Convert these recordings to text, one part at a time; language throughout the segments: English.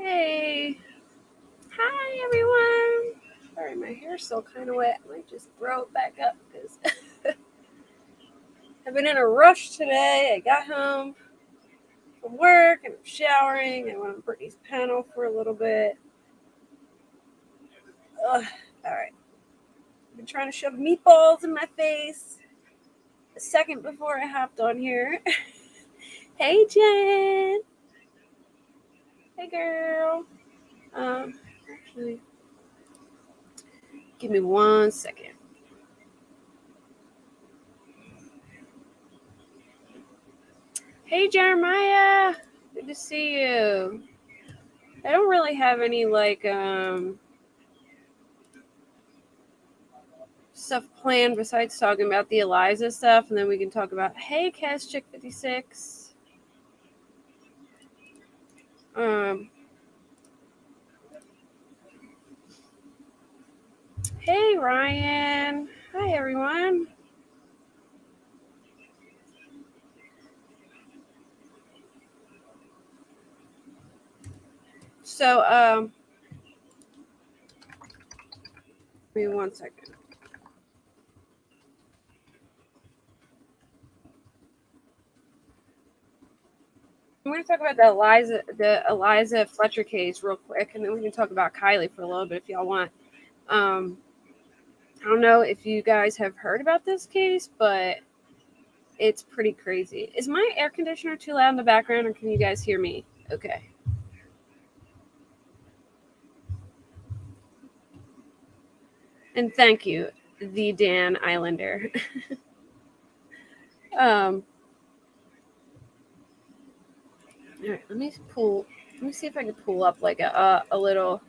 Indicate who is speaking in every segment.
Speaker 1: Hey, hi everyone. Sorry, my hair's still kind of wet. I might just throw it back up because I've been in a rush today. I got home from work and I'm showering. I went on Brittany's panel for a little bit. Ugh, all right. I've been trying to shove meatballs in my face a second before I hopped on here. Hey, Jen. Hey, girl. Actually, give me 1 second. Hey, Jeremiah. Good to see you. I don't really have any stuff planned besides talking about the Eliza stuff, and then we can talk about hey Cass Chick 56. Hey Ryan. Hi everyone. So give me 1 second. I'm going to talk about the Eliza Fletcher case real quick, and then we can talk about Kyly for a little bit if y'all want. I don't know if you guys have heard about this case, but it's pretty crazy. Is my air conditioner too loud in the background, or can you guys hear me? Okay. And thank you, the Dan Islander. All right, let me see if I can pull up like a little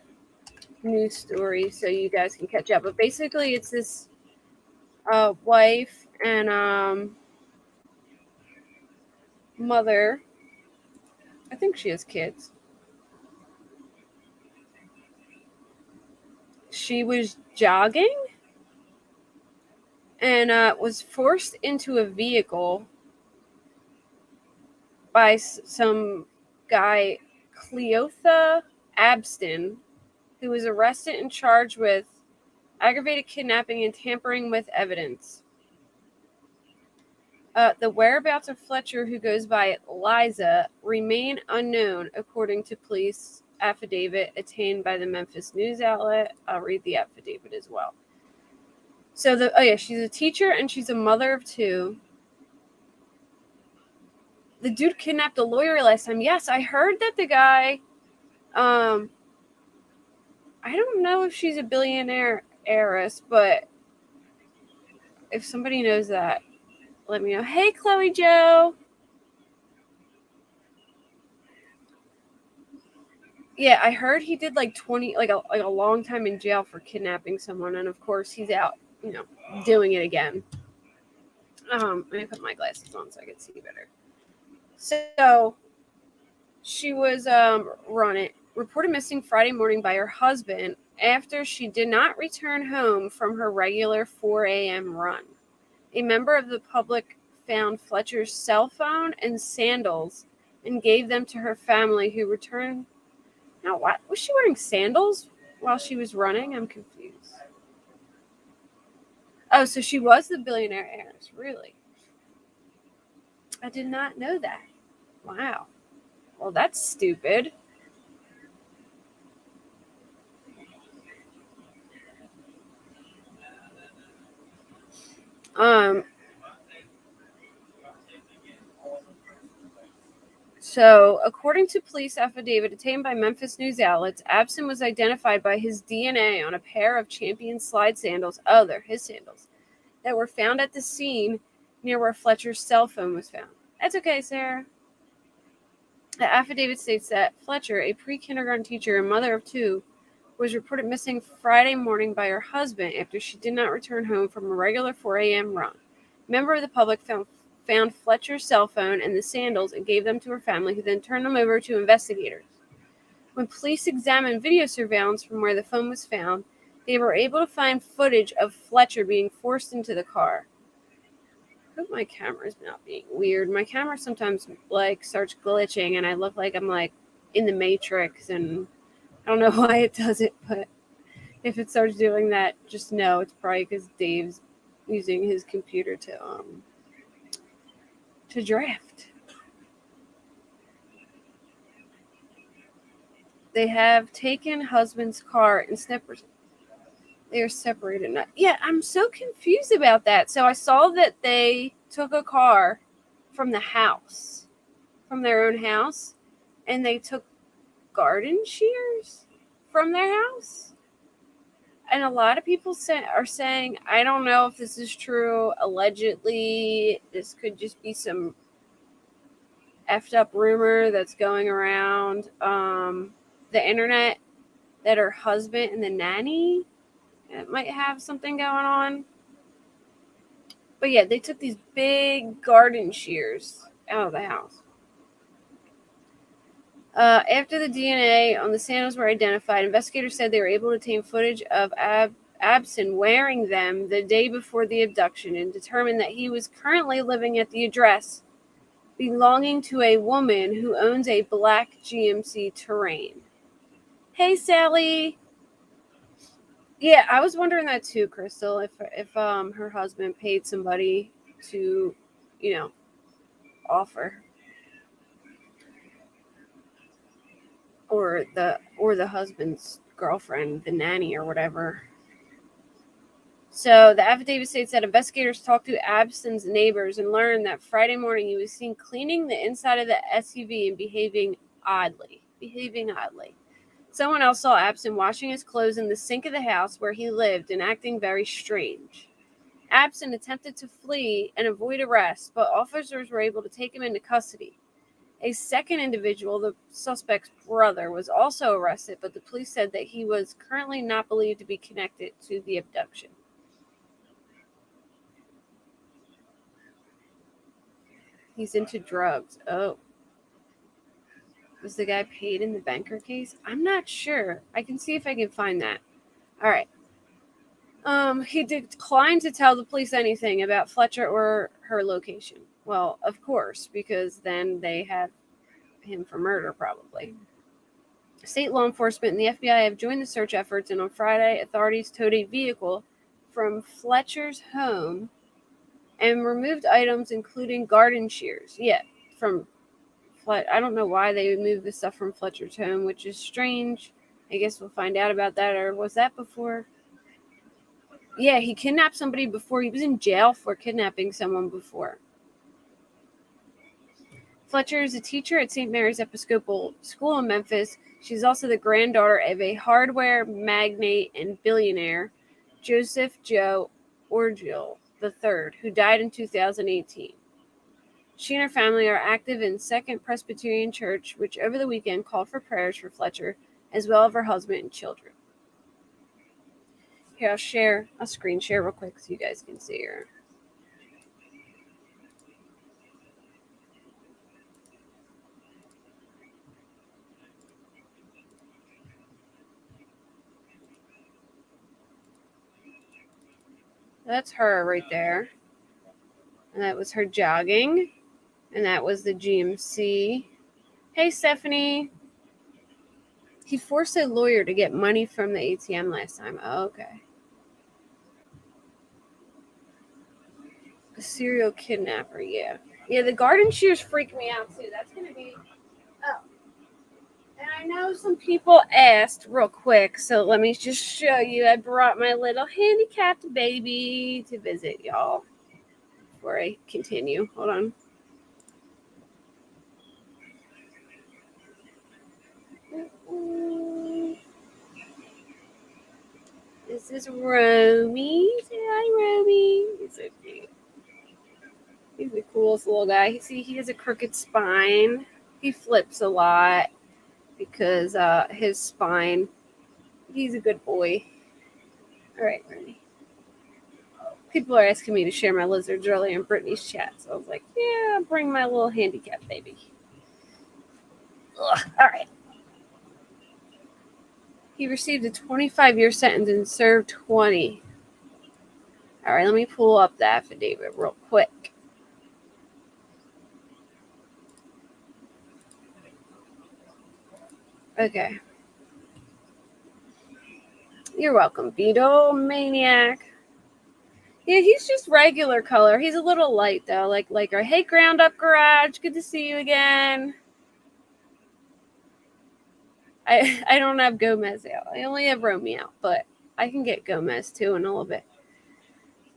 Speaker 1: news story so you guys can catch up. But basically, it's this wife and mother. I think she has kids. She was jogging and was forced into a vehicle by some guy, Cleotha Abston, who was arrested and charged with aggravated kidnapping and tampering with evidence. The whereabouts of Fletcher, who goes by Eliza, remain unknown, according to police affidavit obtained by the Memphis news outlet. I'll read the affidavit as well. So she's a teacher and she's a mother of two. The dude kidnapped a lawyer last time. Yes, I heard that the guy, I don't know if she's a billionaire heiress, but if somebody knows that, let me know. Hey, Chloe Joe. Yeah, I heard he did like 20, like a long time in jail for kidnapping someone, and of course he's out, doing it again. Let me put my glasses on so I can see better. So she was reported missing Friday morning by her husband after she did not return home from her regular 4 a.m. run. A member of the public found Fletcher's cell phone and sandals and gave them to her family, who returned. Now, what was she wearing sandals while she was running? I'm confused. Oh, so she was the billionaire heiress, really? I did not know that. Wow. Well, that's stupid. So, according to police affidavit obtained by Memphis news outlets, Abson was identified by his DNA on a pair of Champion slide sandals. Oh, they're his sandals that were found at the scene near where Fletcher's cell phone was found. That's okay, Sarah. The affidavit states that Fletcher, a pre-kindergarten teacher and mother of two, was reported missing Friday morning by her husband after she did not return home from a regular 4 a.m. run. A member of the public found Fletcher's cell phone and the sandals and gave them to her family, who then turned them over to investigators. When police examined video surveillance from where the phone was found, they were able to find footage of Fletcher being forced into the car. I hope my camera's not being weird. My camera sometimes starts glitching and I look like I'm in the Matrix, and I don't know why it does it, but if it starts doing that, just know it's probably because Dave's using his computer to draft. They have taken husband's car and snippers. They are separated. Yeah, I'm so confused about that. So I saw that they took a car from the house, from their own house, and they took garden shears from their house. And a lot of people are saying, I don't know if this is true. Allegedly, this could just be some effed up rumor that's going around the internet that her husband and the nanny might have something going on. But yeah, they took these big garden shears out of the house. After the DNA on the sandals were identified, investigators said they were able to obtain footage of Abson wearing them the day before the abduction and determined that he was currently living at the address belonging to a woman who owns a black GMC Terrain. Hey, Sally. Yeah, I was wondering that too, Crystal, if her husband paid somebody to, offer, or the husband's girlfriend, the nanny or whatever. So the affidavit states that investigators talked to Abson's neighbors and learned that Friday morning he was seen cleaning the inside of the SUV and behaving oddly. Someone else saw Abson washing his clothes in the sink of the house where he lived and acting very strange. Abson attempted to flee and avoid arrest, but officers were able to take him into custody. A second individual, the suspect's brother, was also arrested, but the police said that he was currently not believed to be connected to the abduction. He's into drugs. Oh. Was the guy paid in the banker case? I'm not sure. I can see if I can find that. All right. He declined to tell the police anything about Fletcher or her location. Well, of course, because then they have him for murder, probably. State law enforcement and the FBI have joined the search efforts, and on Friday, authorities towed a vehicle from Fletcher's home and removed items including garden shears. Yeah, from I don't know why they would move the stuff from Fletcher's home, which is strange. I guess we'll find out about that. Or was that before? Yeah, he kidnapped somebody before. He was in jail for kidnapping someone before. Fletcher is a teacher at St. Mary's Episcopal School in Memphis. She's also the granddaughter of a hardware magnate and billionaire, Joseph Joe Orgel III, who died in 2018. She and her family are active in Second Presbyterian Church, which over the weekend called for prayers for Fletcher, as well as her husband and children. Here, I'll screen share real quick so you guys can see her. That's her right there. And that was her jogging. And that was the GMC. Hey, Stephanie. He forced a lawyer to get money from the ATM last time. Oh, okay. A serial kidnapper, yeah. Yeah, the garden shears freak me out, too. That's going to be... Oh. And I know some people asked real quick, so let me just show you. I brought my little handicapped baby to visit y'all before I continue. Hold on. This is Romy. Say hi, Romy. He's so cute. He's the coolest little guy. See, he has a crooked spine. He flips a lot because his spine. He's a good boy. All right, Romy. People are asking me to share my lizards early in Brittany's chat, so I was like, yeah, I'll bring my little handicap baby. Ugh, all right. He received a 25-year sentence and served 20. All right, let me pull up the affidavit real quick. Okay. You're welcome, Beetle Maniac. Yeah, he's just regular color. He's a little light though. Like our hey ground up garage. Good to see you again. I don't have Gomez out. I only have Romy out, but I can get Gomez too in a little bit.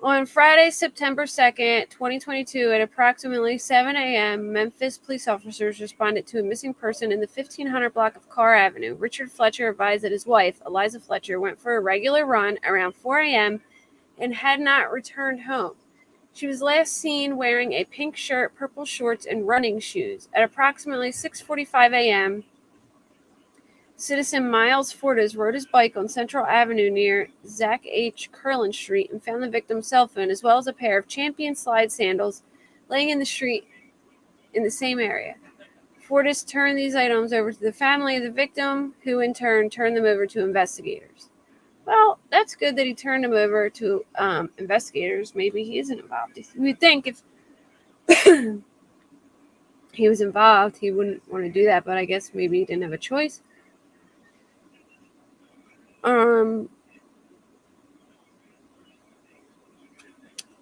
Speaker 1: On Friday, September 2nd, 2022, at approximately 7 a.m., Memphis police officers responded to a missing person in the 1500 block of Carr Avenue. Richard Fletcher advised that his wife, Eliza Fletcher, went for a regular run around 4 a.m. and had not returned home. She was last seen wearing a pink shirt, purple shorts, and running shoes. At approximately 6:45 a.m., citizen Miles Fortes rode his bike on Central Avenue near Zach H. Curlin Street and found the victim's cell phone as well as a pair of Champion slide sandals laying in the street in the same area. Fortes turned these items over to the family of the victim, who in turn turned them over to investigators. Well, that's good that he turned them over to investigators. Maybe he isn't involved. You would think if he was involved, he wouldn't want to do that, but I guess maybe he didn't have a choice.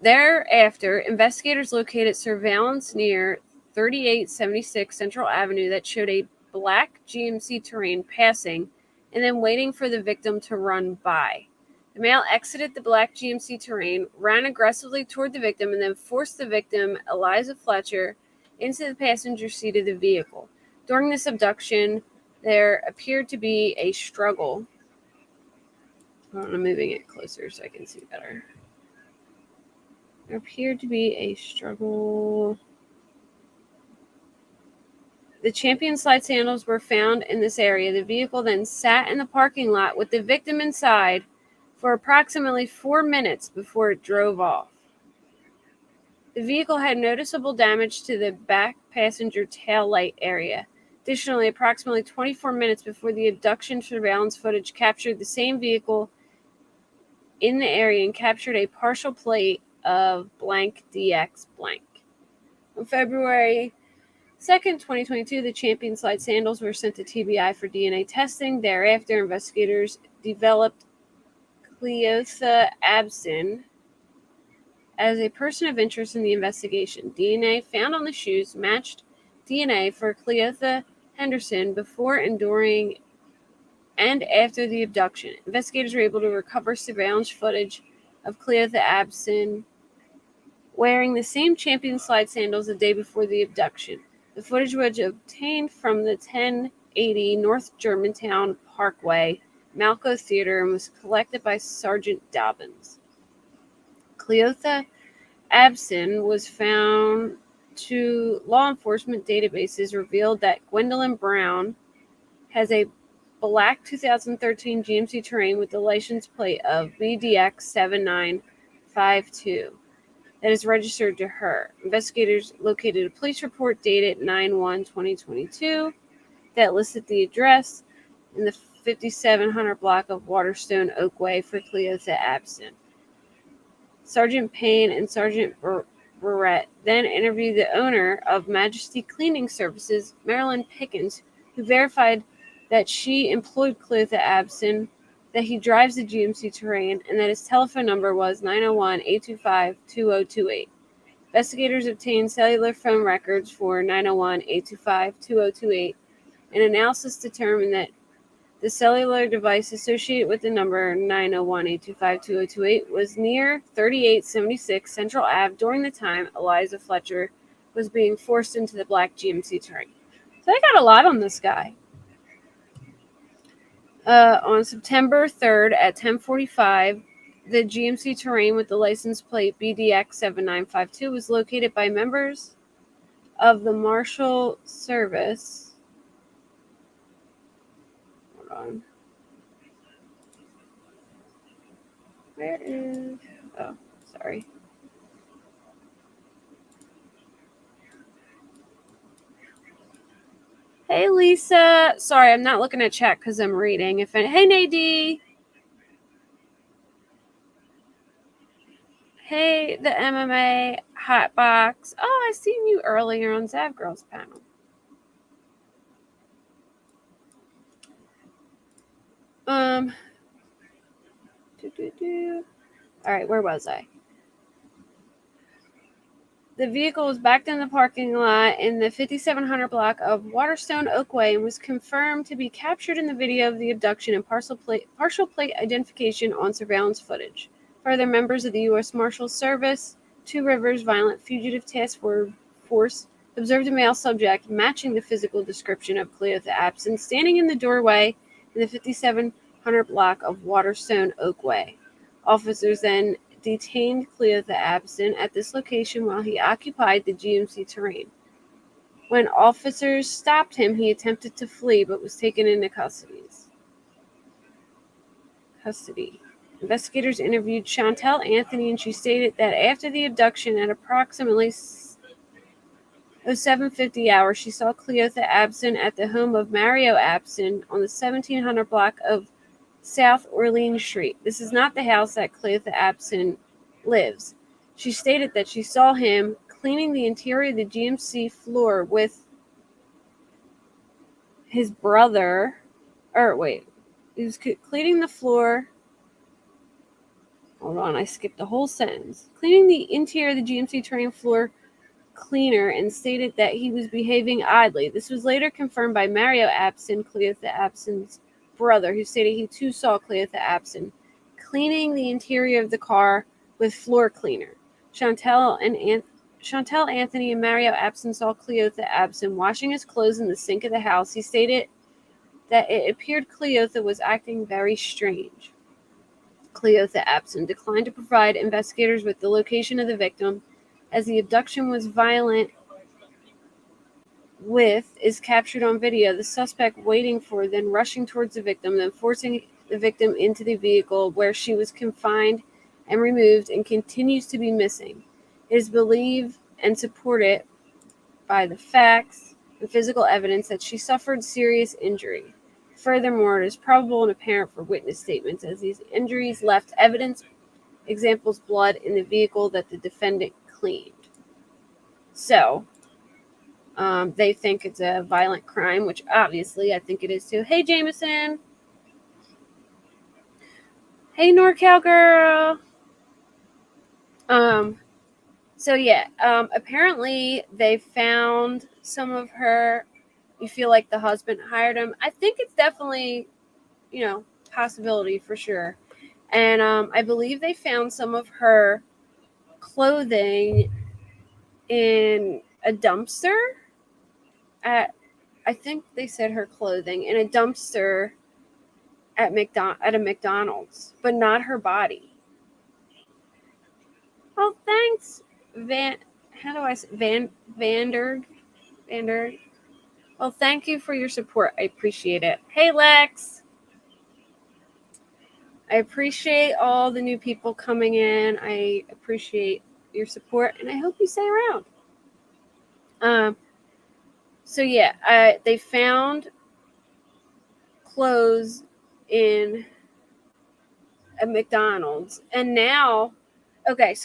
Speaker 1: Thereafter, investigators located surveillance near 3876 Central Avenue that showed a black GMC Terrain passing and then waiting for the victim to run by. The male exited the black GMC Terrain, ran aggressively toward the victim, and then forced the victim, Eliza Fletcher, into the passenger seat of the vehicle. During this abduction, there appeared to be a struggle. I'm moving it closer so I can see better. There appeared to be a struggle. The Champion slide sandals were found in this area. The vehicle then sat in the parking lot with the victim inside for approximately 4 minutes before it drove off. The vehicle had noticeable damage to the back passenger tail light area. Additionally, approximately 24 minutes before the abduction, surveillance footage captured the same vehicle in the area and captured a partial plate of blank DX blank. On February 2nd, 2022, the Champion slide sandals were sent to TBI for DNA testing. Thereafter, investigators developed Cleotha Absin as a person of interest in the investigation. DNA found on the shoes matched DNA for Cleotha Henderson before and during and after the abduction. Investigators were able to recover surveillance footage of Cleotha Absin wearing the same Champion slide sandals the day before the abduction. The footage was obtained from the 1080 North Germantown Parkway Malco Theater and was collected by Sergeant Dobbins. Cleotha Absin was found to law enforcement databases revealed that Gwendolyn Brown has a black 2013 GMC Terrain with the license plate of BDX 7952 that is registered to her. Investigators located a police report dated 9/1/2022 that listed the address in the 5700 block of Waterstone Oakway for Cleotha Absin. Sergeant Payne and Sergeant Barrett then interviewed the owner of Majesty Cleaning Services, Marilyn Pickens, who verified that she employed Cleotha Absin, that he drives the GMC Terrain, and that his telephone number was 901-825-2028. Investigators obtained cellular phone records for 901-825-2028, and analysis determined that the cellular device associated with the number 901-825-2028 was near 3876 Central Ave during the time Eliza Fletcher was being forced into the black GMC Terrain. So they got a lot on this guy. On September 3rd at 10:45, the GMC Terrain with the license plate BDX 7952 was located by members of the Marshal Service. Hold on. Where is... Oh, sorry. Hey, Lisa. Sorry, I'm not looking at chat because I'm reading. Hey, Nadine. Hey, the MMA Hotbox. Oh, I seen you earlier on Zav Girls panel. All right, where was I? The vehicle was backed in the parking lot in the 5700 block of Waterstone Oakway and was confirmed to be captured in the video of the abduction and partial plate identification on surveillance footage. Further, members of the U.S. Marshals Service, Two Rivers Violent Fugitive Task Force observed a male subject matching the physical description of Cleotha Abson standing in the doorway in the 5700 block of Waterstone Oakway. Officers then detained Cleotha Abson at this location while he occupied the GMC terrain. When officers stopped him, he attempted to flee but was taken into custody. Investigators interviewed Chantel Anthony, and she stated that after the abduction at approximately 0750 hours, she saw Cleotha Abson at the home of Mario Abson on the 1700 block of South Orleans Street. This is not the house that Cleotha Abson lives. She stated that she saw him cleaning the interior of the GMC floor with his brother. He was cleaning the floor. Hold on, I skipped a whole sentence. Cleaning the interior of the GMC terrain floor cleaner, and stated that he was behaving oddly. This was later confirmed by Mario Abson, Cleotha Abson's brother, who stated he too saw Cleotha Abson cleaning the interior of the car with floor cleaner. Chantel Anthony and Mario Abson saw Cleotha Abson washing his clothes in the sink of the house. He stated that it appeared Cleotha was acting very strange. Cleotha Abson declined to provide investigators with the location of the victim, as the abduction was violent is captured on video. The suspect waiting for, then rushing towards the victim, then forcing the victim into the vehicle where she was confined and removed and continues to be missing. It is believed and supported by the facts and physical evidence that she suffered serious injury. Furthermore, it is probable and apparent for witness statements, as these injuries left evidence, examples blood in the vehicle that the defendant cleaned. So, they think it's a violent crime, which obviously I think it is too. Hey, Jameson. Hey, NorCal girl. Apparently they found some of her. You feel like the husband hired him. I think it's definitely, possibility for sure. And I believe they found some of her clothing in a dumpster. I think they said her clothing in a dumpster at a McDonald's, but not her body. Oh, thanks, Vanderg. Well, thank you for your support. I appreciate it. Hey, Lex. I appreciate all the new people coming in. I appreciate your support, and I hope you stay around. They found clothes in a McDonald's, and now,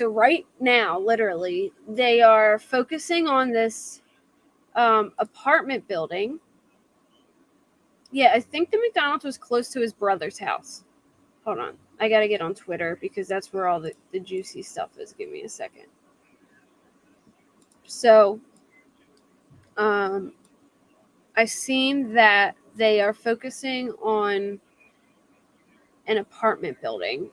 Speaker 1: right now, literally, they are focusing on this apartment building. Yeah, I think the McDonald's was close to his brother's house. Hold on. I got to get on Twitter because that's where all the juicy stuff is. Give me a second. So, I seen that they are focusing on an apartment building.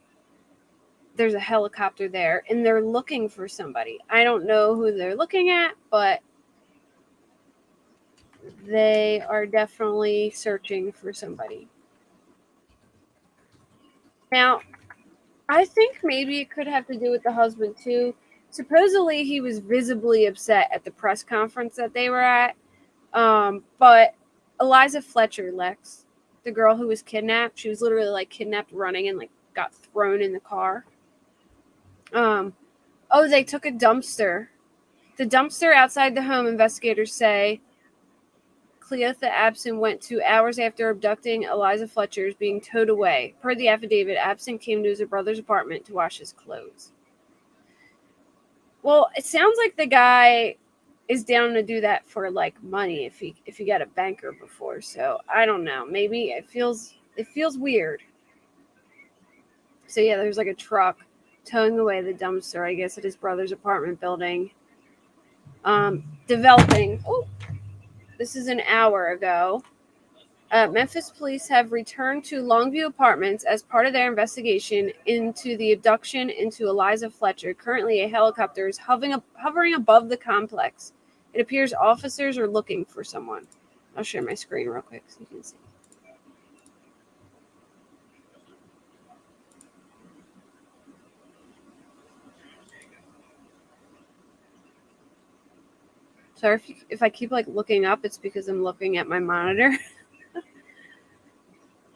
Speaker 1: There's a helicopter there, and they're looking for somebody. I don't know who they're looking at, but they are definitely searching for somebody. Now, I think maybe it could have to do with the husband, too. Supposedly, he was visibly upset at the press conference that they were at. But Eliza Fletcher, Lex, the girl who was kidnapped, she was literally, kidnapped running and, got thrown in the car. They took a dumpster. The dumpster outside the home, investigators say, Cleotha Abson went to hours after abducting Eliza Fletcher, being towed away. Per the affidavit, Abson came to his brother's apartment to wash his clothes. Well, it sounds like the guy is down to do that for money if he got a banker before. So I don't know. Maybe it feels weird. So yeah, there's like a truck towing away the dumpster, I guess, at his brother's apartment building. Developing. Oh, this is an hour ago. Memphis police have returned to Longview Apartments as part of their investigation into the abduction into Eliza Fletcher. Currently, a helicopter is hovering above the complex. It appears officers are looking for someone. I'll share my screen real quick so you can see. Sorry if I keep like looking up, it's because I'm looking at my monitor.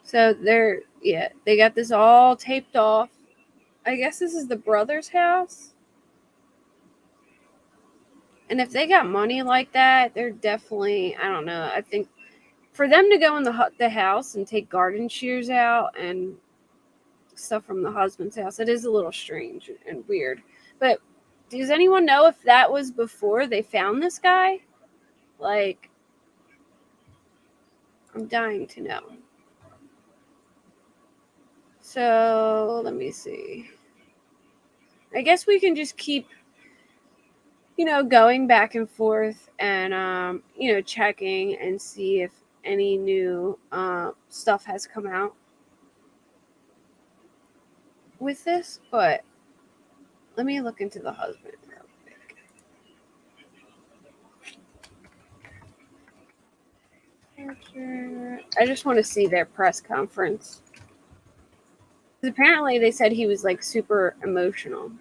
Speaker 1: So they got this all taped off. I guess this is the brother's house. And if they got money like that, they're definitely, I don't know. I think for them to go in the house and take garden shears out and stuff from the husband's house, it is a little strange and weird. But does anyone know if that was before they found this guy? Like, I'm dying to know. So, let me see. I guess we can just keep, going back and forth and, checking and see if any new stuff has come out with this. But let me look into the husband real quick. I just want to see their press conference. Apparently they said he was like super emotional.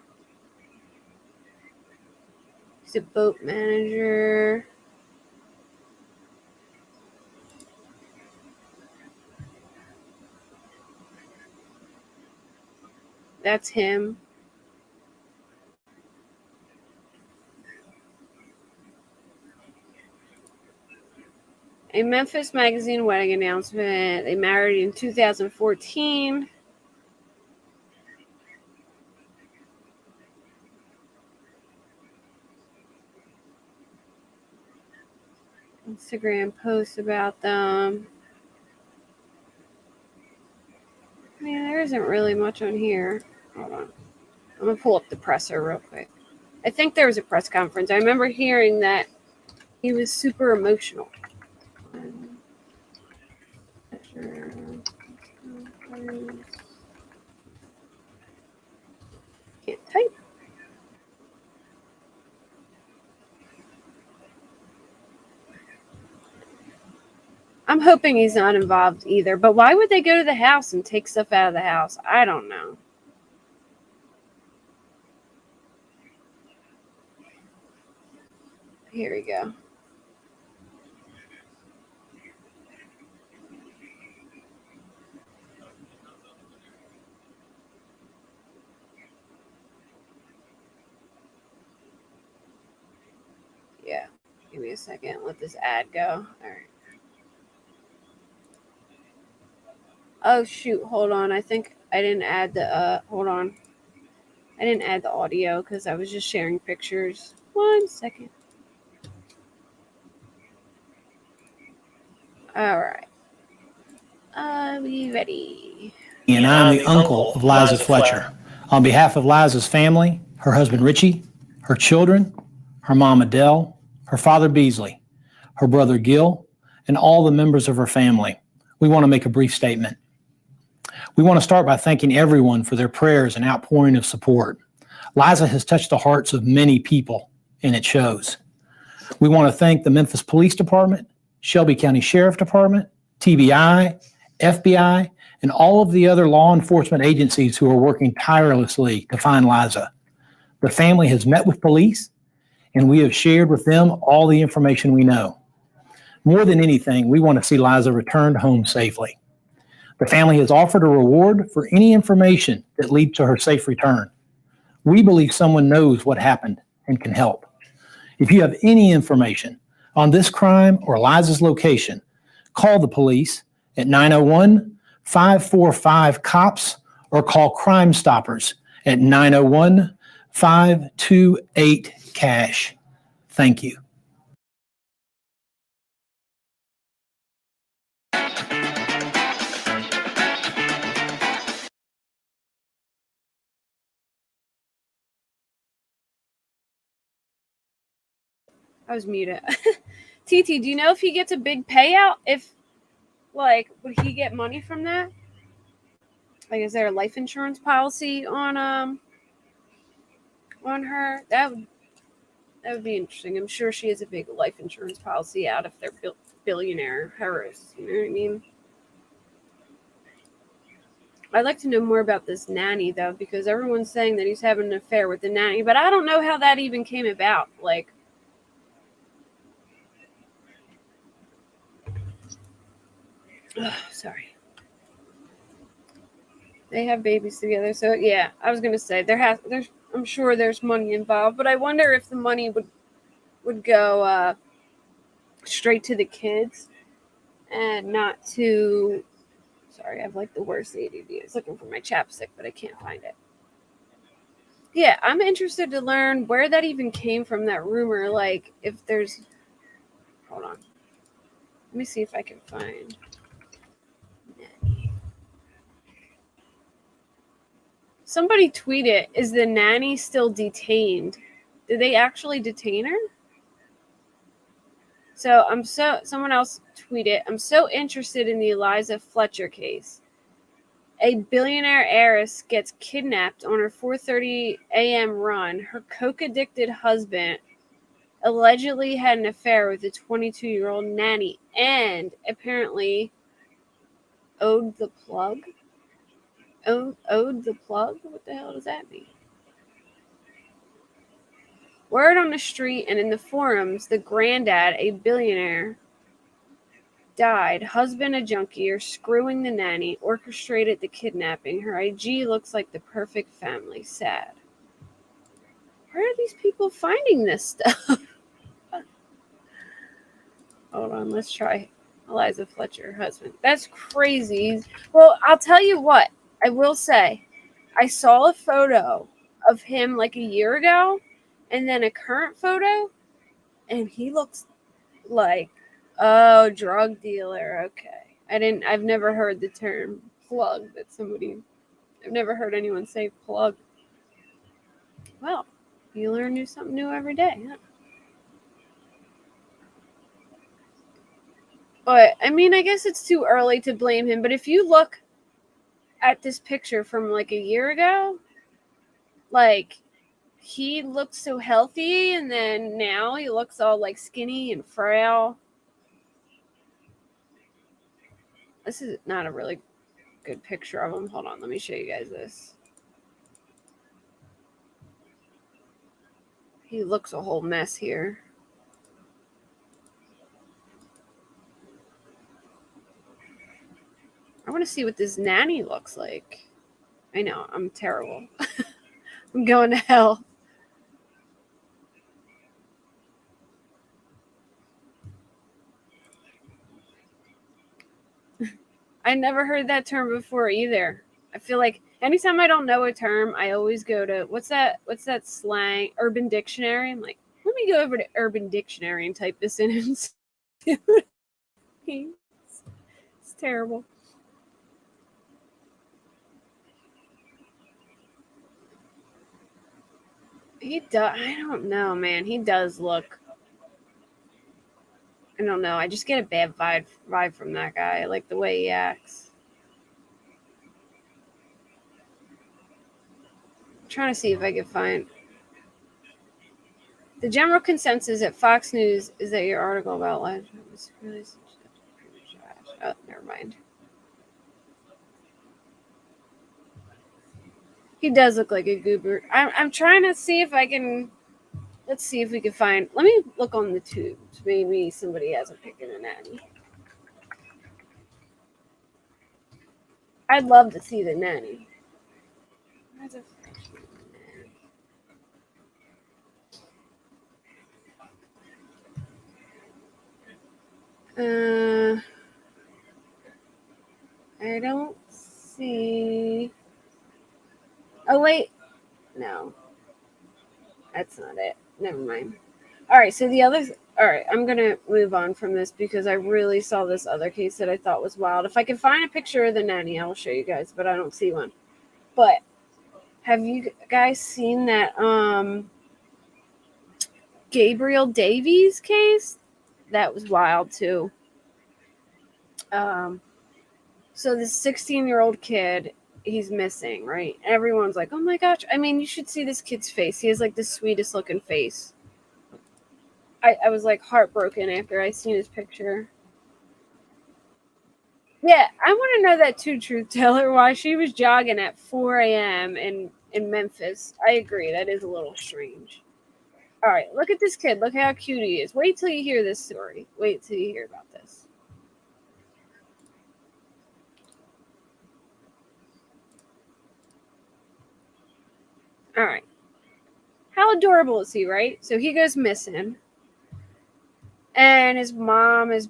Speaker 1: He's a boat manager. That's him. A Memphis Magazine wedding announcement. They married in 2014. Instagram posts about them. I mean, there isn't really much on here. Hold on. I'm going to pull up the presser real quick. I think there was a press conference. I remember hearing that he was super emotional. Can't type. I'm hoping he's not involved either. But why would they go to the house and take stuff out of the house? I don't know. Here we go. Yeah. Give me a second. Let this ad go. All right. Oh, shoot. Hold on. I think I didn't add the, hold on. I didn't add the audio because I was just sharing pictures. 1 second. All right. Are we ready?
Speaker 2: And I'm the uncle of Eliza Fletcher. On behalf of Liza's family, her husband Richie, her children, her mom Adele, her father Beasley, her brother Gil, and all the members of her family, we want to make a brief statement. We want to start by thanking everyone for their prayers and outpouring of support. Liza has touched the hearts of many people, and it shows. We want to thank the Memphis Police Department, Shelby County Sheriff Department, TBI, FBI, and all of the other law enforcement agencies who are working tirelessly to find Liza. The family has met with police, and we have shared with them all the information we know. More than anything, we want to see Liza returned home safely. The family has offered a reward for any information that leads to her safe return. We believe someone knows what happened and can help. If you have any information on this crime or Liza's location, call the police at 901-545-COPS or call Crime Stoppers at 901-528-CASH. Thank you.
Speaker 1: I was muted. TT, do you know if he gets a big payout? If, like, would he get money from that? Like, is there a life insurance policy on her? That would be interesting. I'm sure she has a big life insurance policy out if they're billionaire heroes. You know what I mean? I'd like to know more about this nanny, though, because everyone's saying that he's having an affair with the nanny, but I don't know how that even came about. Like, sorry. They have babies together, so yeah, I was gonna say I'm sure there's money involved, but I wonder if the money would go straight to the kids and not to. Sorry, I have like the worst ADD. I was looking for my chapstick, but I can't find it. Yeah, I'm interested to learn where that even came from, that rumor. Like, if there's... Hold on. Let me see if I can find... Somebody tweeted, is the nanny still detained? Did they actually detain her? Someone else tweeted, I'm so interested in the Eliza Fletcher case. A billionaire heiress gets kidnapped on her 4:30 a.m. run. Her coke-addicted husband allegedly had an affair with a 22-year-old nanny and apparently owed the plug. Owed the plug? What the hell does that mean? Word on the street and in the forums, the granddad, a billionaire, died. Husband, a junkie, or screwing the nanny, orchestrated the kidnapping. Her IG looks like the perfect family. Sad. Where are these people finding this stuff? Hold on, let's try Eliza Fletcher, her husband. That's crazy. Well, I'll tell you what. I will say, I saw a photo of him like a year ago, and then a current photo, and he looks like, oh, drug dealer. Okay. I've never heard the term plug I've never heard anyone say plug. Well, you learn something new every day, huh? But, I mean, I guess it's too early to blame him, but if you look at this picture from like a year ago, like, he looked so healthy, and then now he looks all like skinny and frail. This is not a really good picture of him. Hold on, let me show you guys this. He looks a whole mess here. I want to see what this nanny looks like. I know, I'm terrible. I'm going to hell. I never heard that term before either. I feel like anytime I don't know a term, I always go to what's that slang? Urban Dictionary. I'm like, let me go over to Urban Dictionary and type this in and see what it means. It's terrible. He does. I don't know, man. He does look. I don't know. I just get a bad vibe from that guy. I like the way he acts. I'm trying to see if I can find. The general consensus at Fox News is that your article about life was really trash. Oh, never mind. He does look like a goober. I'm trying to see if I can. Let's see if we can find. Let me look on the tubes. Maybe somebody has a pic of a nanny. I'd love to see the nanny. I don't see. Oh, wait. No. That's not it. Never mind. All right, so the other... All right, I'm going to move on from this because I really saw this other case that I thought was wild. If I can find a picture of the nanny, I'll show you guys, but I don't see one. But have you guys seen that Gabriel Davies case. That was wild too. So this 16-year-old kid, he's missing, right? Everyone's like, oh my gosh. I mean, you should see this kid's face. He has like the sweetest looking face. I was like heartbroken after I seen his picture. Yeah, I want to know that too, Truth Teller, why she was jogging at 4 a.m. in Memphis. I agree. That is a little strange. All right, look at this kid. Look how cute he is. Wait till you hear this story. Wait till you hear about this. All right. How adorable is he, right? So he goes missing. And his mom is,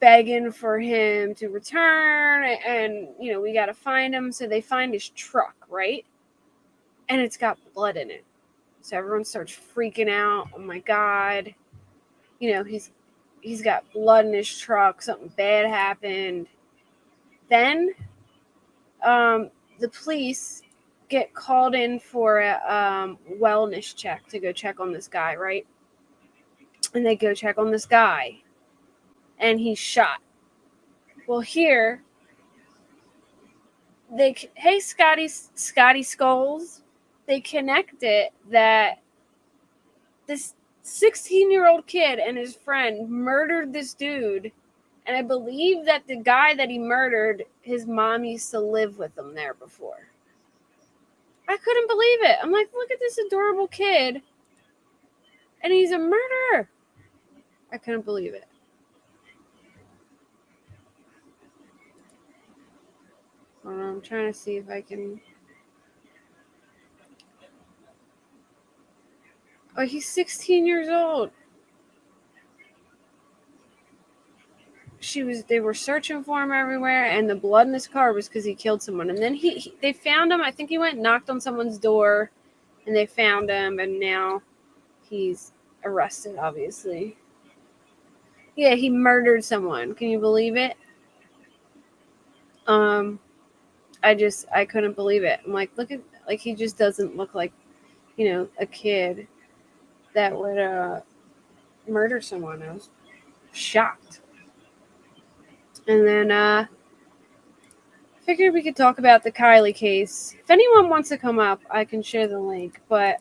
Speaker 1: begging for him to return. And, we got to find him. So they find his truck, right? And it's got blood in it. So everyone starts freaking out. Oh my God. He's got blood in his truck. Something bad happened. Then the police get called in for a wellness check to go check on this guy, right? And they go check on this guy. And he's shot. Well, here, hey, Scotty Skulls, they connect it that this 16-year-old kid and his friend murdered this dude. And I believe that the guy that he murdered, his mom used to live with him there before. I couldn't believe it. I'm like, look at this adorable kid. And he's a murderer. I couldn't believe it. I'm trying to see if I can... Oh, he's 16 years old. They were searching for him everywhere, and the blood in his car was because he killed someone. And then they found him. I think he went and knocked on someone's door, and they found him, and now he's arrested, obviously. Yeah, he murdered someone. Can you believe it? I couldn't believe it. I'm like, he just doesn't look like, a kid that would murder someone. I was shocked. And then I figured we could talk about the Kyly case. If anyone wants to come up, I can share the link. But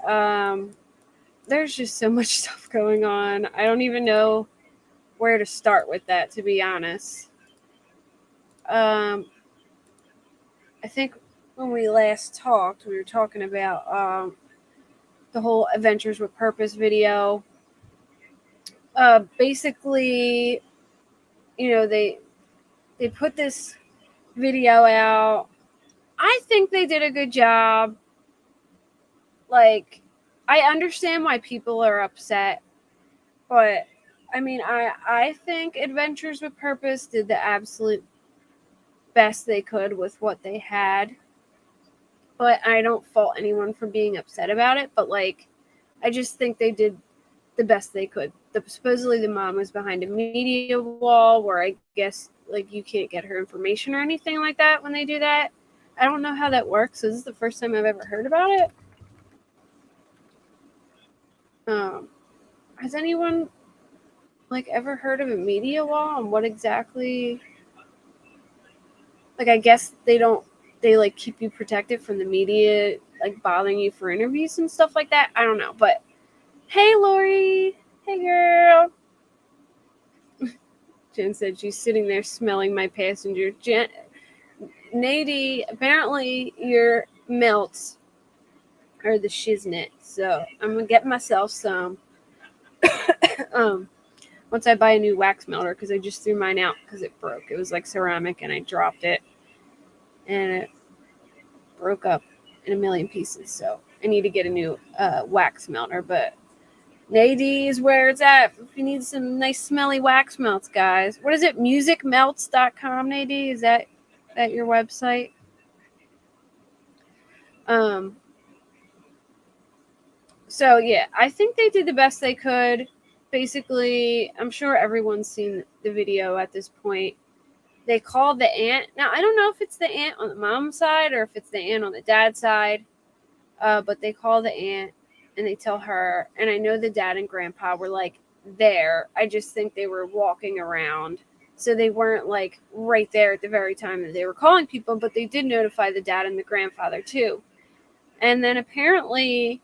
Speaker 1: there's just so much stuff going on. I don't even know where to start with that, to be honest. I think when we last talked, we were talking about the whole Adventures with Purpose video. Basically, they put this video out. I think they did a good job. Like, I understand why people are upset, but I mean, I think Adventures with Purpose did the absolute best they could with what they had. But I don't fault anyone for being upset about it. But I just think they did the best they could. Supposedly the mom was behind a media wall where I guess you can't get her information or anything like that when they do that. I don't know how that works. So this is the first time I've ever heard about it. Has anyone ever heard of a media wall and what exactly? I guess they keep you protected from the media bothering you for interviews and stuff like that. I don't know, but hey, Lori. Hey, girl. Jen said she's sitting there smelling my passenger. Nadie, apparently your melts are the shiznit, so I'm gonna get myself some. Once I buy a new wax melter, because I just threw mine out because it broke. It was ceramic, and I dropped it, and it broke up in a million pieces. So I need to get a new wax melter, but Nadie is where it's at. If you need some nice smelly wax melts, guys. What is it? Musicmelts.com, Nadie? Is that your website? So yeah, I think they did the best they could. Basically, I'm sure everyone's seen the video at this point. They called the aunt. Now, I don't know if it's the aunt on the mom's side or if it's the aunt on the dad's side. But they call the aunt. and they tell her, and I know the dad and grandpa were like there. I just think they were walking around. So they weren't like right there at the very time that they were calling people, but they did notify the dad and the grandfather too. And then apparently,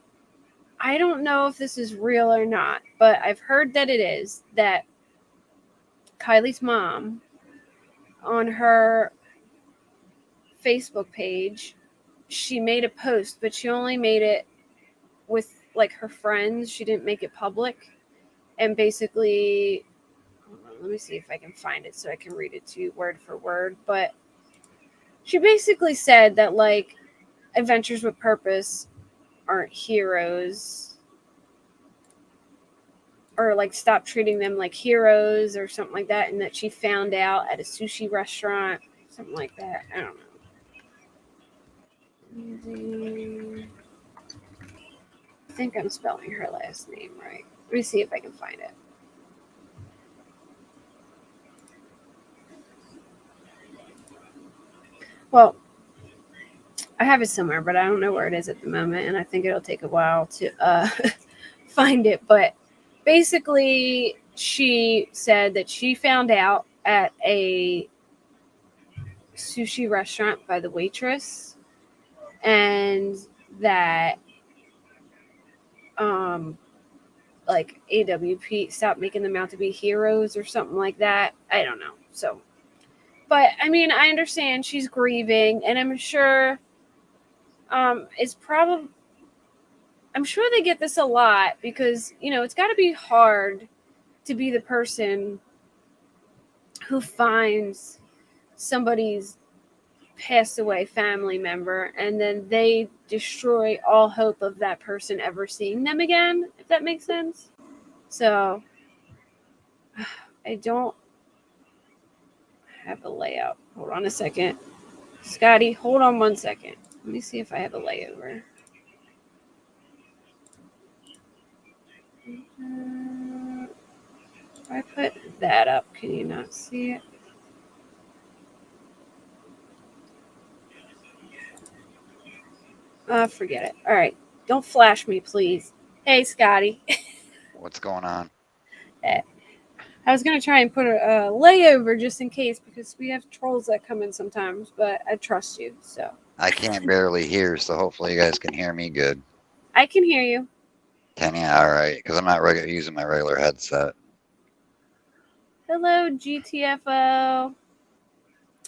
Speaker 1: I don't know if this is real or not, but I've heard that it is, that Kyly's mom on her Facebook page, she made a post, but she only made it with like her friends. She didn't make it public. And basically, hold on, let me see if I can find it so I can read it to you word for word. But she basically said that like Adventures with Purpose aren't heroes, or like stop treating them like heroes or something like that, and that she found out at a sushi restaurant, something like that. I don't know. I think I'm spelling her last name right. Let me see if I can find it. Well, I have it somewhere, but I don't know where it is at the moment, and I think it'll take a while to find it. But basically, she said that she found out at a sushi restaurant by the waitress, and that like AWP stopped making them out to be heroes or something like that. I don't know. So, but I mean, I understand she's grieving, and I'm sure it's probably, I'm sure they get this a lot, because it's got to be hard to be the person who finds somebody's passed away family member, and then they destroy all hope of that person ever seeing them again, if that makes sense. So I don't have a layout. Hold on a second. Scotty, hold on 1 second. Let me see if I have a layover. If I put that up, can you not see it? Forget it. All right. Don't flash me, please. Hey, Scotty.
Speaker 3: What's going on?
Speaker 1: I was going to try and put a layover just in case, because we have trolls that come in sometimes, but I trust you, so.
Speaker 3: I can't barely hear, so hopefully you guys can hear me good.
Speaker 1: I can hear you.
Speaker 3: Can you? All right, because I'm not using my regular headset.
Speaker 1: Hello, GTFO.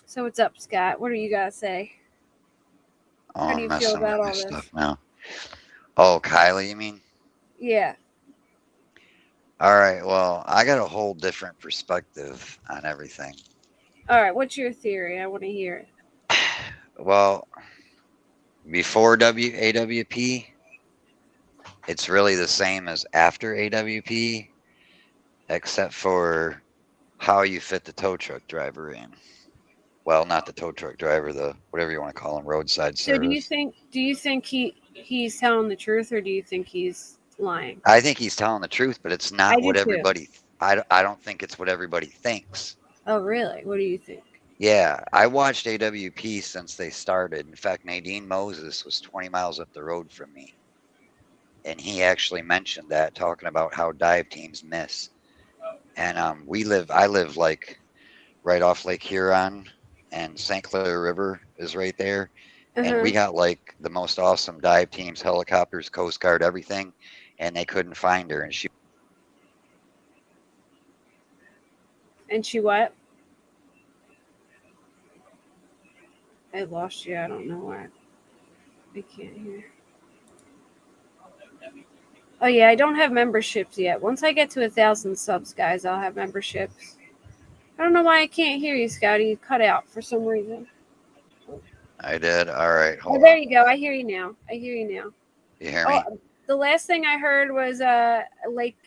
Speaker 1: So what's up, Scott? What do you got to say?
Speaker 3: Oh,
Speaker 1: How do you feel about all this
Speaker 3: stuff now? Oh, Kyly, you mean?
Speaker 1: Yeah.
Speaker 3: All right, well, I got a whole different perspective on everything.
Speaker 1: All right, what's your theory? I want to hear it.
Speaker 3: Well, before AWP, it's really the same as after AWP, except for how you fit the tow truck driver in. Well, not the tow truck driver, the whatever you want to call him, roadside service.
Speaker 1: So do you think he's telling the truth, or do you think he's lying?
Speaker 3: I think he's telling the truth, but it's not what everybody.
Speaker 1: Too.
Speaker 3: I don't think it's what everybody thinks.
Speaker 1: Oh, really? What do you think?
Speaker 3: Yeah, I watched AWP since they started. In fact, Nadine Moses was 20 miles up the road from me, and he actually mentioned that, talking about how dive teams miss. And I live like right off Lake Huron, and St. Clair River is right there. And we got like the most awesome dive teams, helicopters, Coast Guard, everything, and they couldn't find her. And
Speaker 1: she what? I lost you. I don't know why. I can't hear. Oh yeah, I don't have memberships yet. Once I get to 1,000 subs, guys, I'll have memberships. I don't know why I can't hear you, Scotty. You cut out for some reason.
Speaker 3: I did. All right.
Speaker 1: Hold on. There you go. I hear you now. You
Speaker 3: hear me?
Speaker 1: The last thing I heard was Lake.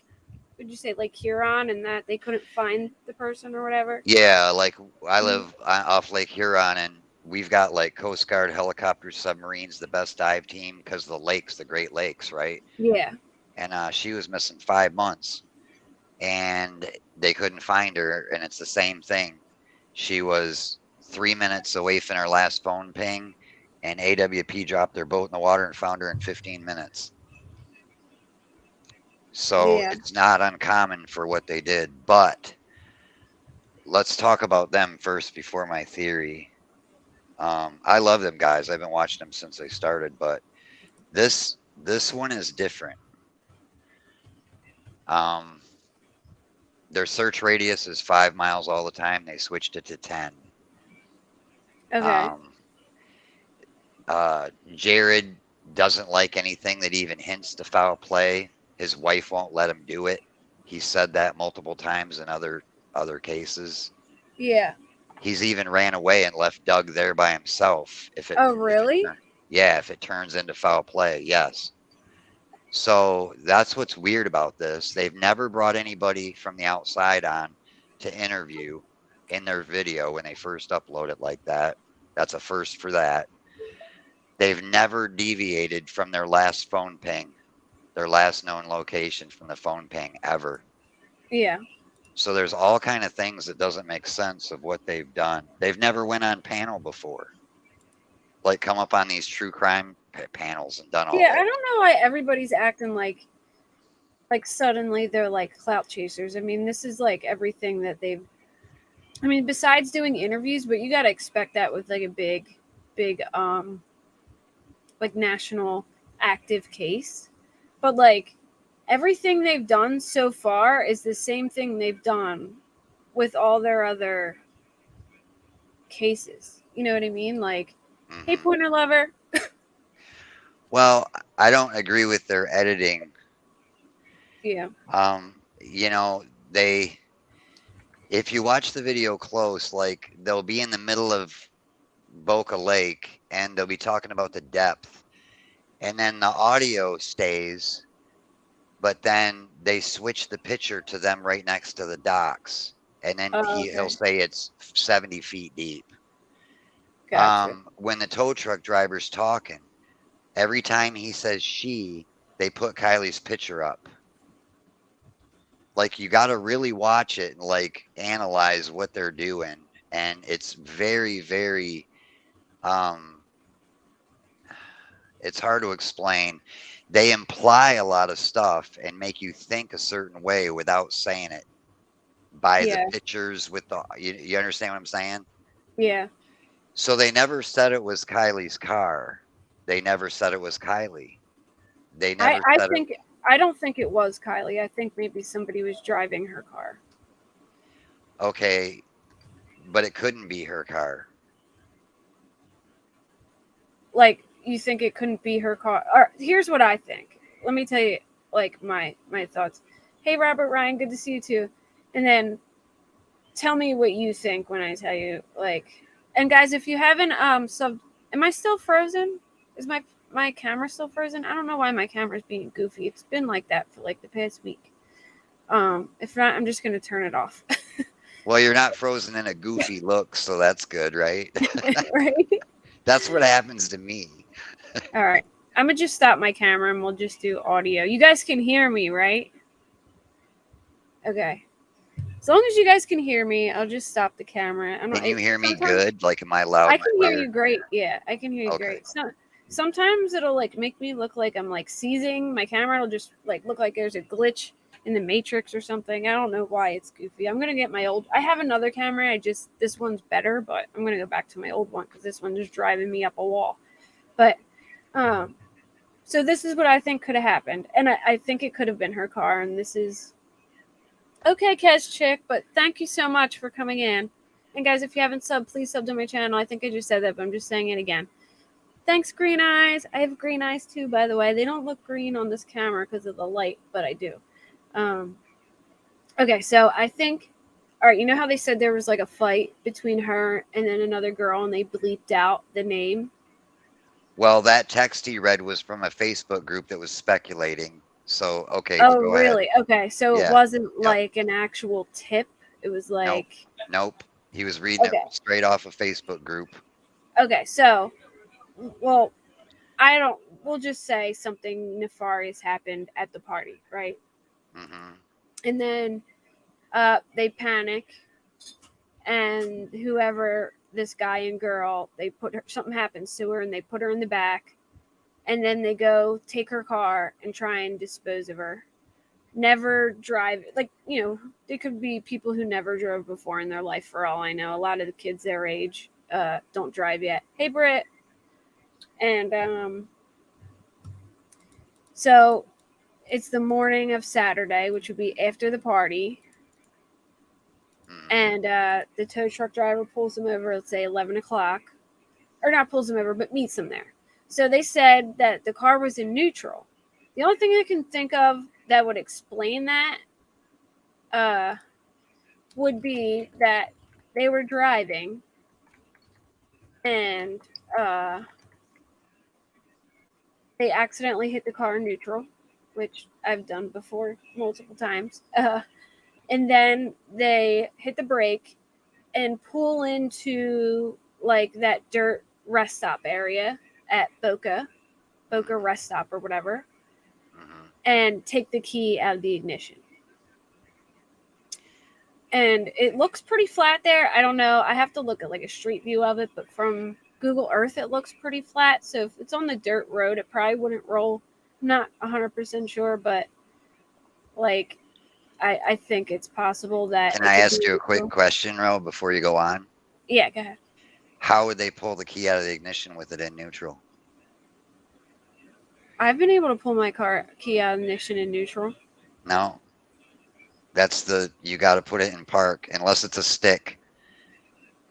Speaker 1: Would you say Lake Huron, and that they couldn't find the person or whatever?
Speaker 3: Yeah, like I live off Lake Huron, and we've got like Coast Guard, helicopters, submarines, the best dive team, because the lakes, the Great Lakes, right?
Speaker 1: Yeah.
Speaker 3: And she was missing 5 months, and they couldn't find her. And it's the same thing. She was 3 minutes away from her last phone ping, and AWP dropped their boat in the water and found her in 15 minutes. So
Speaker 1: Yeah.
Speaker 3: it's not uncommon for what they did. But let's talk about them first before my theory. I love them guys. I've been watching them since they started, but this one is different. Um, their search radius is 5 miles all the time. They switched it to 10.
Speaker 1: Okay.
Speaker 3: Jared doesn't like anything that even hints to foul play. His wife won't let him do it. He said that multiple times in other cases.
Speaker 1: Yeah.
Speaker 3: He's even ran away and left Doug there by himself.
Speaker 1: Oh, really?
Speaker 3: If it turns into foul play, yes. So that's what's weird about this. They've never brought anybody from the outside on to interview in their video when they first upload it like that. That's a first for that. They've never deviated from their last phone ping, their last known location from the phone ping ever.
Speaker 1: Yeah.
Speaker 3: So there's all kind of things that doesn't make sense of what they've done. They've never went on panel before, like come up on these true crime panels and done all
Speaker 1: Yeah,
Speaker 3: that.
Speaker 1: I don't know why everybody's acting like suddenly they're like clout chasers. I mean, this is like everything that they've. I mean, besides doing interviews, but you got to expect that with like a big, like national active case. But like everything they've done so far is the same thing they've done with all their other cases. You know what I mean? Like, hey, pointer lover.
Speaker 3: Well, I don't agree with their editing.
Speaker 1: Yeah.
Speaker 3: You know, if you watch the video close, like they'll be in the middle of Boca Lake and they'll be talking about the depth, and then the audio stays, but then they switch the picture to them right next to the docks, and then he'll say it's 70 feet deep.
Speaker 1: Gotcha.
Speaker 3: When the tow truck driver's talking, every time he says she, they put Kyly's picture up. Like, you got to really watch it and like analyze what they're doing, and it's very, very it's hard to explain. They imply a lot of stuff and make you think a certain way without saying it by the pictures with the you understand what I'm saying?
Speaker 1: Yeah.
Speaker 3: So they never said it was Kyly's car. They never said it was Kyly. They never said it.
Speaker 1: I don't think it was Kyly. I think maybe somebody was driving her car.
Speaker 3: Okay, but it couldn't be her car.
Speaker 1: Like, you think it couldn't be her car? Or, here's what I think. Let me tell you, like, my thoughts. Hey, Robert, Ryan, good to see you too. And then tell me what you think when I tell you, like. And guys, if you haven't am I still frozen? Is my camera still frozen? I don't know why my camera's being goofy. It's been like that for like the past week. If not, I'm just gonna turn it off.
Speaker 3: Well, you're not frozen in a goofy look, so that's good, right?
Speaker 1: Right?
Speaker 3: That's what happens to me.
Speaker 1: All right. I'm going to just stop my camera and we'll just do audio. You guys can hear me, right? Okay. As long as you guys can hear me, I'll just stop the camera.
Speaker 3: Can you hear me good? Like, am I loud?
Speaker 1: I can hear you great. Yeah, I can hear you great. So, sometimes it'll like make me look like I'm like seizing. My camera will just like look like there's a glitch in the matrix or something. I don't know why it's goofy. I'm going to get my old. I have another camera. This one's better, but I'm going to go back to my old one because this one's just driving me up a wall. But so this is what I think could have happened. And I think it could have been her car. And this is okay, Kes Chick. But thank you so much for coming in. And guys, if you haven't subbed, please sub to my channel. I think I just said that, but I'm just saying it again. Thanks, Green Eyes. I have green eyes too, by the way. They don't look green on this camera because of the light, but I do. Okay, so I think, all right, you know how they said there was like a fight between her and then another girl and they bleeped out the name?
Speaker 3: Well, that text he read was from a Facebook group that was speculating. So, okay.
Speaker 1: Oh,
Speaker 3: go
Speaker 1: really?
Speaker 3: ahead.
Speaker 1: Okay, so it wasn't like an actual tip. It was like...
Speaker 3: Nope. He was reading it straight off a Facebook group.
Speaker 1: Okay, so, well, we'll just say something nefarious happened at the party, right?
Speaker 3: Mm-hmm.
Speaker 1: And then they panic, and whoever, this guy and girl, something happens to her, and they put her in the back, and then they go take her car and try and dispose of her. never drive. Like, you know, it could be people who never drove before in their life, for all I know. A lot of the kids their age don't drive yet. Hey, Britt. And so it's the morning of Saturday, which would be after the party. And the tow truck driver pulls him over, let's say 11 o'clock. Or not pulls him over, but meets him there. So they said that the car was in neutral. The only thing I can think of that would explain that would be that they were driving and they accidentally hit the car in neutral, which I've done before multiple times. And then they hit the brake and pull into like that dirt rest stop area at Boca rest stop or whatever, and take the key out of the ignition. And it looks pretty flat there. I don't know. I have to look at like a street view of it, but from Google Earth, it looks pretty flat. So if it's on the dirt road, it probably wouldn't roll. I'm not 100% sure, but like, I think it's possible that.
Speaker 3: Can I ask you a quick question, Ro, before you go on?
Speaker 1: Yeah, go ahead.
Speaker 3: How would they pull the key out of the ignition with it in neutral?
Speaker 1: I've been able to pull my car key out of ignition in neutral.
Speaker 3: No. You got to put it in park, unless it's a stick.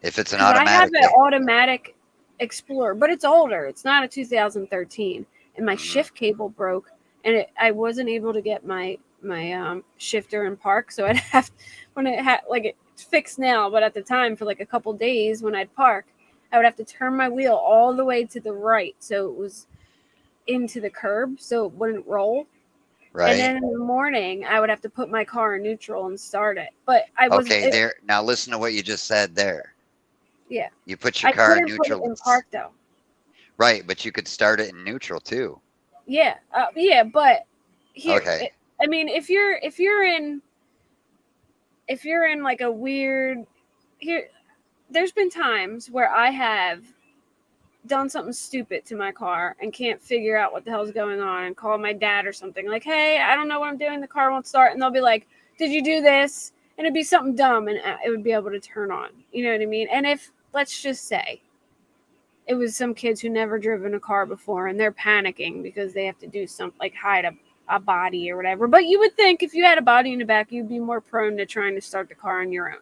Speaker 3: If it's an automatic.
Speaker 1: I have an automatic Explorer, but it's older. It's not a 2013. And my shift cable broke, and I wasn't able to get my shifter in park, so I'd have, when it had, like, it's fixed now, but at the time for like a couple days when I'd park, I would have to turn my wheel all the way to the right so it was into the curb so it wouldn't roll. Right. And then in the morning I would have to put my car in neutral and start it. But I was
Speaker 3: there. Now listen to what you just said there.
Speaker 1: Yeah.
Speaker 3: You put your car in neutral.
Speaker 1: Put it in park though.
Speaker 3: Right, but you could start it in neutral too.
Speaker 1: Yeah. But here,
Speaker 3: okay.
Speaker 1: I mean, if you're in like a weird here, there's been times where I have done something stupid to my car and can't figure out what the hell's going on and call my dad or something like, hey, I don't know what I'm doing. The car won't start. And they'll be like, did you do this? And it'd be something dumb and it would be able to turn on. You know what I mean? And if, let's just say, it was some kids who never driven a car before and they're panicking because they have to do something like hide a body or whatever. But you would think if you had a body in the back, you'd be more prone to trying to start the car on your own.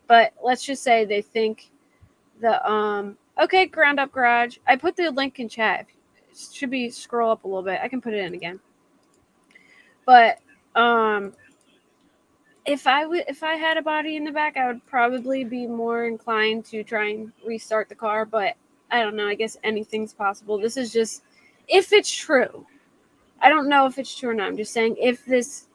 Speaker 1: But let's just say they think okay, Ground Up Garage. I put the link in chat. It should be scroll up a little bit. I can put it in again. But if I had a body in the back, I would probably be more inclined to try and restart the car. But I don't know. I guess anything's possible. This is just if it's true. I don't know if it's true or not. I'm just saying if this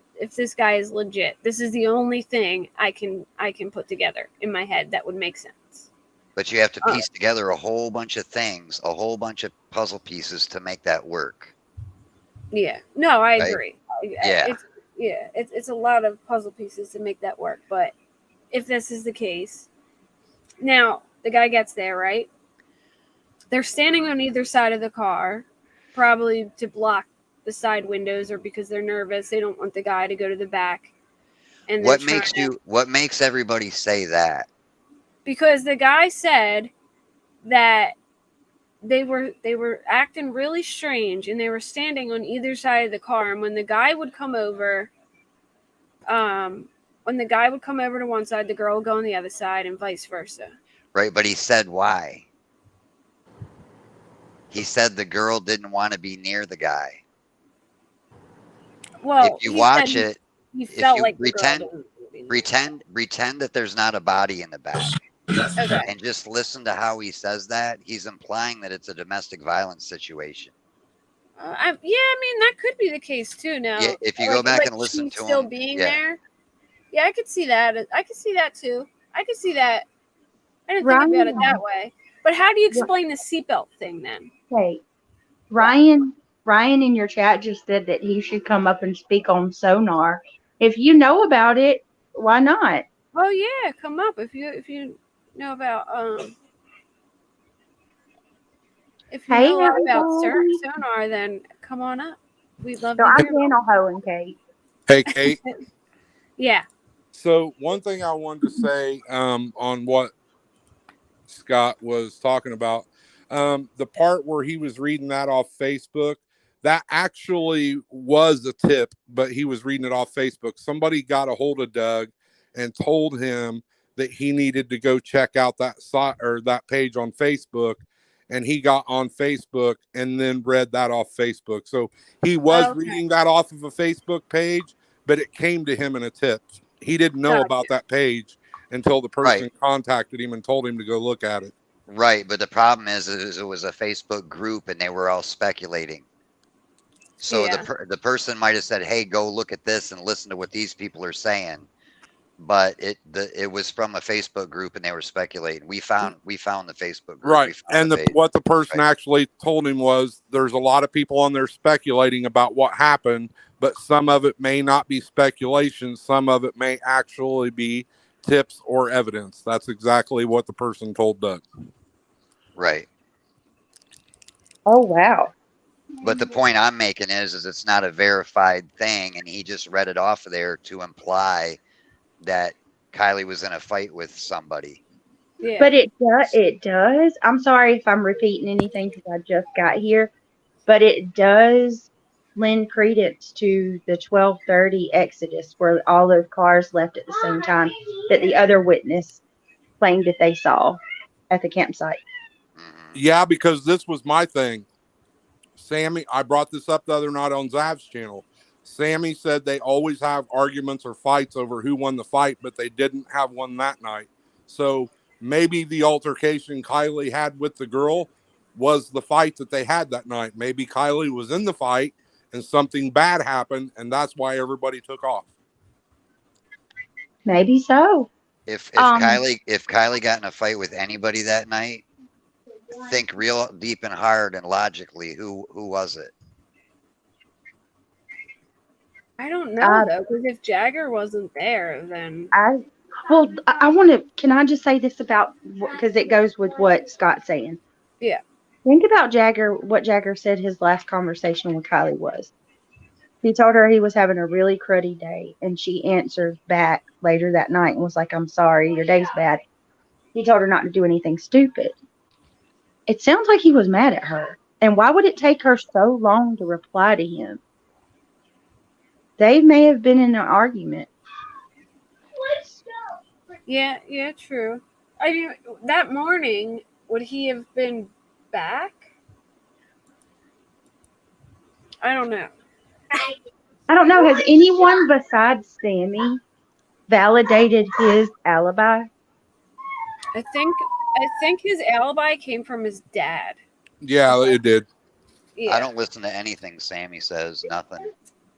Speaker 1: guy is legit, this is the only thing I can put together in my head that would make sense.
Speaker 3: But you have to piece together a whole bunch of things, a whole bunch of puzzle pieces to make that work.
Speaker 1: Yeah. No, I agree.
Speaker 3: Yeah.
Speaker 1: It's a lot of puzzle pieces to make that work. But if this is the case, now the guy gets there, right? They're standing on either side of the car, probably to block the side windows or because they're nervous. They don't want the guy to go to the back. And
Speaker 3: what makes everybody say that?
Speaker 1: Because the guy said that they were acting really strange and they were standing on either side of the car, and when the guy would come over to one side, the girl would go on the other side and vice versa.
Speaker 3: Right, but he said why? He said the girl didn't want to be near the guy.
Speaker 1: Well,
Speaker 3: if you watch it,
Speaker 1: he felt like
Speaker 3: pretend that there's not a body in the back.
Speaker 1: Okay.
Speaker 3: And just listen to how he says that. He's implying that it's a domestic violence situation.
Speaker 1: I mean, that could be the case too. Now,
Speaker 3: yeah, if you go back and listen to him,
Speaker 1: still being there. Yeah, I could see that. I could see that too. I could see that. I didn't think about it that way. But how do you explain the seatbelt thing then?
Speaker 4: Okay, Ryan in your chat just said that he should come up and speak on sonar. If you know about it, why not?
Speaker 1: Oh yeah, come up if you know about sonar, then come on up. We'd love to.
Speaker 4: I'm Daniel Ho and Kate.
Speaker 5: Hey, Kate.
Speaker 1: Yeah.
Speaker 5: So one thing I wanted to say on what Scott was talking about, the part where he was reading that off Facebook, that actually was a tip, but he was reading it off Facebook. Somebody got a hold of Doug and told him that he needed to go check out that site or that page on Facebook. And he got on Facebook and then read that off Facebook. So he was reading that off of a Facebook page, but it came to him in a tip. He didn't know about that page until the person contacted him and told him to go look at it.
Speaker 3: Right, but the problem is it was a Facebook group and they were all speculating. So the person might have said, "Hey, go look at this and listen to what these people are saying," but it was from a Facebook group and they were speculating. We found the Facebook group,
Speaker 5: right? And what the person actually told him was, "There's a lot of people on there speculating about what happened, but some of it may not be speculation. Some of it may actually be tips or evidence." That's exactly what the person told Doug.
Speaker 3: Right.
Speaker 4: Oh, wow.
Speaker 3: But the point I'm making is it's not a verified thing, and he just read it off of there to imply that Kylie was in a fight with somebody.
Speaker 4: Yeah. But it does. I'm sorry if I'm repeating anything because I just got here, but it does lend credence to the 12:30 exodus where all those cars left at the same time that the other witness claimed that they saw at the campsite.
Speaker 5: Yeah, because this was my thing. Sammy, I brought this up the other night on Zav's channel. Sammy said they always have arguments or fights over who won the fight, but they didn't have one that night. So maybe the altercation Kylie had with the girl was the fight that they had that night. Maybe Kylie was in the fight and something bad happened, and that's why everybody took off.
Speaker 4: Maybe so.
Speaker 3: If Kylie got in a fight with anybody that night, think real deep and hard and logically, who was it?
Speaker 1: I don't know though, because if Jagger wasn't there, then
Speaker 4: I want to. Can I just say this about, because it goes with what Scott's saying?
Speaker 1: Yeah.
Speaker 4: Think about Jagger. What Jagger said his last conversation with Kylie was. He told her he was having a really cruddy day, and she answered back later that night and was like, "I'm sorry, your day's bad." He told her not to do anything stupid. It sounds like he was mad at her. And why would it take her so long to reply to him? They may have been in an argument.
Speaker 1: Yeah, true. I mean, that morning, would he have been back? I don't know.
Speaker 4: I don't know. Has anyone besides Sammy validated his alibi?
Speaker 1: I think his alibi came from his dad.
Speaker 5: Yeah, it did.
Speaker 3: Yeah. I don't listen to anything Sammy says. Nothing.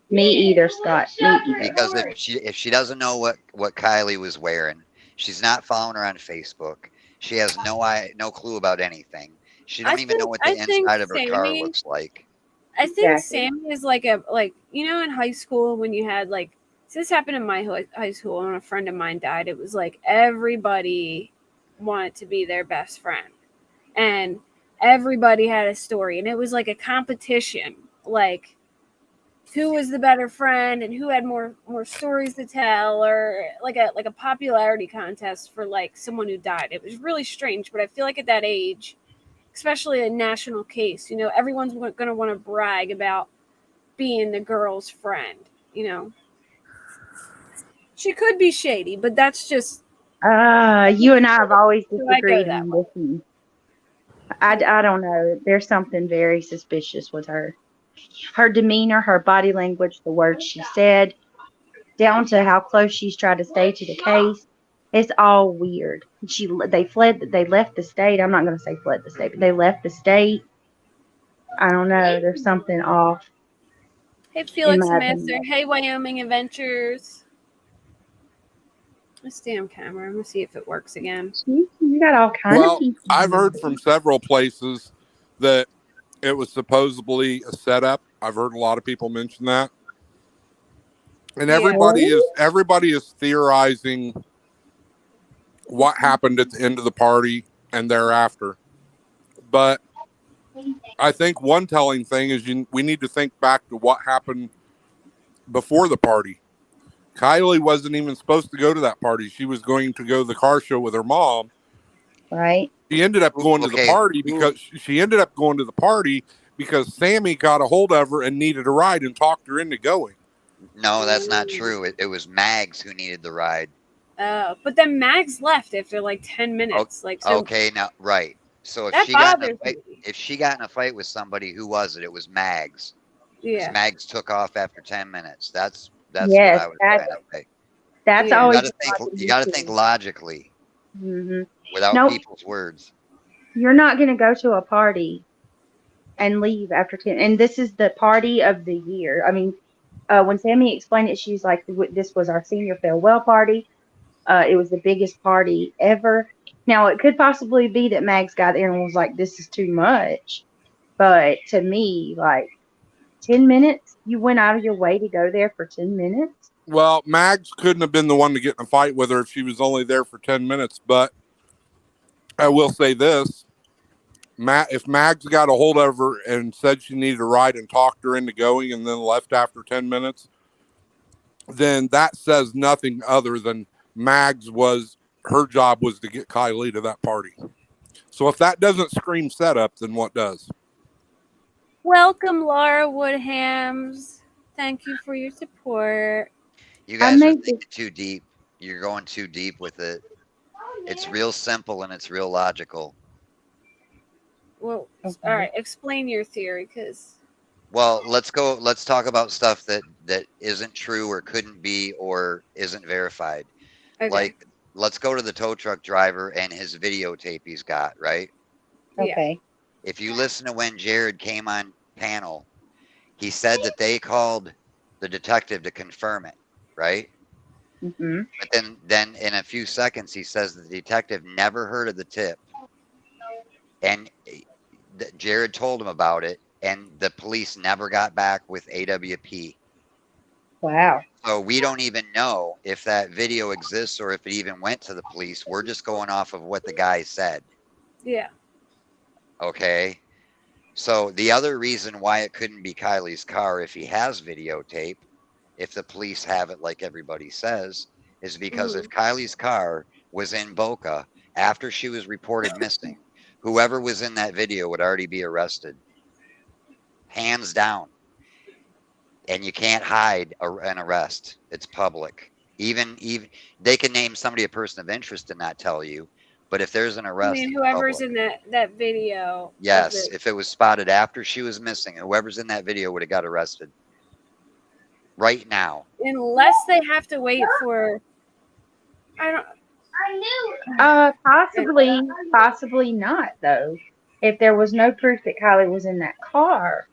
Speaker 4: Me either, Scott. Me either.
Speaker 3: Because if she doesn't know what Kylie was wearing, she's not following her on Facebook. She has no clue about anything. She don't even know what the inside of her car looks like.
Speaker 1: I think Sammy is like in high school when you had this happened in my high school when a friend of mine died. It was like everybody wanted to be their best friend, and everybody had a story, and it was like a competition, like who was the better friend and who had more stories to tell, or like a popularity contest for like someone who died. It was really strange, but I feel like at that age, especially a national case, everyone's going to want to brag about being the girl's friend. She could be shady, but that's just
Speaker 4: you and I have always disagreed on this. I don't know. There's something very suspicious with her. Her demeanor, her body language, the words she said, down to how close she's tried to stay to the case. It's all weird. They left the state. I'm not going to say fled the state, but they left the state. I don't know. There's something off.
Speaker 1: Hey, Felix Master. Hey, Wyoming Adventures. This damn camera. I'm going to see if it works again.
Speaker 4: You got all kinds of people.
Speaker 5: I've heard from several places that it was supposedly a setup. I've heard a lot of people mention that. And everybody is theorizing what happened at the end of the party and thereafter. But I think one telling thing is we need to think back to what happened before the party. Kyly wasn't even supposed to go to that party. She was going to go to the car show with her mom.
Speaker 4: Right.
Speaker 5: She ended up going to the party because Sammy got a hold of her and needed a ride and talked her into going.
Speaker 3: No, that's not true. It was Mags who needed the ride.
Speaker 1: But then Mags left after like 10 minutes.
Speaker 3: Okay, now right. So if she got in a fight with somebody, who was it? It was Mags.
Speaker 1: Yeah.
Speaker 3: Mags took off after 10 minutes. That's
Speaker 4: Yes,
Speaker 3: what I was trying to say.
Speaker 4: That's always
Speaker 3: you got to think logically without people's words.
Speaker 4: You're not going to go to a party and leave after 10. And this is the party of the year. I mean, when Sammy explained it, she's like, this was our senior farewell party. It was the biggest party ever. Now, it could possibly be that Mags got there and was like, this is too much. But to me, like, 10 minutes? You went out of your way to go there for 10 minutes?
Speaker 5: Well, Mags couldn't have been the one to get in a fight with her if she was only there for 10 minutes. But I will say this. If Mags got a hold of her and said she needed a ride and talked her into going and then left after 10 minutes, then that says nothing other than her job was to get Kyly to that party. So if that doesn't scream setup, then what does?
Speaker 1: Welcome, Laura Woodhams. Thank you for your support.
Speaker 3: You guys are thinking too deep. You're going too deep with it. It's real simple and it's real logical.
Speaker 1: Well, all right. Explain your theory, because.
Speaker 3: Well, let's talk about stuff that isn't true or couldn't be or isn't verified.
Speaker 1: Okay.
Speaker 3: Like, let's go to the tow truck driver and his videotape he's got, right?
Speaker 4: Okay.
Speaker 3: If you listen to when Jared came on panel, he said that they called the detective to confirm it, right?
Speaker 4: Mm-hmm.
Speaker 3: But then in a few seconds, he says the detective never heard of the tip. And Jared told him about it, and the police never got back with AWP.
Speaker 4: Wow.
Speaker 3: So we don't even know if that video exists or if it even went to the police. We're just going off of what the guy said.
Speaker 1: Yeah.
Speaker 3: Okay. So the other reason why it couldn't be Kyly's car if he has videotape, if the police have it like everybody says, is because if Kyly's car was in Boca after she was reported missing, whoever was in that video would already be arrested. Hands down. And you can't hide an arrest. It's public. Even they can name somebody a person of interest and not tell you. But if there's an arrest,
Speaker 1: I mean, whoever's in that video.
Speaker 3: Yes, if it was spotted after she was missing, whoever's in that video would have got arrested. Right now.
Speaker 1: Unless they have to wait for.
Speaker 4: Possibly not, though. If there was no proof that Kyly was in that car.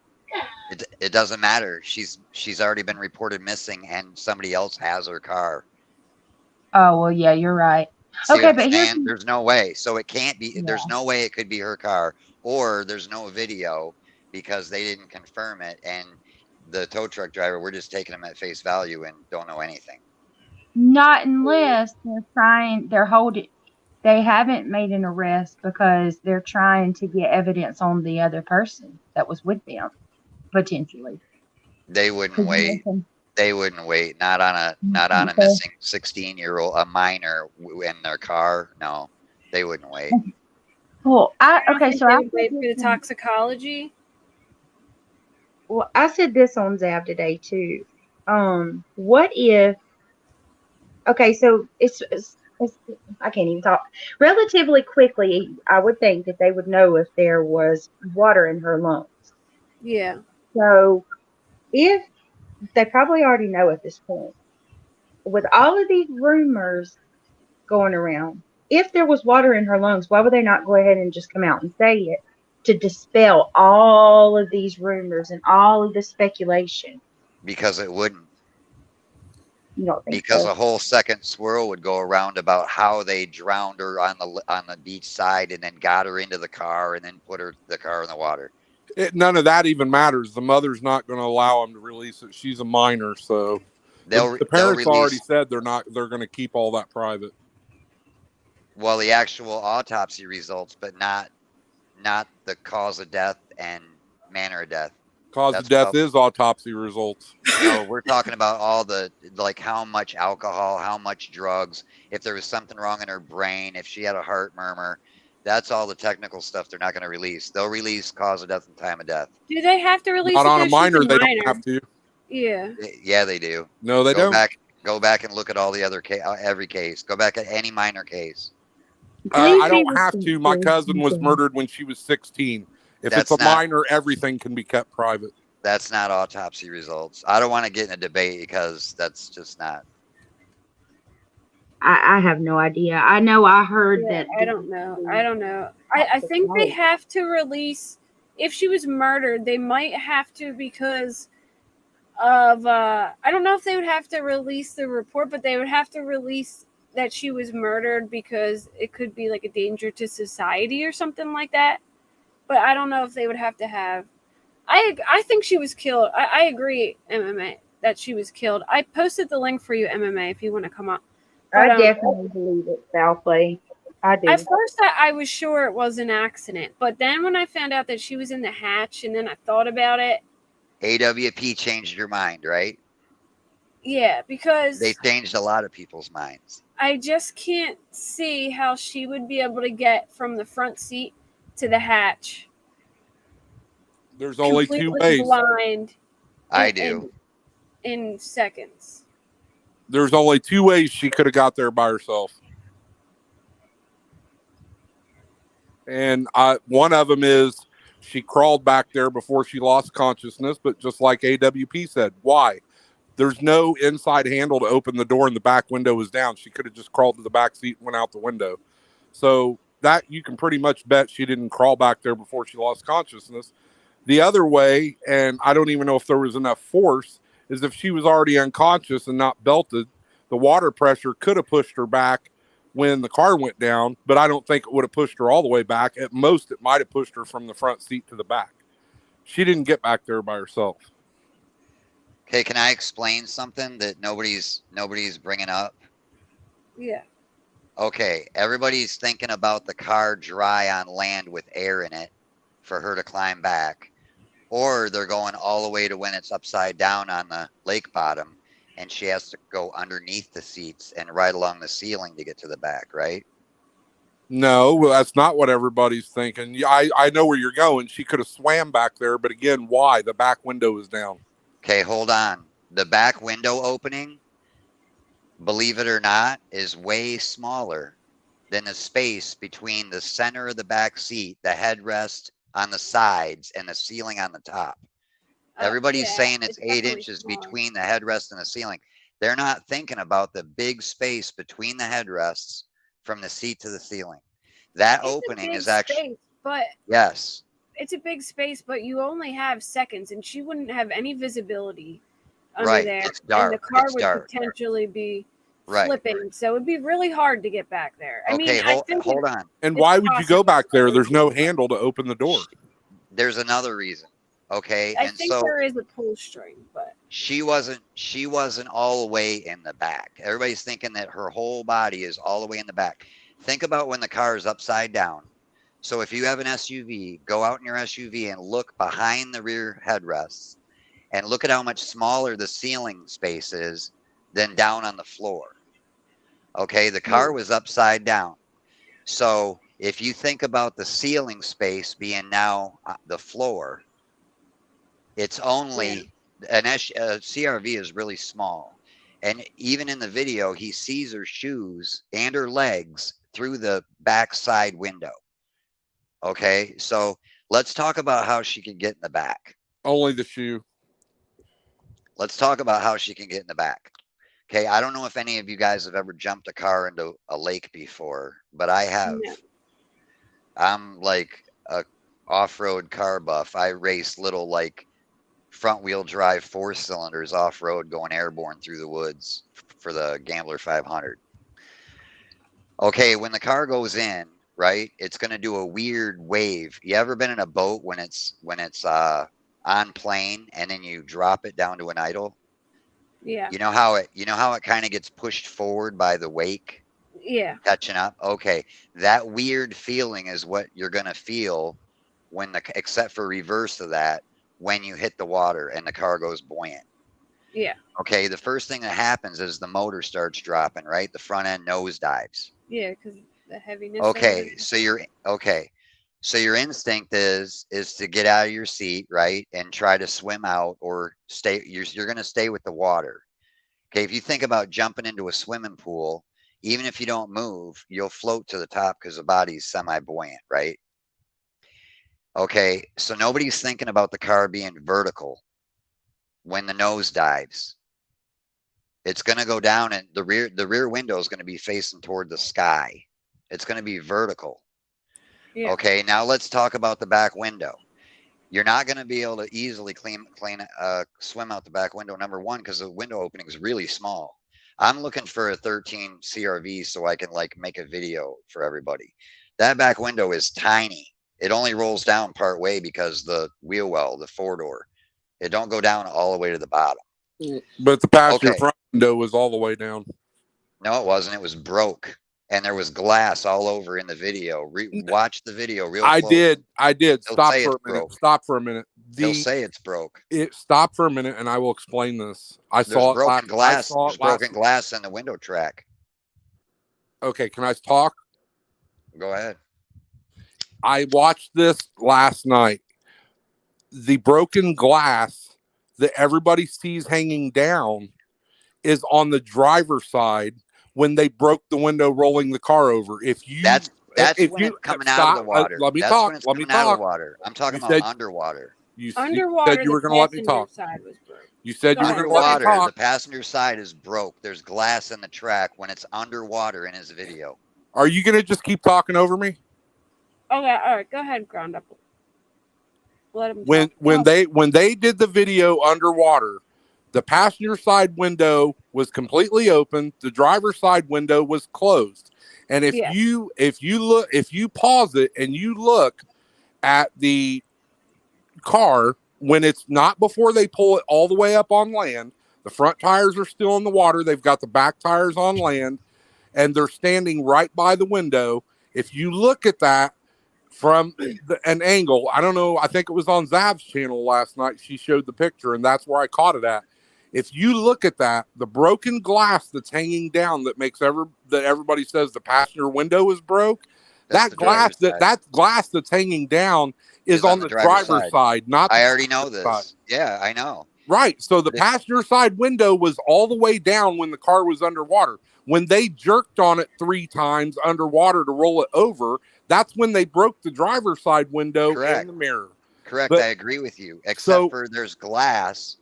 Speaker 3: It doesn't matter. She's already been reported missing, and somebody else has her car.
Speaker 4: Oh well, yeah, you're right.
Speaker 3: See
Speaker 4: okay,
Speaker 3: but
Speaker 4: there's
Speaker 3: no way. So it can't be.
Speaker 4: Yeah.
Speaker 3: There's no way it could be her car, or there's no video because they didn't confirm it, and the tow truck driver, we're just taking them at face value and don't know anything.
Speaker 4: Not unless they haven't made an arrest because they're trying to get evidence on the other person that was with them, potentially.
Speaker 3: They wouldn't wait. They wouldn't wait. Not on a missing 16-year-old, a minor in their car. No, they wouldn't wait.
Speaker 4: Well, I
Speaker 1: wait for the toxicology.
Speaker 4: Well, I said this on Zav today too. What if? Okay, so it's I can't even talk. Relatively quickly, I would think that they would know if there was water in her lungs.
Speaker 1: Yeah.
Speaker 4: So, if they probably already know at this point, with all of these rumors going around, if there was water in her lungs, why would they not go ahead and just come out and say it to dispel all of these rumors and all of this speculation?
Speaker 3: Because it wouldn't.
Speaker 4: You don't think
Speaker 3: because
Speaker 4: so?
Speaker 3: a whole second swirl would go around about how they drowned her on the beach side and then got her into the car and then put the car in the water.
Speaker 5: None of that even matters. The mother's not going to allow them to release it. She's a minor, so the parents already said they're going to keep all that private.
Speaker 3: Well, the actual autopsy results, but not the cause of death and manner of death.
Speaker 5: Cause of death is autopsy results.
Speaker 3: No, we're talking about all the, like, how much alcohol, how much drugs, if there was something wrong in her brain, if she had a heart murmur. That's all the technical stuff they're not going to release. They'll release cause of death and time of death.
Speaker 1: Do they have to release
Speaker 5: Not
Speaker 1: it
Speaker 5: on a
Speaker 1: 'cause she's
Speaker 5: minor, they
Speaker 1: minor?
Speaker 5: don't have to.
Speaker 1: Yeah.
Speaker 3: Yeah, they do.
Speaker 5: No, they don't.
Speaker 3: Go back and look at all the other every case. Go back at any minor case.
Speaker 5: I don't have to. My cousin was murdered when she was 16. If it's a minor, everything can be kept private.
Speaker 3: That's not autopsy results. I don't want to get in a debate because that's just not.
Speaker 4: I have no idea. I know I heard that.
Speaker 1: I don't know. I think they have to release, if she was murdered, they might have to because of, I don't know if they would have to release the report, but they would have to release that she was murdered because it could be like a danger to society or something like that. But I don't know if they would have to have. I think she was killed. I agree, MMA, that she was killed. I posted the link for you, MMA, if you want to come up.
Speaker 4: But, I definitely believe it, foul play. I do.
Speaker 1: At first, I was sure it was an accident, but then when I found out that she was in the hatch, and then I thought about it.
Speaker 3: AWP changed your mind, right?
Speaker 1: Yeah, because
Speaker 3: they changed a lot of people's minds.
Speaker 1: I just can't see how she would be able to get from the front seat to the hatch.
Speaker 5: There's only two ways.
Speaker 1: Blind.
Speaker 3: I do.
Speaker 1: In seconds.
Speaker 5: There's only two ways she could have got there by herself. And one of them is she crawled back there before she lost consciousness, but just like AWP said, why? There's no inside handle to open the door and the back window was down. She could have just crawled to the back seat and went out the window. So that you can pretty much bet she didn't crawl back there before she lost consciousness. The other way, and I don't even know if there was enough force, is if she was already unconscious and not belted, the water pressure could have pushed her back when the car went down, but I don't think it would have pushed her all the way back. At most, it might have pushed her from the front seat to the back. She didn't get back there by herself.
Speaker 3: Okay, can I explain something that nobody's bringing up?
Speaker 1: Yeah.
Speaker 3: Okay, everybody's thinking about the car dry on land with air in it for her to climb back. Or they're going all the way to when it's upside down on the lake bottom and she has to go underneath the seats and right along the ceiling to get to the back, right?
Speaker 5: No, well, that's not what everybody's thinking. I know where you're going. She could have swam back there, but again, why? The back window is down.
Speaker 3: Okay, hold on. The back window opening, believe it or not, is way smaller than the space between the center of the back seat, the headrest on the sides, and the ceiling on the top. Everybody's saying it's 8 inches between the headrest and the ceiling. They're not thinking about the big space between the headrests from the seat to the ceiling. That opening is actually,
Speaker 1: but
Speaker 3: yes,
Speaker 1: it's a big space, but you only have seconds, and she wouldn't have any visibility under
Speaker 3: right.
Speaker 1: there.
Speaker 3: It's dark.
Speaker 1: And the car
Speaker 3: it's
Speaker 1: would
Speaker 3: dark.
Speaker 1: potentially be flipping, so it'd be really hard to get back there. I mean,
Speaker 3: hold on.
Speaker 5: And why would you go back there? There's no handle to open the door.
Speaker 3: There's another reason. Okay,
Speaker 1: I think there is a pull string, but
Speaker 3: she wasn't all the way in the back. Everybody's thinking that her whole body is all the way in the back. Think about when the car is upside down. So if you have an SUV, go out in your SUV and look behind the rear headrests and look at how much smaller the ceiling space is than down on the floor. Okay, the car was upside down. So if you think about the ceiling space being now the floor, it's only a CRV is really small. And even in the video, he sees her shoes and her legs through the back side window. Okay, so let's talk about how she can get in the back.
Speaker 5: Only the shoe.
Speaker 3: Let's talk about how she can get in the back. Okay, I don't know if any of you guys have ever jumped a car into a lake before, but I have. No. I'm like a off-road car buff. I race little like front-wheel drive 4-cylinders off-road going airborne through the woods for the Gambler 500. Okay, when the car goes in, right, it's going to do a weird wave. You ever been in a boat when it's on plane and then you drop it down to an idle?
Speaker 1: Yeah.
Speaker 3: You know how it kind of gets pushed forward by the wake?
Speaker 1: Yeah.
Speaker 3: Catching up. Okay. That weird feeling is what you're going to feel when except for reverse of that, when you hit the water and the car goes buoyant.
Speaker 1: Yeah.
Speaker 3: Okay, the first thing that happens is the motor starts dropping, right? The front end nose dives.
Speaker 1: Yeah, because the heaviness.
Speaker 3: Okay, so your instinct is to get out of your seat, right, and try to swim out or stay. You're going to stay with the water. Okay, if you think about jumping into a swimming pool, even if you don't move, you'll float to the top because the body's semi-buoyant, right? Okay, so nobody's thinking about the car being vertical when the nose dives. It's going to go down, and the rear window is going to be facing toward the sky. It's going to be vertical.
Speaker 1: Yeah.
Speaker 3: Okay, now let's talk about the back window. You're not going to be able to easily swim out the back window, number one, because the window opening is really small. I'm looking for a 13 CRV so I can like make a video for everybody. That back window is tiny. It only rolls down part way because the wheel well, the 4-door, it don't go down all the way to the bottom.
Speaker 5: But the passenger front window was all the way down.
Speaker 3: No, it wasn't. It was broke. And there was glass all over in the video. Watch the video real close.
Speaker 5: I did.
Speaker 3: He'll
Speaker 5: Stop
Speaker 3: say
Speaker 5: for a
Speaker 3: it's
Speaker 5: minute.
Speaker 3: broke.
Speaker 5: Stop for a minute.
Speaker 3: He'll say it's broke.
Speaker 5: Stop for a minute, and I will explain this.
Speaker 3: There's broken glass. There's broken glass in the window track.
Speaker 5: Okay, can I talk?
Speaker 3: Go ahead.
Speaker 5: I watched this last night. The broken glass that everybody sees hanging down is on the driver's side when they broke the window rolling the car over.
Speaker 3: That's when it's coming out of the water.
Speaker 5: Let me
Speaker 3: talk. When it's coming out of the water. I'm talking about underwater.
Speaker 5: You
Speaker 1: underwater,
Speaker 5: said you were going to let me talk.
Speaker 1: Side was broke.
Speaker 5: You said you were going to let me talk.
Speaker 3: The passenger side is broke. There's glass in the track when it's underwater in his video.
Speaker 5: Are you going to just keep talking over me?
Speaker 1: Okay, all right. Go ahead, ground up. Let him
Speaker 5: when they did the video underwater, the passenger side window was completely open. The driver's side window was closed. And if you pause it and you look at the car when it's not before they pull it all the way up on land, the front tires are still in the water. They've got the back tires on land, and they're standing right by the window. If you look at that from an angle, I don't know, I think it was on Zav's channel last night. She showed the picture, and that's where I caught it at. If you look at that, the broken glass that's hanging down that makes that everybody says the passenger window is broke, that glass that's hanging down is on the driver's side, not the
Speaker 3: I already know this.
Speaker 5: Side.
Speaker 3: Yeah, I know.
Speaker 5: Right. So the passenger side window was all the way down when the car was underwater. When they jerked on it 3 times underwater to roll it over, that's when they broke the driver's side window and the mirror.
Speaker 3: Correct. I agree with you. Except for there's glass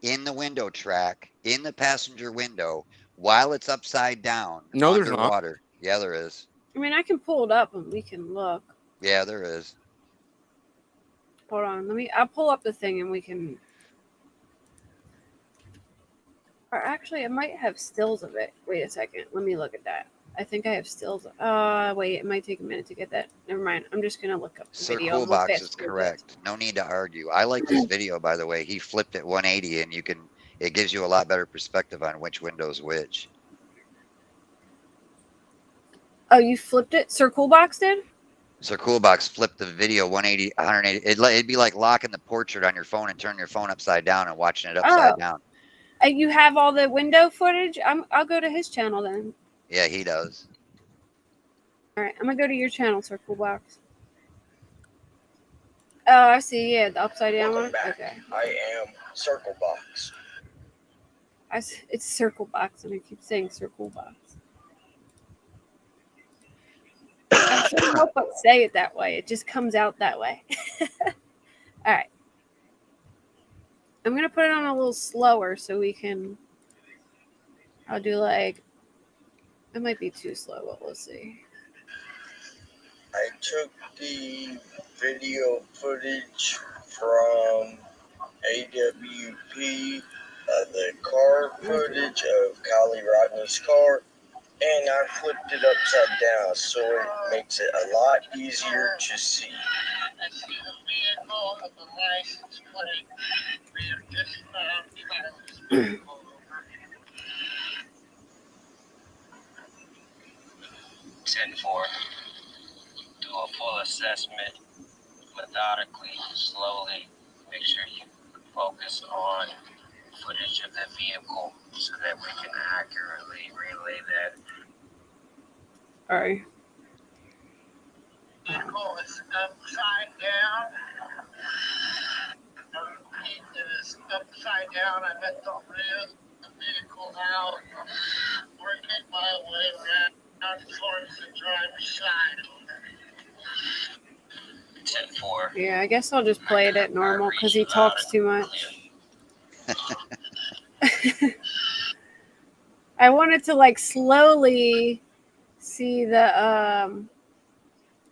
Speaker 3: in the window track, in the passenger window, while it's upside down.
Speaker 5: No,
Speaker 3: underwater.
Speaker 5: There's not.
Speaker 3: Yeah, there is.
Speaker 1: I mean, I can pull it up and we can look.
Speaker 3: Yeah, there is.
Speaker 1: Hold on. I'll pull up the thing and we can. Or actually, I might have stills of it. Wait a second. Let me look at that. I think I have stills. Wait, it might take a minute to get that. Never mind. I'm just going to look up the
Speaker 3: Sir
Speaker 1: video.
Speaker 3: Coolbox is correct. No need to argue. I like this video, by the way. He flipped it 180, and it gives you a lot better perspective on which window's which.
Speaker 1: Oh, you flipped it? Sir Coolbox did?
Speaker 3: Sir Coolbox flipped the video 180. It'd be like locking the portrait on your phone and turning your phone upside down and watching it upside down.
Speaker 1: You have all the window footage? I'll go to his channel then.
Speaker 3: Yeah, he does.
Speaker 1: All right, I'm going to go to your channel, Circle Box. Oh, I see. Yeah, the upside down one. Okay.
Speaker 6: I am Circle Box.
Speaker 1: It's Circle Box, and I keep saying Circle Box. I shouldn't help but say it that way. It just comes out that way. All right. I'm going to put it on a little slower so we can... I'll do like... It might be too slow, but we'll see.
Speaker 6: I took the video footage from AWP, the car footage of Kyly Rodni's car, and I flipped it upside down so it makes it a lot easier to see. I see the vehicle with the license plate. We are just now 10-4. Do a full assessment methodically, slowly, make sure you focus on footage of the vehicle so that we can accurately relay that.
Speaker 1: Sorry.
Speaker 6: Vehicle is upside down. It is upside down. I'm at the rear of the vehicle now. Working my way around towards the driver's side. 10-4.
Speaker 1: Yeah, I guess I'll just play it at normal because he talks too much. I wanted to like slowly see the I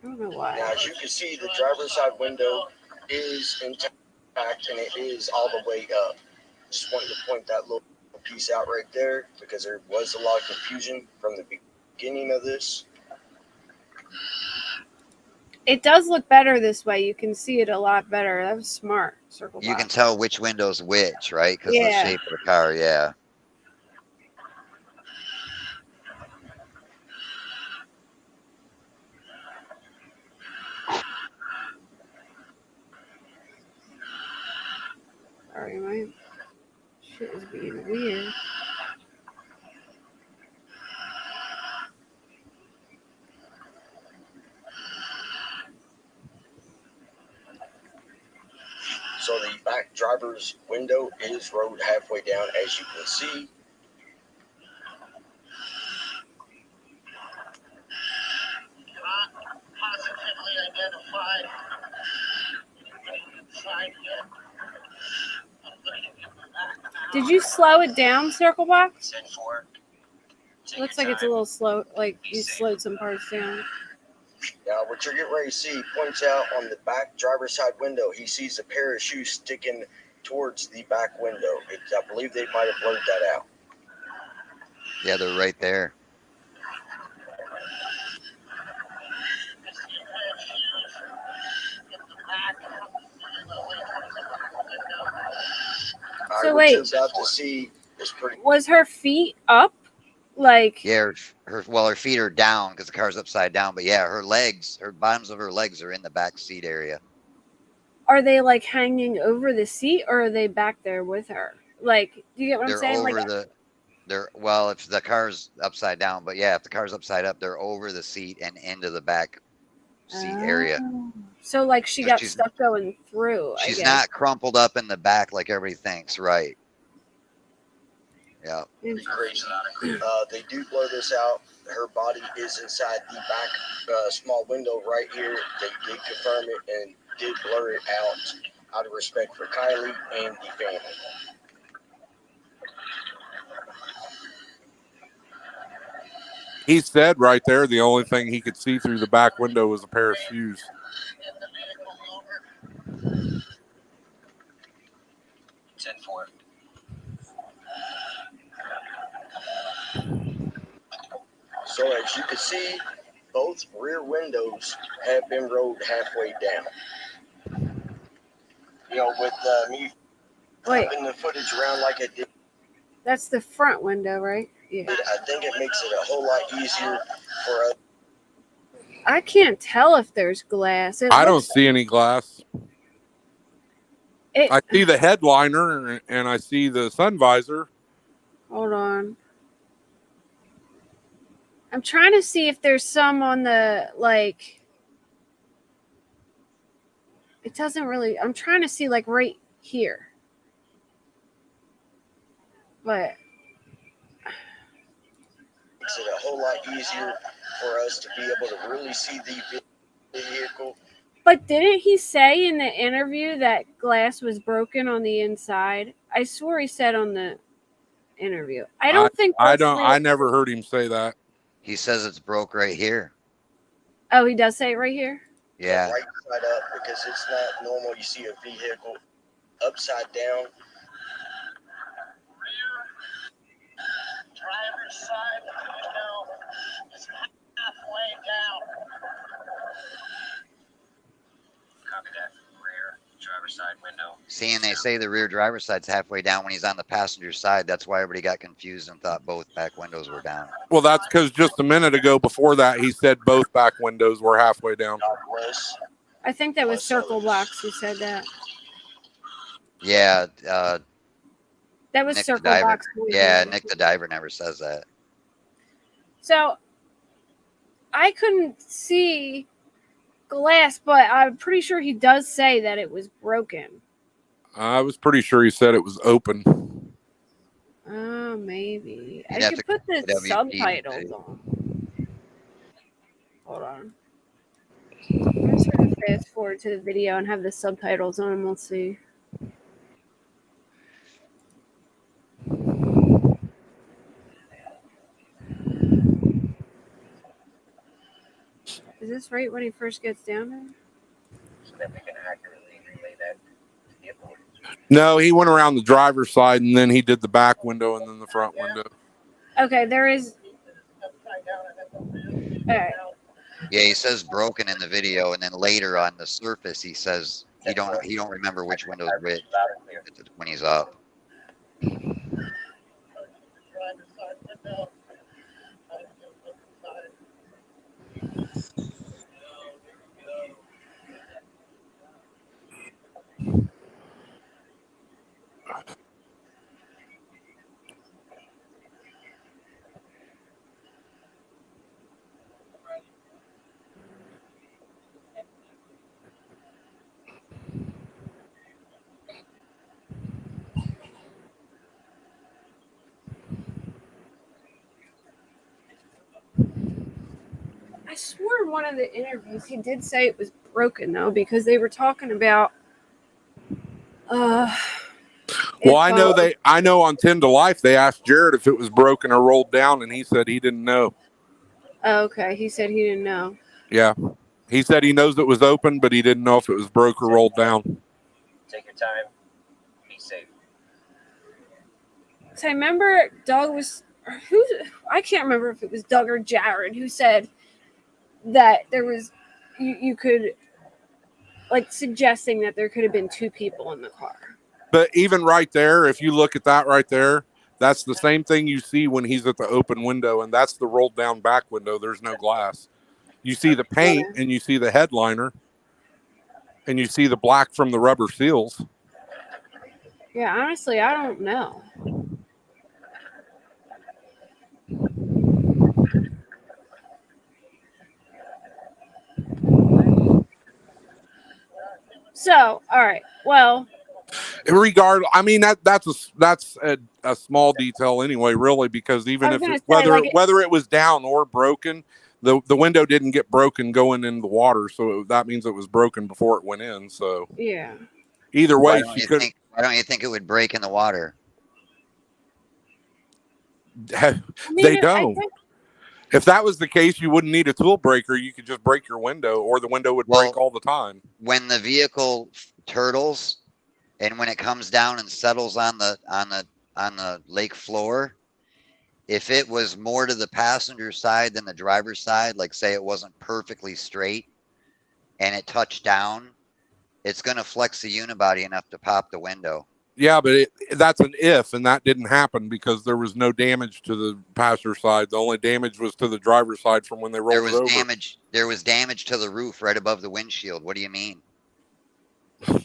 Speaker 1: don't know why.
Speaker 6: Now, as you can see, the driver's side window is intact and it is all the way up. Just wanted to point that little piece out right there because there was a lot of confusion from the beginning of this.
Speaker 1: It does look better this way. You can see it a lot better. That was smart. Circle
Speaker 3: You
Speaker 1: box.
Speaker 3: can tell which window's which, right? Because
Speaker 1: Yeah.
Speaker 3: of the shape of the car, yeah.
Speaker 1: Sorry, my shit is being weird.
Speaker 6: So the back driver's window is rolled halfway down, as you can see. Not positively identified inside yet.
Speaker 1: Did you slow it down, Circle Box?
Speaker 6: 10-4.
Speaker 1: Looks like it's a little slow. Like you slowed some parts down.
Speaker 6: Now, what you're getting ready to see points out on the back driver's side window. He sees a pair of shoes sticking towards the back window. I believe they might have blurred that out.
Speaker 3: Yeah, they're right there.
Speaker 1: So
Speaker 6: what
Speaker 1: wait.
Speaker 6: you're about to see is pretty.
Speaker 1: Was her feet up? Like
Speaker 3: Yeah, her feet are down because the car's upside down. But yeah, her bottoms of her legs are in the back seat area.
Speaker 1: are they like hanging over the seat or are they back there with her? Like, do you get what I'm
Speaker 3: They're
Speaker 1: saying?
Speaker 3: over
Speaker 1: Like,
Speaker 3: well, if the car's upside down, but yeah, if the car's upside up, they're over the seat and into the back seat area.
Speaker 1: So like she
Speaker 3: So
Speaker 1: got
Speaker 3: she's-
Speaker 1: stuff going through.
Speaker 3: She's
Speaker 1: I guess.
Speaker 3: not crumpled up in the back like everybody thinks, right? Yeah.
Speaker 6: Pretty crazy. They do blur this out. Her body is inside the back small window right here. They did confirm it and did blur it out of respect for Kyly and the family.
Speaker 5: He said right there the only thing he could see through the back window was a pair of shoes.
Speaker 6: 10-4. So as you can see, both rear windows have been rolled halfway down. You know, with me flipping the footage around like I did,
Speaker 1: That's the front window, right? Yeah.
Speaker 6: I think it makes it a whole lot easier for us.
Speaker 1: I can't tell if there's glass.
Speaker 5: I don't see any glass. I see the headliner and I see the sun visor.
Speaker 1: Hold on. I'm trying to see if there's some on the, like, it doesn't really, I'm trying to see, like, right here. But
Speaker 6: Makes it a whole lot easier for us to be able to really see the vehicle.
Speaker 1: But didn't he say in the interview that glass was broken on the inside? I swore he said on the interview. I don't think.
Speaker 5: I never heard him say that.
Speaker 3: He says it's broke right here.
Speaker 1: Oh, he does say it right here?
Speaker 3: Yeah.
Speaker 6: Right side up, because it's not normal. You see a vehicle upside down. Driver's side window is halfway down. Copy that. Rear driver's side window.
Speaker 3: See, and they say the rear driver's side's halfway down when he's on the passenger side. That's why everybody got confused and thought both back windows were down.
Speaker 5: Well, that's because just a minute ago before that, he said both back windows were halfway down.
Speaker 1: I think that was Circle Box who said that.
Speaker 3: Yeah,
Speaker 1: That was
Speaker 3: Nick the
Speaker 1: Circle
Speaker 3: diver.
Speaker 1: Box.
Speaker 3: Yeah, Nick the diver never says that.
Speaker 1: So I couldn't see glass, but I'm pretty sure he does say that it was broken.
Speaker 5: I was pretty sure he said it was open.
Speaker 1: Oh, maybe.
Speaker 3: You'd
Speaker 1: I
Speaker 3: have
Speaker 1: could
Speaker 3: to
Speaker 1: put the
Speaker 3: WP
Speaker 1: subtitles on. Hold on. I'm just going to fast forward to the video and have the subtitles on, and we'll see. Is this right when he first gets down there?
Speaker 7: So that we can accurately relay that to the authorities.
Speaker 5: No, he went around the driver's side and then he did the back window and then the front window.
Speaker 1: Okay, there is. All right.
Speaker 3: Yeah, he says broken in the video, and then later on the surface he says he don't remember which window's which when he's up.
Speaker 1: I swore in one of the interviews he did say it was broken, though, because they were talking about.
Speaker 5: Well, I know on 10 to Life they asked Jared if it was broken or rolled down, and he said he didn't know.
Speaker 1: Okay, he said he didn't know.
Speaker 5: Yeah, he said he knows it was open, but he didn't know if it was broke or rolled down.
Speaker 7: Take your time. Be safe.
Speaker 1: So I remember Doug was I can't remember if it was Doug or Jared who said that there was you could like suggesting that there could have been two people in the car.
Speaker 5: But even right there, if you look at that right there, that's the same thing you see when he's at the open window, and that's the rolled down back window. There's no glass. You see the paint and you see the headliner and you see the black from the rubber seals.
Speaker 1: Yeah, honestly, I don't know. So, all right. Well,
Speaker 5: I mean that's a small detail anyway, really, because even if whether it was down or broken, the window didn't get broken going in the water, so that means it was broken before it went in. So
Speaker 1: yeah.
Speaker 5: Either way,
Speaker 3: why don't you think it would break in the water?
Speaker 5: They don't. If that was the case, you wouldn't need a tool breaker. You could just break your window, or the window would break all the time.
Speaker 3: When the vehicle turtles, and when it comes down and settles on the lake floor, if it was more to the passenger side than the driver's side, like say it wasn't perfectly straight, and it touched down, it's going to flex the unibody enough to pop the window.
Speaker 5: Yeah, but that's an if, and that didn't happen because there was no damage to the passenger side. The only damage was to the driver's side from when they rolled it over.
Speaker 3: There was damage to the roof right above the windshield. What do you mean?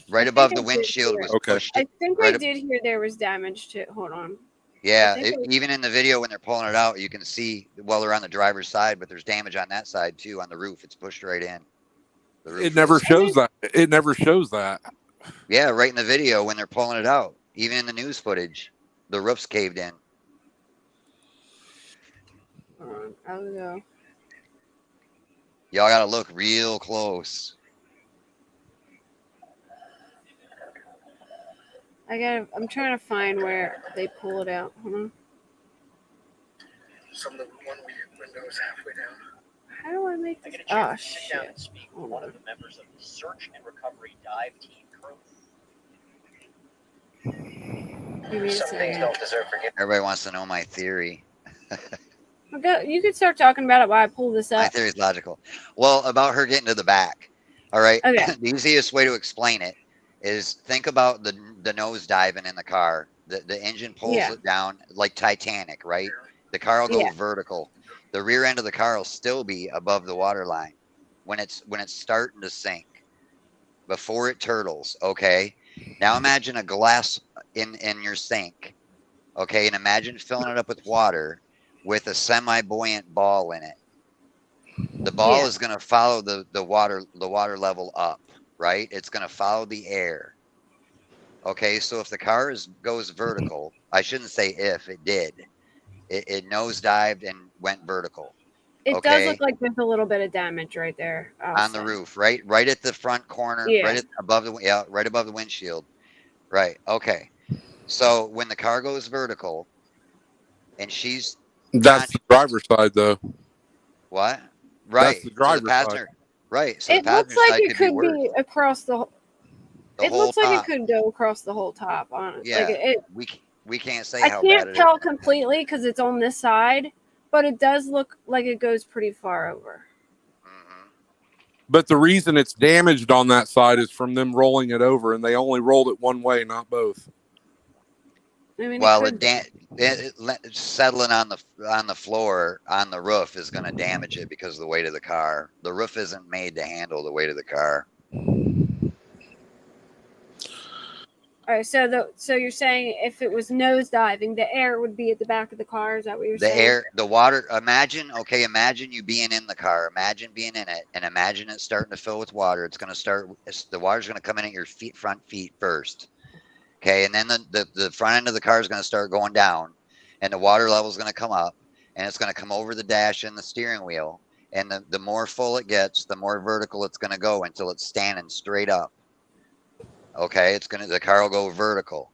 Speaker 3: Right above the windshield was pushed.
Speaker 1: I think I did hear there was damage to. Hold on.
Speaker 3: Yeah, even in the video when they're pulling it out, you can see they're on the driver's side, but there's damage on that side too on the roof. It's pushed right in.
Speaker 5: It never shows that. It never shows that.
Speaker 3: Yeah, right in the video when they're pulling it out. Even in the news footage, the roof's caved in.
Speaker 1: I'll go.
Speaker 3: Y'all gotta look real close.
Speaker 1: I'm trying to find where they pull it out. Hold on.
Speaker 7: Some of the one window is halfway down.
Speaker 1: How do I make this? Oh, shit.
Speaker 7: Sit down and speak with one of the members of the search and recovery dive team crew.
Speaker 1: Some things
Speaker 7: don't deserve forgiveness.
Speaker 3: Everybody wants to know my theory.
Speaker 1: You could start talking about it while I pull this up.
Speaker 3: My theory is logical. Well, about her getting to the back. All right.
Speaker 1: Okay.
Speaker 3: The easiest way to explain it is think about the nose diving in the car. The engine pulls it down like Titanic, right? The car will go vertical. The rear end of the car will still be above the water line when it's starting to sink before it turtles. Okay. Now imagine a glass in your sink, okay, and imagine filling it up with water with a semi-buoyant ball in it. The ball is going to follow the water level up, right? It's going to follow the air. Okay, so if the car goes vertical, I shouldn't say if, it did. It nosedived and went vertical.
Speaker 1: It does look like there's a little bit of damage right there
Speaker 3: on the roof, right at the front corner, right above the windshield. Right. Okay. So when the car goes vertical and
Speaker 5: that's the driver's side though.
Speaker 3: What? Right.
Speaker 5: That's the driver's side.
Speaker 3: Right. So
Speaker 1: it looks like it could be across the it looks like
Speaker 3: top.
Speaker 1: It could go across the whole top, honestly.
Speaker 3: Yeah. We can't say how bad it is. I can't
Speaker 1: tell completely because it's on this side, but it does look like it goes pretty far over.
Speaker 3: Mm-hmm.
Speaker 5: But the reason it's damaged on that side is from them rolling it over, and they only rolled it one way, not both.
Speaker 1: I mean,
Speaker 3: well, settling on the floor on the roof is going to damage it because of the weight of the car. The roof isn't made to handle the weight of the car.
Speaker 1: All right, so you're saying if it was nosediving, the air would be at the back of the car? Is that what you're saying?
Speaker 3: The water. Imagine you being in the car. Imagine being in it, and imagine it starting to fill with water. It's going to start. The water's going to come in at your front feet first. Okay, and then the front end of the car is going to start going down, and the water level is going to come up, and it's going to come over the dash and the steering wheel. And the more full it gets, the more vertical it's going to go until it's standing straight up. Okay, the car will go vertical.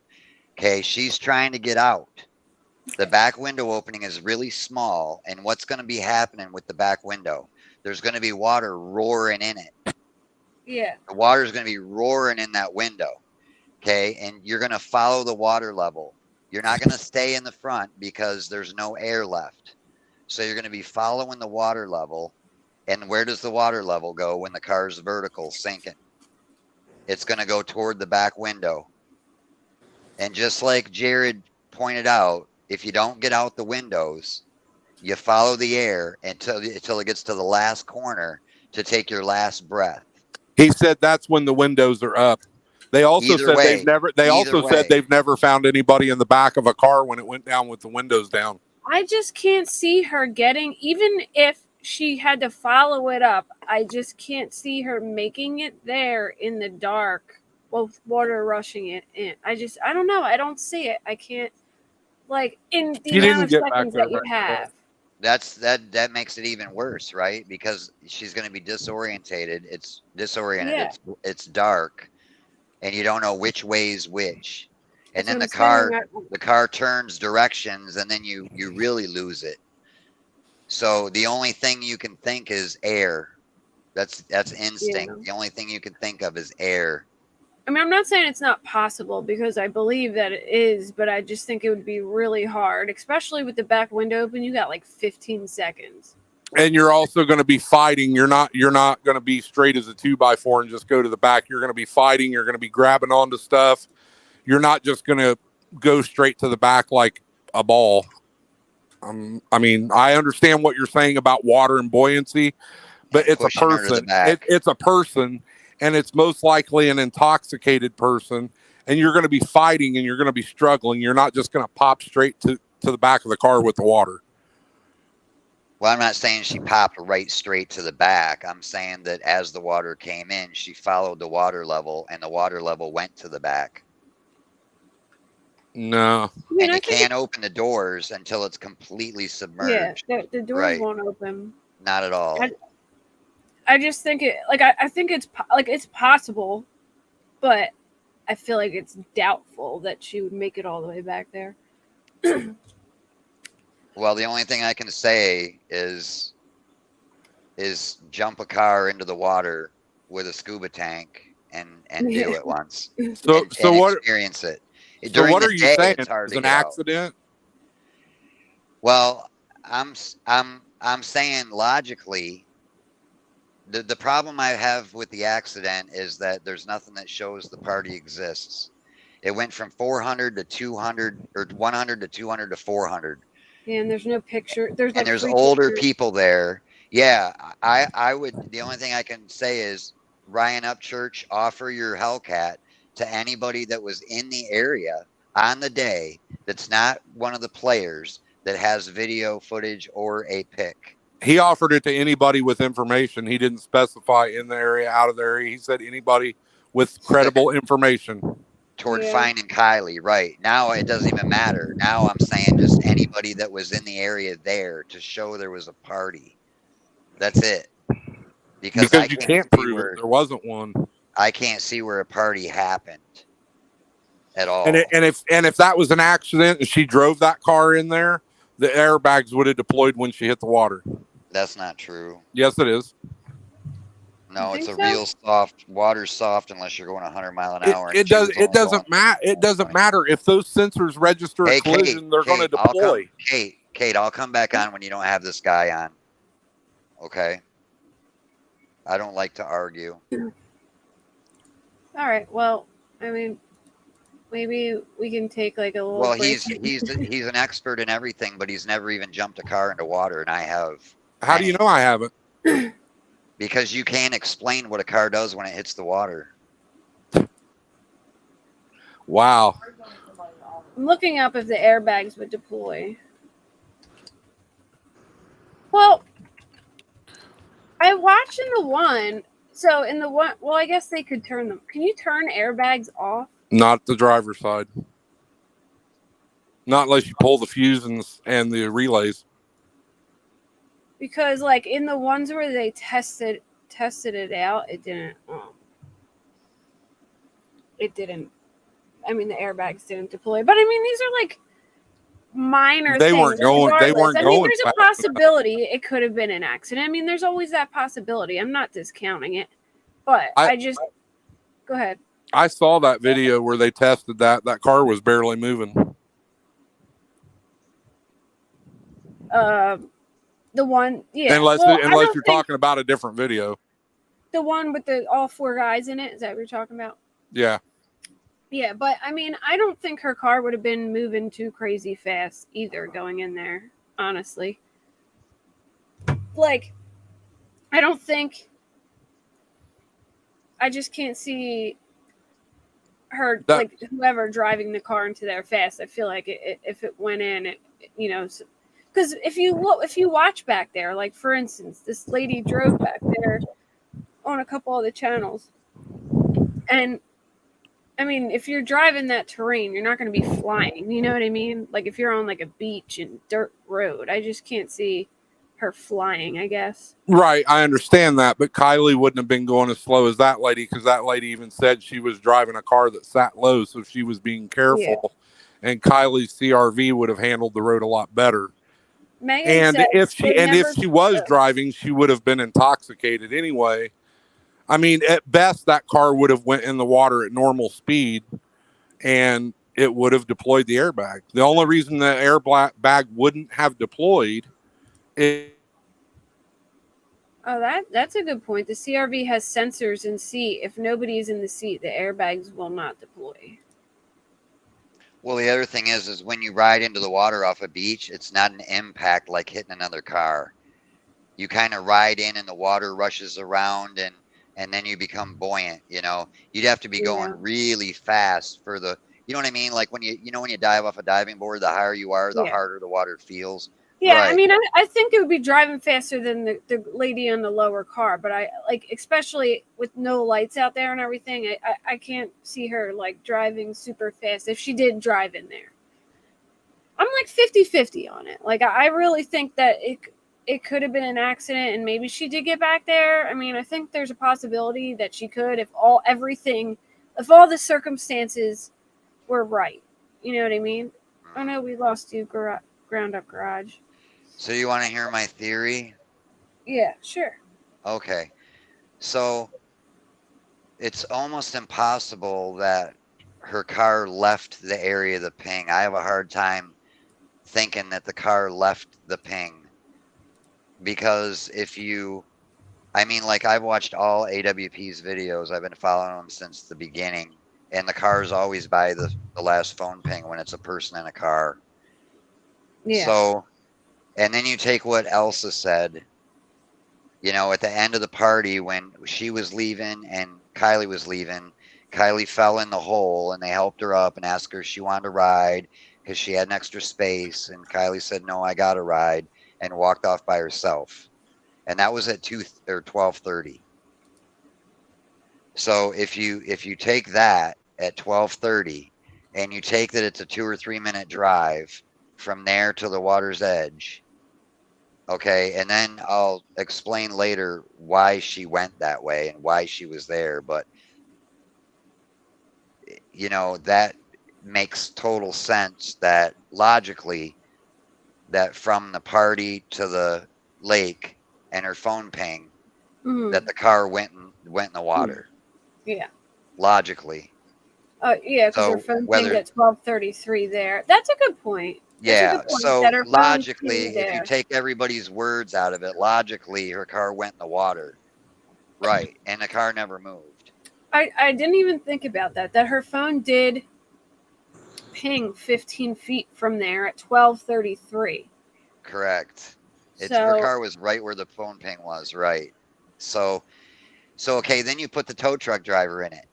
Speaker 3: Okay, she's trying to get out. The back window opening is really small, and what's going to be happening with the back window? There's going to be water roaring in it.
Speaker 1: Yeah.
Speaker 3: The water is going to be roaring in that window. Okay, and you're going to follow the water level. You're not going to stay in the front because there's no air left. So you're going to be following the water level. And where does the water level go when the car's vertical, sinking? It's going to go toward the back window. And just like Jared pointed out, if you don't get out the windows, you follow the air until it gets to the last corner to take your last breath.
Speaker 5: He said that's when the windows are up. They also said they've never found anybody in the back of a car when it went down with the windows down.
Speaker 1: I just can't see her even if she had to follow it up, I just can't see her making it there in the dark with water rushing it in. I don't know. I don't see it. I can't, in the amount of seconds that you have.
Speaker 3: That makes it even worse, right? Because she's going to be disorientated. It's disoriented. Yeah. It's dark, and you don't know which way is which. And then the car turns directions, and then you really lose it. So the only thing you can think is air. That's instinct. Yeah. The only thing you can think of is air.
Speaker 1: I mean, I'm not saying it's not possible because I believe that it is, but I just think it would be really hard, especially with the back window open. You got 15 seconds.
Speaker 5: And you're also going to be fighting. You're not going to be straight as a 2x4 and just go to the back. You're going to be fighting. You're going to be grabbing onto stuff. You're not just going to go straight to the back like a ball. I mean, I understand what you're saying about water and buoyancy, but it's a person. It's a person, and it's most likely an intoxicated person, and you're going to be fighting and you're going to be struggling. You're not just going to pop straight to the back of the car with the water.
Speaker 3: Well, I'm not saying she popped right straight to the back. I'm saying that as the water came in, she followed the water level, and the water level went to the back.
Speaker 5: No.
Speaker 1: I mean,
Speaker 3: and you can't open the doors until it's completely submerged.
Speaker 1: Yeah, the doors won't open.
Speaker 3: Not at all.
Speaker 1: I just think it, I think it's possible, but I feel like it's doubtful that she would make it all the way back there.
Speaker 3: Well, the only thing I can say is jump a car into the water with a scuba tank and do it once.
Speaker 5: So what?
Speaker 3: Experience it.
Speaker 5: So what are you saying? It's an accident?
Speaker 3: Well, I'm saying logically, the problem I have with the accident is that there's nothing that shows the party exists. It went from 400 to 200 or 100 to 200 to 400.
Speaker 1: Yeah, and there's no picture.
Speaker 3: There's older people there. Yeah, I would. The only thing I can say is Ryan Upchurch, offer your Hellcat to anybody that was in the area on the day that's not one of the players that has video footage or a pic.
Speaker 5: He offered it to anybody with information. He didn't specify in the area, out of the area. He said anybody with credible information.
Speaker 3: Toward finding Kyly, right. Now it doesn't even matter. Now I'm saying just anybody that was in the area there to show there was a party. That's it. Because
Speaker 5: you can't prove it. There wasn't one.
Speaker 3: I can't see where a party happened at all.
Speaker 5: And if that was an accident and she drove that car in there, the airbags would have deployed when she hit the water.
Speaker 3: That's not true.
Speaker 5: Yes, it is.
Speaker 3: No, it's a real soft. Water's soft unless you're going 100 mile an hour.
Speaker 5: It doesn't matter. It doesn't matter if those sensors register a collision. They're going to deploy.
Speaker 3: Kate, I'll come back on when you don't have this guy on. Okay. I don't like to argue.
Speaker 1: All right. Well, I mean, maybe we can take like a little.
Speaker 3: Well, he's an expert in everything, but he's never even jumped a car into water, and I have.
Speaker 5: How do you know I haven't?
Speaker 3: Because you can't explain what a car does when it hits the water.
Speaker 5: Wow.
Speaker 1: I'm looking up if the airbags would deploy. Well, I watched in the one. So in the one, well, I guess they could turn them. Can you turn airbags off?
Speaker 5: Not the driver's side. Not unless you pull the fuse and the relays.
Speaker 1: Because like in the ones where they tested it out, it didn't. I mean, the airbags didn't deploy. But I mean, these are like minor things.
Speaker 5: They weren't going.
Speaker 1: I mean, there's a possibility it could have been an accident. I mean, there's always that possibility. I'm not discounting it, but I just go ahead.
Speaker 5: I saw that video where they tested that. That car was barely moving.
Speaker 1: The one, yeah.
Speaker 5: Unless you're talking about a different video.
Speaker 1: The one with the all four guys in it. Is that what you're talking about?
Speaker 5: Yeah.
Speaker 1: Yeah, but I mean, I don't think her car would have been moving too crazy fast either going in there, honestly. Like, I don't think. I just can't see her, like, whoever driving the car into there fast. I feel like if it went in, because if you watch back there, like, for instance, this lady drove back there on a couple of the channels. And, I mean, if you're driving that terrain, you're not going to be flying. You know what I mean? Like, if you're on, like, a beach and dirt road, I just can't see her flying, I guess.
Speaker 5: Right, I understand that, but Kyly wouldn't have been going as slow as that lady, because that lady even said she was driving a car that sat low, so she was being careful. Yeah. And Kyly's CRV would have handled the road a lot better.
Speaker 1: Megan
Speaker 5: and if she was driving, she would have been intoxicated anyway. I mean, at best, that car would have went in the water at normal speed, and it would have deployed the airbag. The only reason the airbag wouldn't have deployed is...
Speaker 1: Oh, that's a good point. The CRV has sensors in seat. If nobody's in the seat, the airbags will not deploy.
Speaker 3: Well, the other thing is when you ride into the water off a beach, it's not an impact like hitting another car. You kind of ride in and the water rushes around and then you become buoyant, you know. You'd have to be going really fast for the, you know what I mean? Like when you dive off a diving board, the higher you are, the harder the water feels.
Speaker 1: Yeah,
Speaker 3: right.
Speaker 1: I mean, I think it would be driving faster than the lady on the lower car, but I like, especially with no lights out there and everything, I can't see her like driving super fast if she did drive in there. I'm like 50-50 on it. Like, I really think that it could have been an accident and maybe she did get back there. I mean, I think there's a possibility that she could if all the circumstances were right. You know what I mean? I know we lost you, Ground Up Garage.
Speaker 3: So you want to hear my theory?
Speaker 1: Yeah, sure.
Speaker 3: Okay. So it's almost impossible that her car left the area of the ping. I have a hard time thinking that the car left the ping. Because I've watched all AWP's videos. I've been following them since the beginning. And the car is always by the last phone ping when it's a person in a car.
Speaker 1: Yeah.
Speaker 3: So, and then you take what Elsa said, at the end of the party when she was leaving and Kyly was leaving, Kyly fell in the hole, and they helped her up and asked her if she wanted to ride because she had an extra space. And Kyly said, "No, I got a ride," and walked off by herself. And that was at 2 or 12:30. So if you take that at 12:30, and you take that it's a 2 or 3 minute drive from there to the water's edge, okay, and then I'll explain later why she went that way and why she was there. But you know, that makes total sense that logically, that from the party to the lake and her phone ping, that the car went in the water.
Speaker 1: Yeah.
Speaker 3: Logically.
Speaker 1: Yeah, because
Speaker 3: So
Speaker 1: her phone
Speaker 3: whether-
Speaker 1: pinged at 12:33 there. That's a good point. That's a
Speaker 3: Yeah.
Speaker 1: good point,
Speaker 3: So
Speaker 1: that her phone
Speaker 3: logically,
Speaker 1: pinged
Speaker 3: if you
Speaker 1: there.
Speaker 3: take everybody's words out of it, logically her car went in the water. Right. And the car never moved.
Speaker 1: I didn't even think about that her phone did ping 15 feet from there at 12:33.
Speaker 3: Correct. Her
Speaker 1: So
Speaker 3: car was right where the phone ping was, right. So okay, then you put the tow truck driver in it.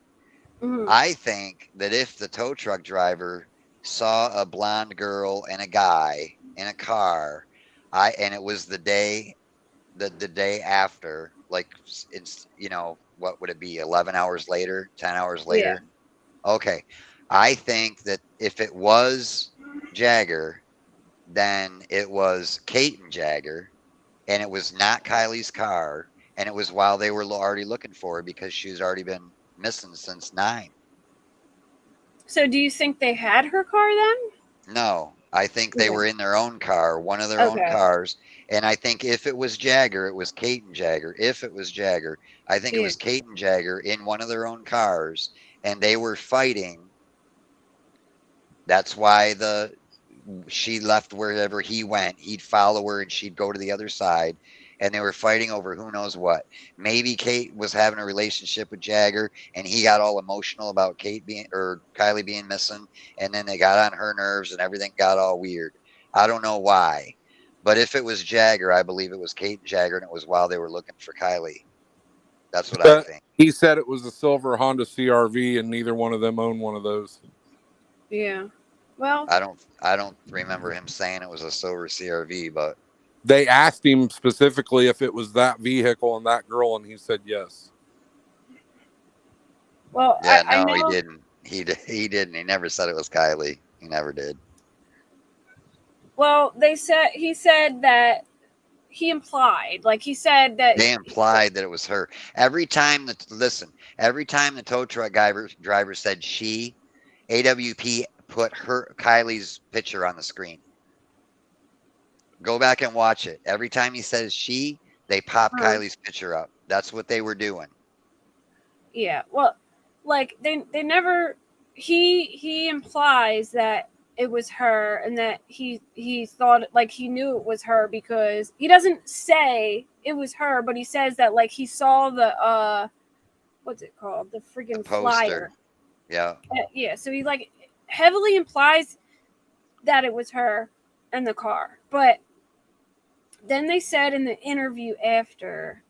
Speaker 3: I think that if the tow truck driver saw a blonde girl and a guy in a car, and it was the day after, like, it's, you know, what would it be, 11 hours later, 10 hours later? Yeah. Okay. I think that if it was Jagger, then it was Kate and Jagger, and it was not Kyly's car, and it was while they were already looking for her because she's already been missing since 9.
Speaker 1: So do you think they had her car then?
Speaker 3: No, I think they were in their own car, one of their own cars. And I think if it was Jagger, it was Kate and Jagger. If it was Jagger, I think it was Kate and Jagger in one of their own cars, and they were fighting. That's why she left wherever he went. He'd follow her, and she'd go to the other side. And they were fighting over who knows what. Maybe Kate was having a relationship with Jagger, and he got all emotional about Kyly being missing, and then they got on her nerves, and everything got all weird. I don't know why, but if it was Jagger, I believe it was Kate and Jagger, and it was while they were looking for Kyly. That's what I think.
Speaker 5: He said it was a silver Honda CRV, and neither one of them owned one of those.
Speaker 1: Yeah. Well,
Speaker 3: I don't remember him saying it was a silver CRV, but
Speaker 5: they asked him specifically if it was that vehicle and that girl, and he said yes.
Speaker 1: Well,
Speaker 3: yeah,
Speaker 1: I
Speaker 3: no,
Speaker 1: know,
Speaker 3: he didn't. He didn't. He never said it was Kyly. He never did.
Speaker 1: well, he said that he implied, like he said that
Speaker 3: They implied that it was her. Every time the tow truck driver said she, AWP put Kyly's picture on the screen. Go back and watch it. Every time he says she, they pop Kyly's picture up. That's what they were doing.
Speaker 1: Yeah. Well, like they never. He implies that it was her, and that he thought, like, he knew it was her because he doesn't say it was her, but he says that, like, he saw the what's it called, the freaking flyer.
Speaker 3: Yeah.
Speaker 1: Yeah. So he, like, heavily implies that it was her and the car, but then they said in the interview after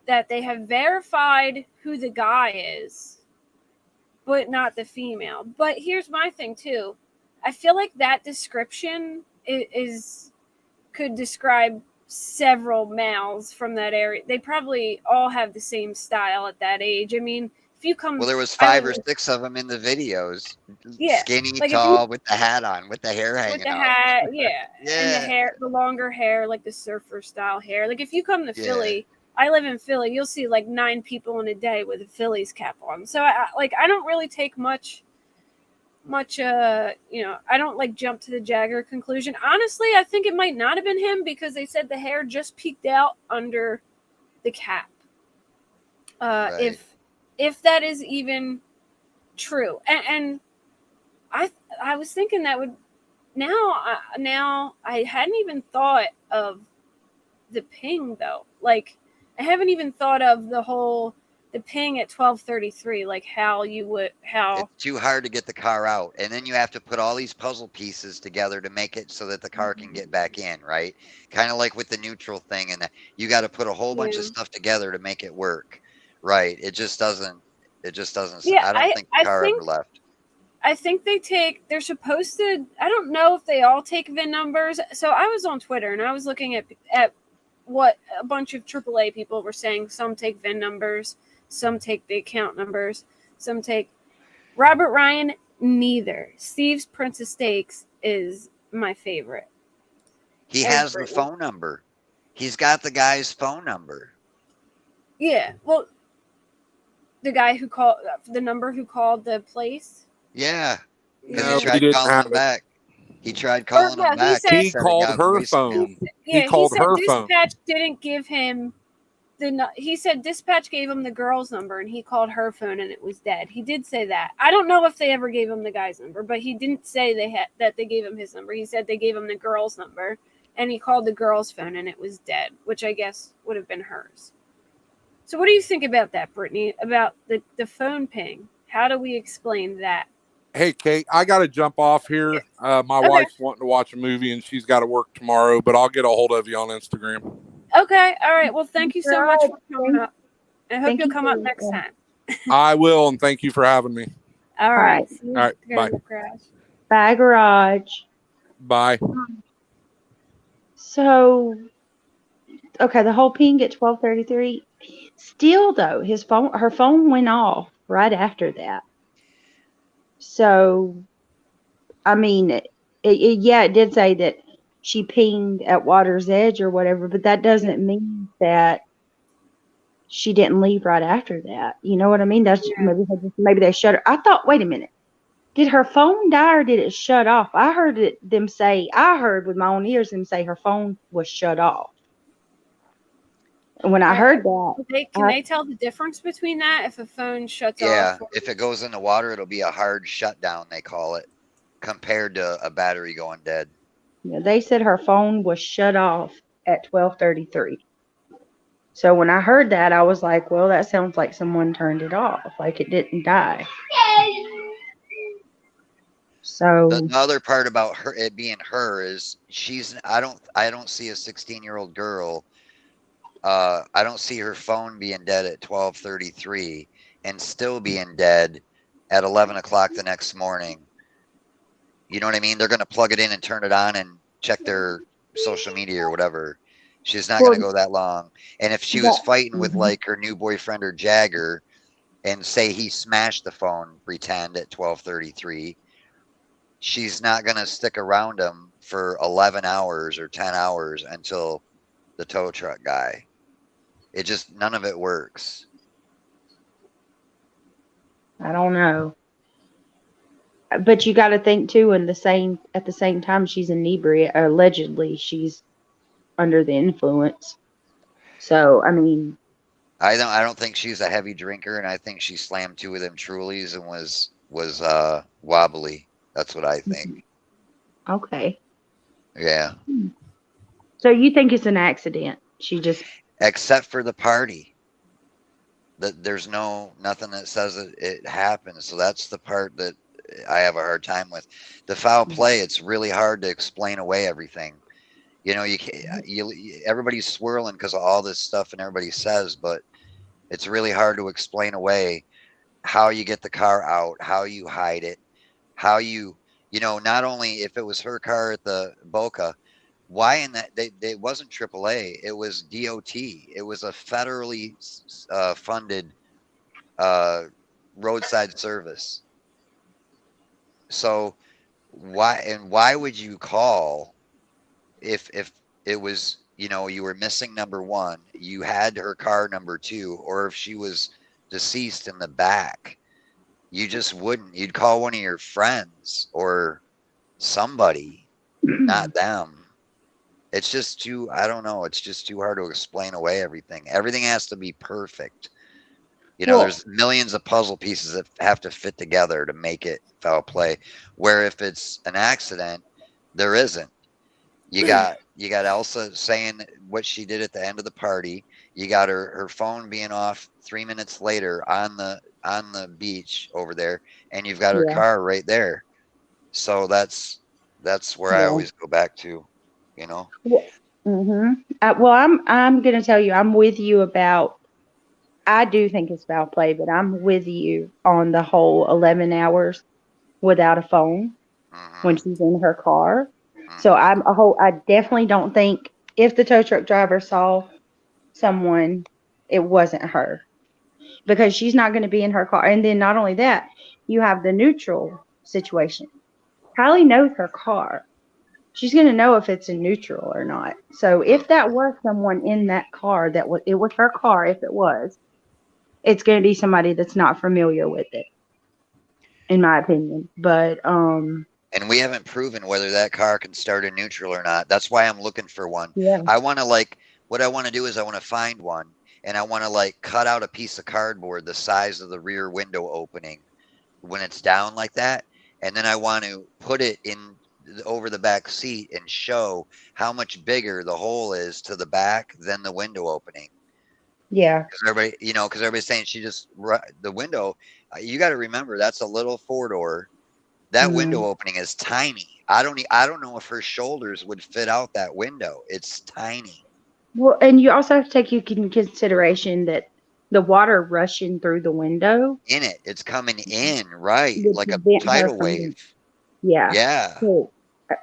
Speaker 1: that they have verified who the guy is, but not the female. But here's my thing too. I feel like that description could describe several males from that area. They probably all have the same style at that age. I mean, if you come,
Speaker 3: well, there was 5 or 6 of them in the videos.
Speaker 1: Yeah,
Speaker 3: skinny,
Speaker 1: like
Speaker 3: tall, with the hat on, with the hair hanging
Speaker 1: with the
Speaker 3: out.
Speaker 1: hat, yeah, and the hair, the longer hair, like the surfer style hair. Like if you come to Philly, I live in Philly, you'll see like 9 people in a day with a Phillies cap on. So I don't really take much, I don't like jump to the Jagger conclusion. Honestly, I think it might not have been him because they said the hair just peeked out under the cap.
Speaker 3: Right.
Speaker 1: If that is even true, and I was thinking that would now I hadn't even thought of the ping though. Like I haven't even thought of the ping at 12:33. Like
Speaker 3: It's too hard to get the car out, and then you have to put all these puzzle pieces together to make it so that the car can get back in, right? Kind of like with the neutral thing, and you got to put a whole bunch of stuff together to make it work, right? It just doesn't. It just doesn't.
Speaker 1: Yeah,
Speaker 3: I don't think the car
Speaker 1: think
Speaker 3: ever left.
Speaker 1: I think they're supposed to, I don't know if they all take VIN numbers. So I was on Twitter and I was looking at what a bunch of AAA people were saying. Some take VIN numbers, some take the account numbers, some take Robert Ryan, neither. Steve's Princess Steaks is my favorite.
Speaker 3: He has the phone number. He's got the guy's phone number.
Speaker 1: Yeah, well, the guy who called, the number who called the place.
Speaker 3: Yeah, because
Speaker 5: No,
Speaker 3: he tried
Speaker 5: didn't
Speaker 3: calling
Speaker 5: have
Speaker 3: him
Speaker 5: it.
Speaker 3: back. He tried calling him back.
Speaker 5: He
Speaker 3: said it
Speaker 5: called
Speaker 3: got
Speaker 5: her
Speaker 3: voicemail.
Speaker 5: phone.
Speaker 1: Yeah,
Speaker 5: He called
Speaker 1: said
Speaker 5: her phone.
Speaker 1: dispatch didn't give him he said dispatch gave him the girl's number and he called her phone and it was dead. He did say that. I don't know if they ever gave him the guy's number, but he didn't say that they gave him his number. He said they gave him the girl's number and he called the girl's phone and it was dead, which I guess would have been hers. So what do you think about that, Brittany? About the phone ping? How do we explain that?
Speaker 5: Hey, Kate, I got to jump off here. My wife's wanting to watch a movie and she's got to work tomorrow, but I'll get a hold of you on Instagram.
Speaker 1: Okay. All right. Well, thank you so much for coming up. I hope you'll come up next time.
Speaker 5: I will, and thank you for having me.
Speaker 1: All right.
Speaker 5: All right. Bye.
Speaker 4: Bye, garage.
Speaker 5: Bye.
Speaker 4: So, okay, the whole ping at 12:33. Still, though, her phone went off right after that. So, I mean, it did say that she pinged at Water's Edge or whatever, but that doesn't mean that she didn't leave right after that. You know what I mean? That's maybe they shut her. I thought, wait a minute, did her phone die or did it shut off? I heard with my own ears them say her phone was shut off. And when I heard that,
Speaker 1: can they tell the difference between that if a phone shuts off?
Speaker 3: Yeah, if it goes in the water, it'll be a hard shutdown, they call it, compared to a battery going dead.
Speaker 4: Yeah, they said her phone was shut off at 12:33. So when I heard that, I was like, well, that sounds like someone turned it off, like it didn't die. So
Speaker 3: the other part about it being her is I don't see a 16-year-old girl. I don't see her phone being dead at 12:33 and still being dead at 11 o'clock the next morning. You know what I mean? They're going to plug it in and turn it on and check their social media or whatever. She's not going to go that long. And if she was fighting with like her new boyfriend or Jagger and say he smashed the phone, pretend at 12:33, she's not going to stick around him for 11 hours or 10 hours until the tow truck guy. It just, none of it works.
Speaker 4: I don't know. But you got to think too, at the same time, she's inebriated. Allegedly, she's under the influence. So, I mean,
Speaker 3: I don't think she's a heavy drinker, and I think she slammed 2 of them Trulies and was wobbly. That's what I think.
Speaker 4: Okay.
Speaker 3: Yeah.
Speaker 4: So you think it's an accident? She just,
Speaker 3: except for the party. There's nothing that says it happened. So that's the part that I have a hard time with. The foul play, it's really hard to explain away everything. You know, everybody's swirling because of all this stuff and everybody says, but it's really hard to explain away how you get the car out, how you hide it, how you know, not only if it was her car at the Boca, why in that it wasn't AAA, it was DOT. It was a federally funded roadside service. So why would you call if it was, you know, you were missing number 1, you had her car number 2, or if she was deceased in the back, you just wouldn't. You'd call one of your friends or somebody, not them. It's just too, I don't know. It's just too hard to explain away everything. Everything has to be perfect. You know, there's millions of puzzle pieces that have to fit together to make it foul play. Where if it's an accident, there isn't. You got Elsa saying what she did at the end of the party. You got her phone being off 3 minutes later on the beach over there, and you've got her car right there. So that's where I always go back to, you know.
Speaker 4: Well, I'm going to tell you, I'm with you about I do think it's foul play, but I'm with you on the whole 11 hours without a phone when she's in her car. So I definitely don't think if the tow truck driver saw someone, it wasn't her because she's not going to be in her car. And then not only that, you have the neutral situation. Kylie knows her car. She's going to know if it's in neutral or not. So if that was someone in that car, it was her car. If it was, it's going to be somebody that's not familiar with it, in my opinion. But
Speaker 3: And we haven't proven whether that car can start in neutral or not. That's why I'm looking for one.
Speaker 4: yeah,
Speaker 3: I want to what I want to do is I want to find one, and I want to cut out a piece of cardboard the size of the rear window opening when it's down like that. And then I want to put it in over the back seat and show how much bigger the hole is to the back than the window opening.
Speaker 4: yeah,
Speaker 3: Because everybody's saying the window, you got to remember that's a little 4-door. That window opening is tiny. I don't know if her shoulders would fit out that window. It's tiny.
Speaker 4: Well, and you also have to take into consideration that the water rushing through the window
Speaker 3: It's coming in, right?
Speaker 4: would
Speaker 3: Like a
Speaker 4: prevent her
Speaker 3: tidal
Speaker 4: from.
Speaker 3: wave.
Speaker 4: Yeah.
Speaker 3: Yeah.
Speaker 4: So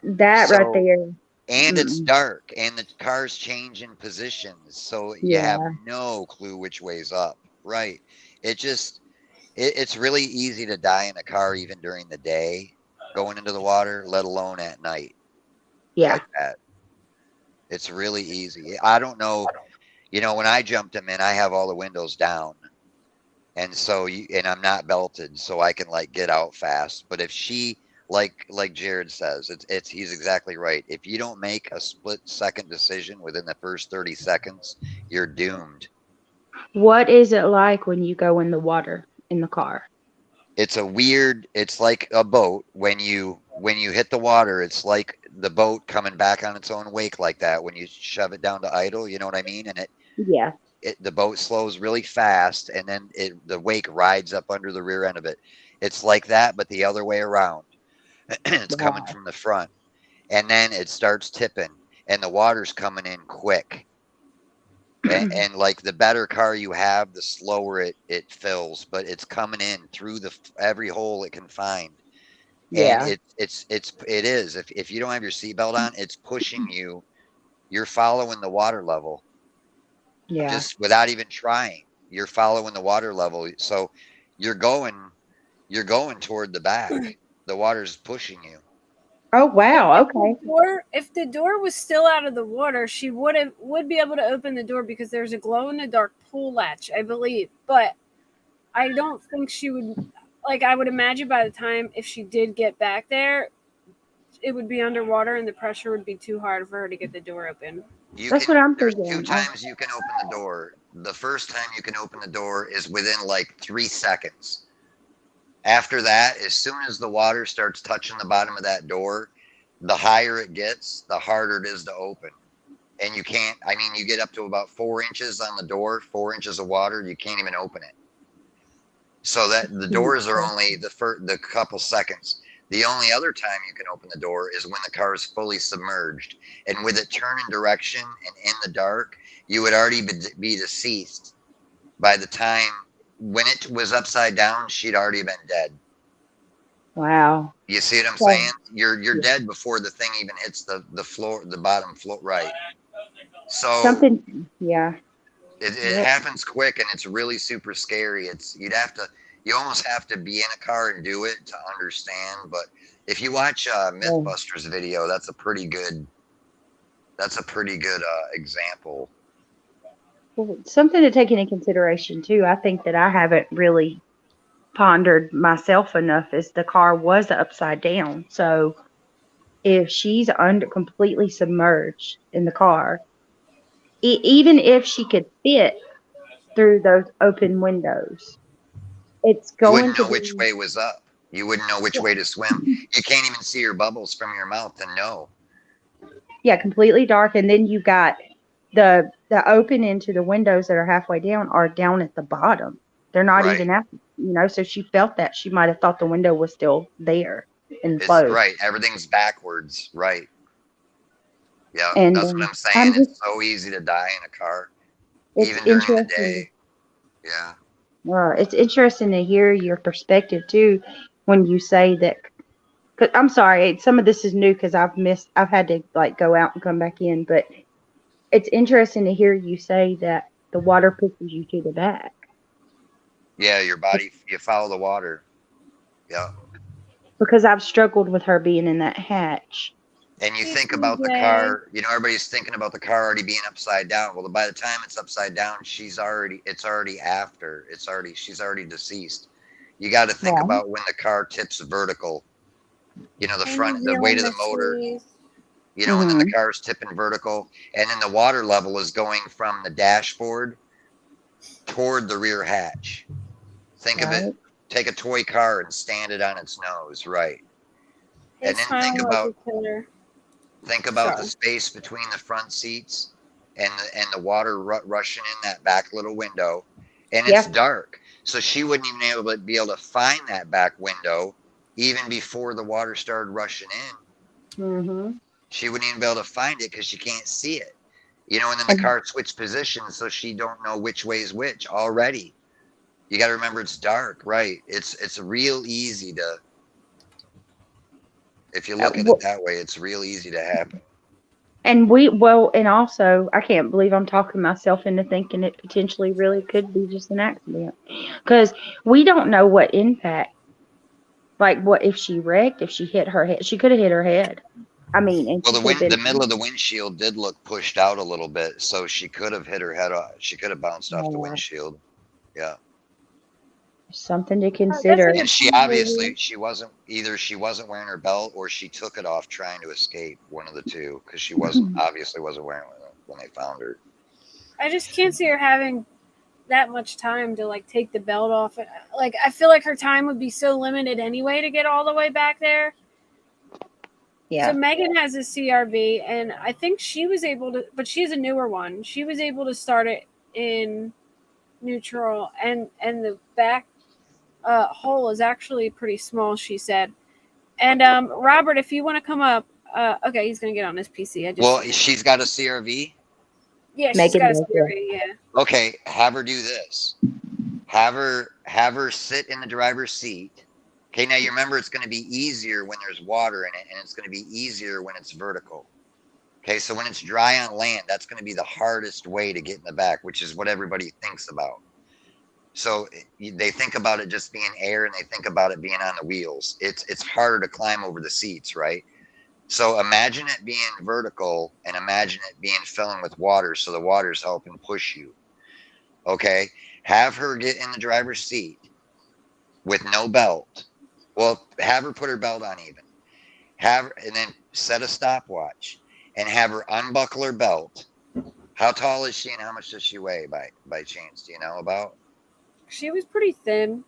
Speaker 4: that right there.
Speaker 3: And it's dark, and the car's changing positions, so you have no clue which way's up. Right? It's really easy to die in a car even during the day, going into the water, let alone at night.
Speaker 4: Yeah.
Speaker 3: Like that. It's really easy. I don't know. When I jumped him in, I have all the windows down, and so and I'm not belted, so I can get out fast. But if she like Jared says, he's exactly right. If you don't make a split-second decision within the first 30 seconds, you're doomed.
Speaker 4: What is it like when you go in the water in the car?
Speaker 3: It's like a boat. When you hit the water, it's like the boat coming back on its own wake like that when you shove it down to idle, you know what I mean? And the boat slows really fast, and then the wake rides up under the rear end of it. It's like that, but the other way around. It's coming from the front, and then it starts tipping, and the water's coming in quick. And the better car you have, the slower it fills, but it's coming in through every hole it can find.
Speaker 4: Yeah.
Speaker 3: And it is. If you don't have your seatbelt on, it's pushing you. You're following the water level.
Speaker 4: Yeah.
Speaker 3: Just without even trying. You're following the water level. So you're going toward the back. The water's pushing you.
Speaker 4: Oh wow, okay.
Speaker 1: If the door was still out of the water, she would be able to open the door because there's a glow in the dark pull latch, I believe. But I don't think she would. I would imagine by the time if she did get back there, it would be underwater and the pressure would be too hard for her to get the door open.
Speaker 4: That's what I'm thinking.
Speaker 3: There's 2 times you can open the door. The first time you can open the door is within 3 seconds. After that, as soon as the water starts touching the bottom of that door, the higher it gets, the harder it is to open. And you can't, you get up to about 4 inches on the door, 4 inches of water, you can't even open it. So that the doors are only the couple seconds. The only other time you can open the door is when the car is fully submerged. And with it turning direction and in the dark, you would already be deceased. By the time when it was upside down, she'd already been dead.
Speaker 4: Wow.
Speaker 3: You see what I'm saying? You're dead before the thing even hits the floor, the bottom floor, right? So
Speaker 4: something, yeah.
Speaker 3: It happens quick, and it's really super scary. You almost have to be in a car and do it to understand. But if you watch Mythbusters video, that's a pretty good example.
Speaker 4: Well, something to take into consideration too. I think that I haven't really pondered myself enough is the car was upside down. So if she's completely submerged in the car, even if she could fit through those open windows, it's
Speaker 3: You
Speaker 4: going
Speaker 3: wouldn't
Speaker 4: to
Speaker 3: know which way was up. You wouldn't know which way to swim. You can't even see your bubbles from your mouth and know.
Speaker 4: Yeah, completely dark. And then you got the open into the windows that are halfway down are down at the bottom. They're not even at, so she felt that. She might have thought the window was still there and closed.
Speaker 3: Right. Everything's backwards. Right. Yeah.
Speaker 4: And
Speaker 3: that's what I'm saying. It's so easy to die in a car, even during the day. Yeah.
Speaker 4: It's interesting to hear your perspective too when you say that. Cause I'm sorry, some of this is new because I've had to like go out and come back in, but it's interesting to hear you say that the water pushes you to the back.
Speaker 3: Yeah, your body, you follow the water. Yeah.
Speaker 4: Because I've struggled with her being in that hatch.
Speaker 3: And you
Speaker 1: Hey,
Speaker 3: think about the
Speaker 1: TJ.
Speaker 3: car, everybody's thinking about the car already being upside down. Well, by the time it's upside down, she's already deceased. You got to think
Speaker 4: Right.
Speaker 3: about when the car tips vertical,
Speaker 1: Hey, New
Speaker 3: the weight
Speaker 1: Zealand
Speaker 3: of the motor,
Speaker 1: mysteries.
Speaker 3: and then the
Speaker 4: Mhm.
Speaker 3: car's tipping vertical, and then the water level is going from the dashboard toward the rear hatch. Think of it,
Speaker 4: Right.
Speaker 3: take a toy car and stand it on its nose, right?
Speaker 1: Hey,
Speaker 3: And then
Speaker 1: smiling like a killer.
Speaker 3: think about the
Speaker 1: Sorry.
Speaker 3: space between the front seats and the water rushing in that back little window, and it's
Speaker 4: Yeah.
Speaker 3: dark, so she wouldn't even be able to find that back window even before the water started rushing in.
Speaker 4: Mhm.
Speaker 3: She wouldn't even be able to find it because she can't see it, and then the
Speaker 4: And
Speaker 3: car switched positions, so she don't know which way is which already. You got to remember it's dark, right? It's real easy to, if you look at it that way, it's real easy to happen.
Speaker 4: and also, I can't believe I'm talking myself into thinking it potentially really could be just an accident. Because we don't know what impact, like what if she wrecked, if she hit her head. She could have hit her head. I mean, and
Speaker 3: Well,
Speaker 4: she could have
Speaker 3: the
Speaker 4: been.
Speaker 3: middle of the windshield did look pushed out a little bit, so she could have hit her head off. She could have bounced off the windshield. Yeah.
Speaker 4: Something to
Speaker 1: That's
Speaker 4: consider.
Speaker 1: like a
Speaker 3: And
Speaker 1: teen movie.
Speaker 3: she wasn't wearing her belt, or she took it off trying to escape, one of the two, because she obviously wasn't wearing it when they found her.
Speaker 1: I just can't see her having that much time to like take the belt off. Like I feel like her time would be so limited anyway to get all the way back there. So
Speaker 4: Yeah.
Speaker 1: Megan has a CRV, and I think she was able to, but she's a newer one. She was able to start it in neutral, and the back hole is actually pretty small. She said. And Robert, if you want to come up, okay, he's gonna get on his PC. I just
Speaker 3: Well,
Speaker 1: seen it.
Speaker 3: she's got a CRV.
Speaker 1: Yeah, she's
Speaker 4: Megan
Speaker 1: got a
Speaker 4: does, yeah.
Speaker 1: CRV. Yeah.
Speaker 3: Okay, have her do this. Have her sit in the driver's seat. Okay, now you remember it's going to be easier when there's water in it, and it's going to be easier when it's vertical. Okay, so when it's dry on land, that's going to be the hardest way to get in the back, which is what everybody thinks about. So they think about it just being air, and they think about it being on the wheels. It's harder to climb over the seats, right? So imagine it being vertical, and imagine it being filling with water, so the water's helping push you. Okay, have her get in the driver's seat with no belt. Well, have her put her belt on even. And then set a stopwatch and have her unbuckle her belt. How tall is she and how much does she weigh by chance? Do you know about?
Speaker 1: She was pretty thin.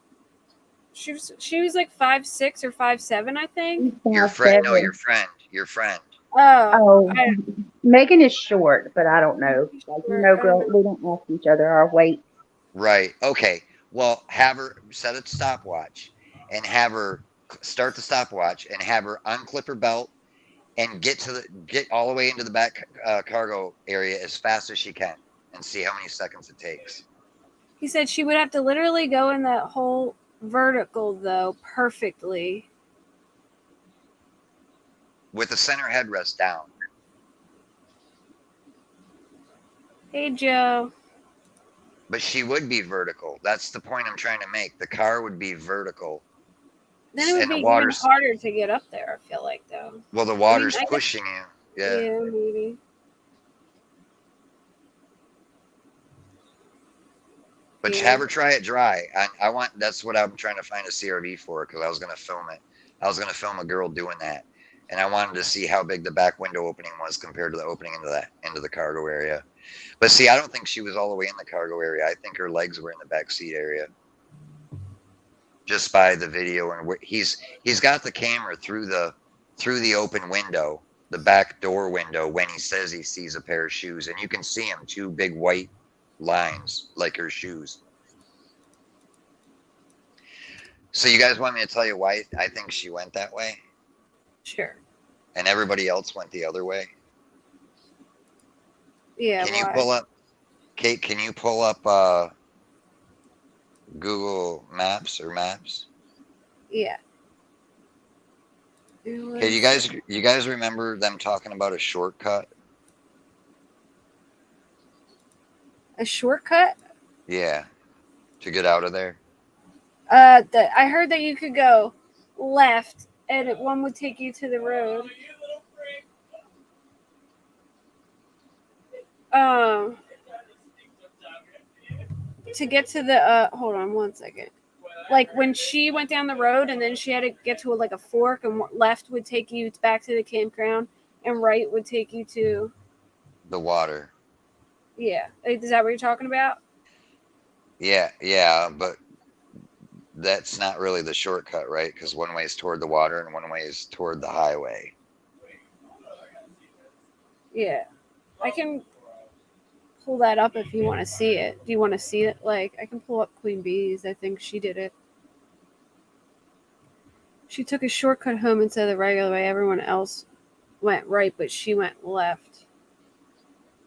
Speaker 1: She was like 5'6" or 5'7", I think.
Speaker 3: Your friend? No,
Speaker 4: 5'7".
Speaker 3: Your friend.
Speaker 1: Oh,
Speaker 4: Oh, Megan is short, but I don't know. Like, girl,
Speaker 1: I
Speaker 4: we don't ask each other our weight.
Speaker 3: Right. Okay. Well, have her set a stopwatch and have her start the stopwatch and have her unclip her belt and get all the way into the back cargo area as fast as she can and see how many seconds it takes.
Speaker 1: He said she would have to literally go in that whole vertical though perfectly
Speaker 3: with the center headrest down.
Speaker 1: Hey, Joe.
Speaker 3: But she would be vertical. That's the point I'm trying to make. The car would be vertical.
Speaker 1: Then it would be even harder to get up there, I feel like, though.
Speaker 3: Well, the water's pushing you. Yeah.
Speaker 1: Yeah, maybe.
Speaker 3: But have her try it dry. That's what I'm trying to find a CRV for, because I was going to film it. I was going to film a girl doing that. And I wanted to see how big the back window opening was compared to the opening into the cargo area. But see, I don't think she was all the way in the cargo area. I think her legs were in the back seat area. Just by the video, and he's got the camera through the open window, the back door window, when he says he sees a pair of shoes, and you can see him, two big white lines like her shoes. So you guys want me to tell you why I think she went that way?
Speaker 1: Sure.
Speaker 3: And everybody else went the other way?
Speaker 1: Yeah.
Speaker 3: Can you pull up, Kate? Can you pull up Google Maps or Maps.
Speaker 1: Yeah.
Speaker 3: Okay, you guys remember them talking about a shortcut?
Speaker 1: A shortcut?
Speaker 3: Yeah, to get out of there.
Speaker 1: I heard that you could go left, and one would take you to the road. To get to the hold on one second. Like when she went down the road, and then she had to get to a fork, and left would take you back to the campground, and right would take you to
Speaker 3: the water.
Speaker 1: Yeah, is that what you're talking about?
Speaker 3: Yeah, but that's not really the shortcut, right? Because one way is toward the water and one way is toward the highway.
Speaker 1: Yeah, I can pull that up if you want to see it. Do you want to see it? Like, I can pull up Queen Bee's. I think she did it. She took a shortcut home instead of the regular way. Everyone else went right, but she went left.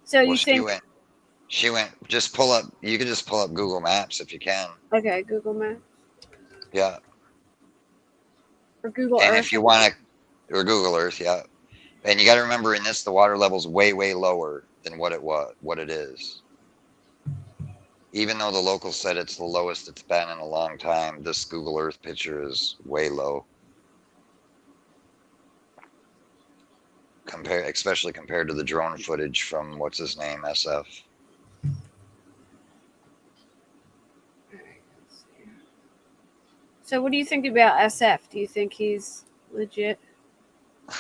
Speaker 1: So
Speaker 3: Well,
Speaker 1: you think
Speaker 3: she went. Just pull up. You can just pull up Google Maps if you can.
Speaker 1: Okay, Google Maps.
Speaker 3: Yeah.
Speaker 1: Or Google
Speaker 3: and
Speaker 1: Earth.
Speaker 3: if you want to, or Google Earth, yeah. And you got to remember, in this, the water level's way lower than what it is. Even though the locals said it's the lowest it's been in a long time, this Google Earth picture is way low. Especially compared to the drone footage from what's his name, SF.
Speaker 1: So what do you think about SF? Do you think he's legit?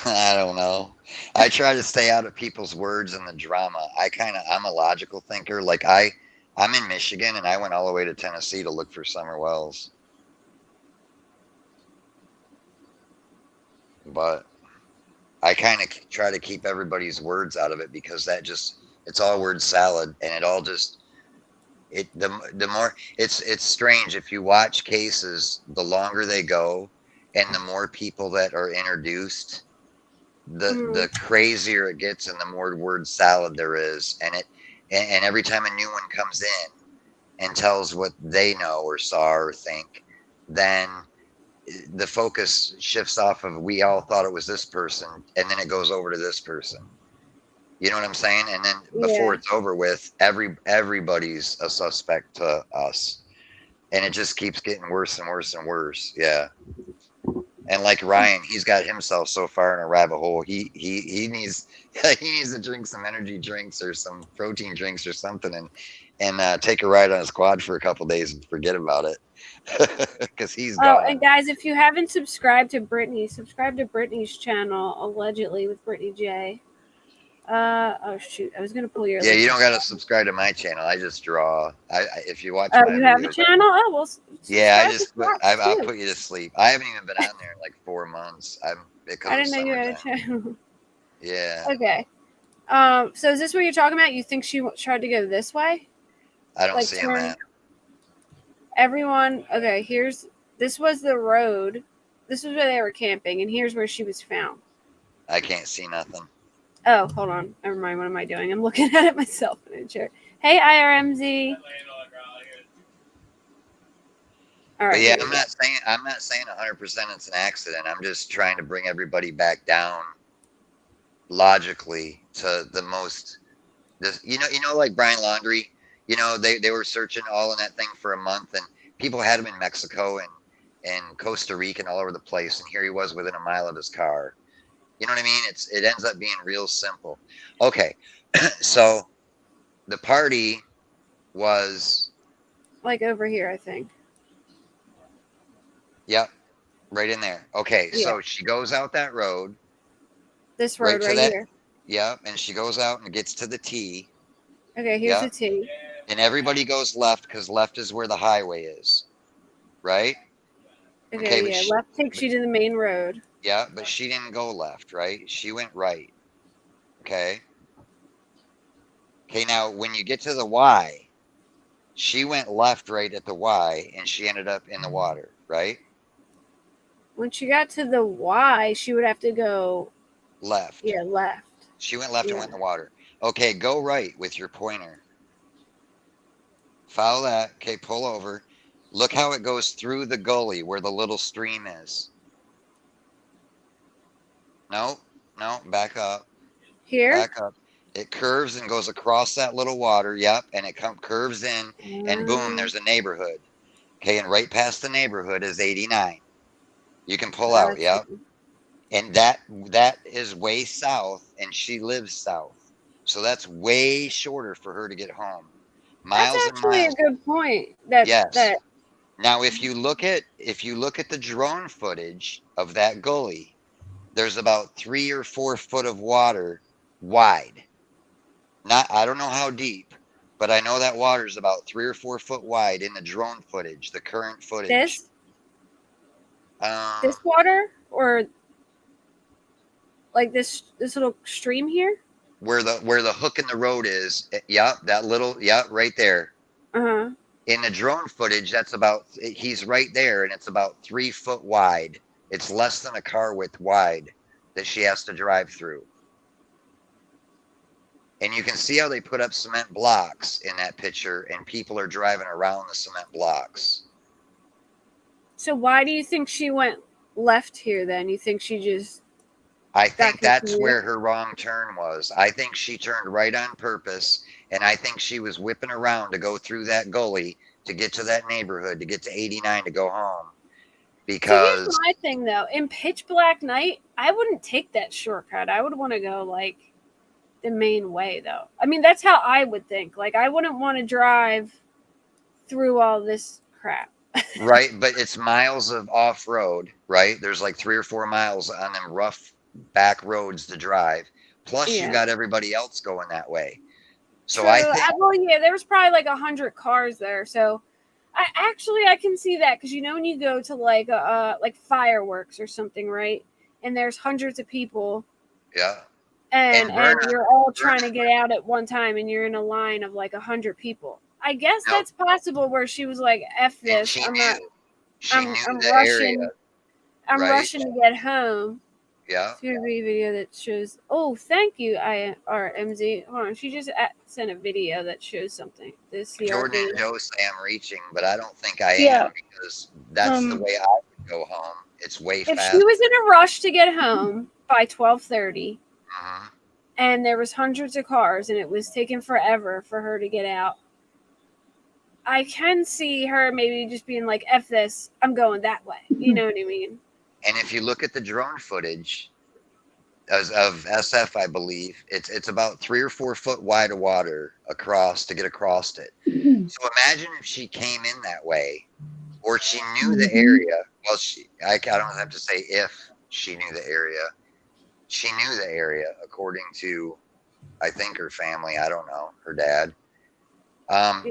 Speaker 3: I don't know. I try to stay out of people's words and the drama. I'm a logical thinker. Like I'm in Michigan, and I went all the way to Tennessee to look for summer wells. But I kind of try to keep everybody's words out of it, because it's all word salad, and the more it's strange. If you watch cases, the longer they go and the more people that are introduced, the crazier it gets, and the more word salad there is. And every time a new one comes in and tells what they know or saw or think, then the focus shifts off of, we all thought it was this person, and then it goes over to this person. You know what I'm saying? And then before it's over with, everybody's a suspect to us, and it just keeps getting worse and worse and worse. Yeah. And like Ryan, he's got himself so far in a rabbit hole. He needs to drink some energy drinks or some protein drinks or something, and take a ride on his quad for a couple days and forget about it, because he's gone.
Speaker 1: Oh, and guys, if you haven't subscribed to Brittany, subscribe to Brittany's channel, Allegedly with Brittany J. Oh shoot, I was gonna pull your.
Speaker 3: Yeah, you don't gotta subscribe to my channel. I just draw. If you watch.
Speaker 1: Oh, you have a channel? Oh well.
Speaker 3: Yeah, I'll put you to sleep. I haven't even been on there in like 4 months. I
Speaker 1: didn't know you had a channel.
Speaker 3: Yeah.
Speaker 1: Okay. So is this what you're talking about? You think she tried to go this way?
Speaker 3: I don't see a map.
Speaker 1: Everyone. Okay. This was the road. This was where they were camping, and here's where she was found.
Speaker 3: I can't see nothing.
Speaker 1: Oh, hold on. Never mind. What am I doing? I'm looking at it myself in a chair. Hey, IRMZ. All right.
Speaker 3: But yeah, I'm not saying 100% it's an accident. I'm just trying to bring everybody back down logically to the most. Like Brian Laundrie. They were searching all in that thing for a month, and people had him in Mexico and Costa Rica and all over the place, and here he was within a mile of his car. You know what I mean? It ends up being real simple. Okay, so the party was
Speaker 1: like over here, I think.
Speaker 3: Yep, right in there. Okay, yeah. So she goes out that road.
Speaker 1: This road right here.
Speaker 3: Yep, and she goes out and gets to the T.
Speaker 1: Okay, here's the T.
Speaker 3: And everybody goes left, because left is where the highway is, right?
Speaker 1: Okay, yeah, left takes you to the main road.
Speaker 3: Yeah, but she didn't go left, right? She went right. Okay. Okay, now when you get to the Y, she went left right at the Y, and she ended up in the water, right?
Speaker 1: When she got to the Y, she would have to go
Speaker 3: left.
Speaker 1: Yeah, left.
Speaker 3: She went left and went in the water. Okay, go right with your pointer. Follow that. Okay, pull over. Look how it goes through the gully where the little stream is. No, back up.
Speaker 1: Here?
Speaker 3: Back up. It curves and goes across that little water. Yep. And it curves in, and boom, there's a neighborhood. Okay. And right past the neighborhood is 89. You can pull out. Yep. And that is way south, and she lives south. So that's way shorter for her to get home. Miles
Speaker 1: That's actually
Speaker 3: and miles.
Speaker 1: a good point.
Speaker 3: Yes. Now, if you look at the drone footage of that gully, there's about 3 or 4 foot of water wide. I don't know how deep, but I know that water is about 3 or 4 foot wide in the drone footage, the current footage.
Speaker 1: This water, or like this little stream here?
Speaker 3: Where the hook in the road is. Yep, right there.
Speaker 1: Uh-huh.
Speaker 3: In the drone footage, he's right there, and it's about 3 foot wide. It's less than a car width wide that she has to drive through. And you can see how they put up cement blocks in that picture, and people are driving around the cement blocks.
Speaker 1: So why do you think she went left here then? You think she just...
Speaker 3: I think that's where her wrong turn was. I think she turned right on purpose, and I think she was whipping around to go through that gully to get to that neighborhood, to get to 89 to go home. Because... So
Speaker 1: here's my thing, though. In pitch black night, I wouldn't take that shortcut. I would want to go, like, the main way, though. I mean, that's how I would think. Like, I wouldn't want to drive through all this crap.
Speaker 3: Right, but it's miles of off-road, right? There's like 3 or 4 miles on them rough back roads to drive. Plus, you got everybody else going that way. So I think...
Speaker 1: Well, yeah, there was probably like 100 cars there. So I can see that, because when you go to like fireworks or something, right? And there's hundreds of people.
Speaker 3: Yeah.
Speaker 1: And you're all trying to get out at one time, and you're in a line of like 100 people. I guess that's possible, where she was like, "F this! I'm rushing. I'm rushing to get home."
Speaker 3: Yeah.
Speaker 1: It's gonna be a video that shows. Oh, thank you, IRMZ. Hold on, she just sent a video that shows something. This
Speaker 3: Jordan and Joe say I'm reaching, but I don't think I am, because that's the way I would go home. It's way fast.
Speaker 1: If she was in a rush to get home by 12:30. And there was hundreds of cars, and it was taking forever for her to get out, I can see her maybe just being like, F this, I'm going that way. You know what I mean?
Speaker 3: And if you look at the drone footage of SF, I believe, it's about 3 or 4 foot wide of water to get across it. So imagine if she came in that way, or she knew the area. Well, I don't have to say if she knew the area. She knew the area, according to, I think, her family. I don't know, her dad.
Speaker 1: I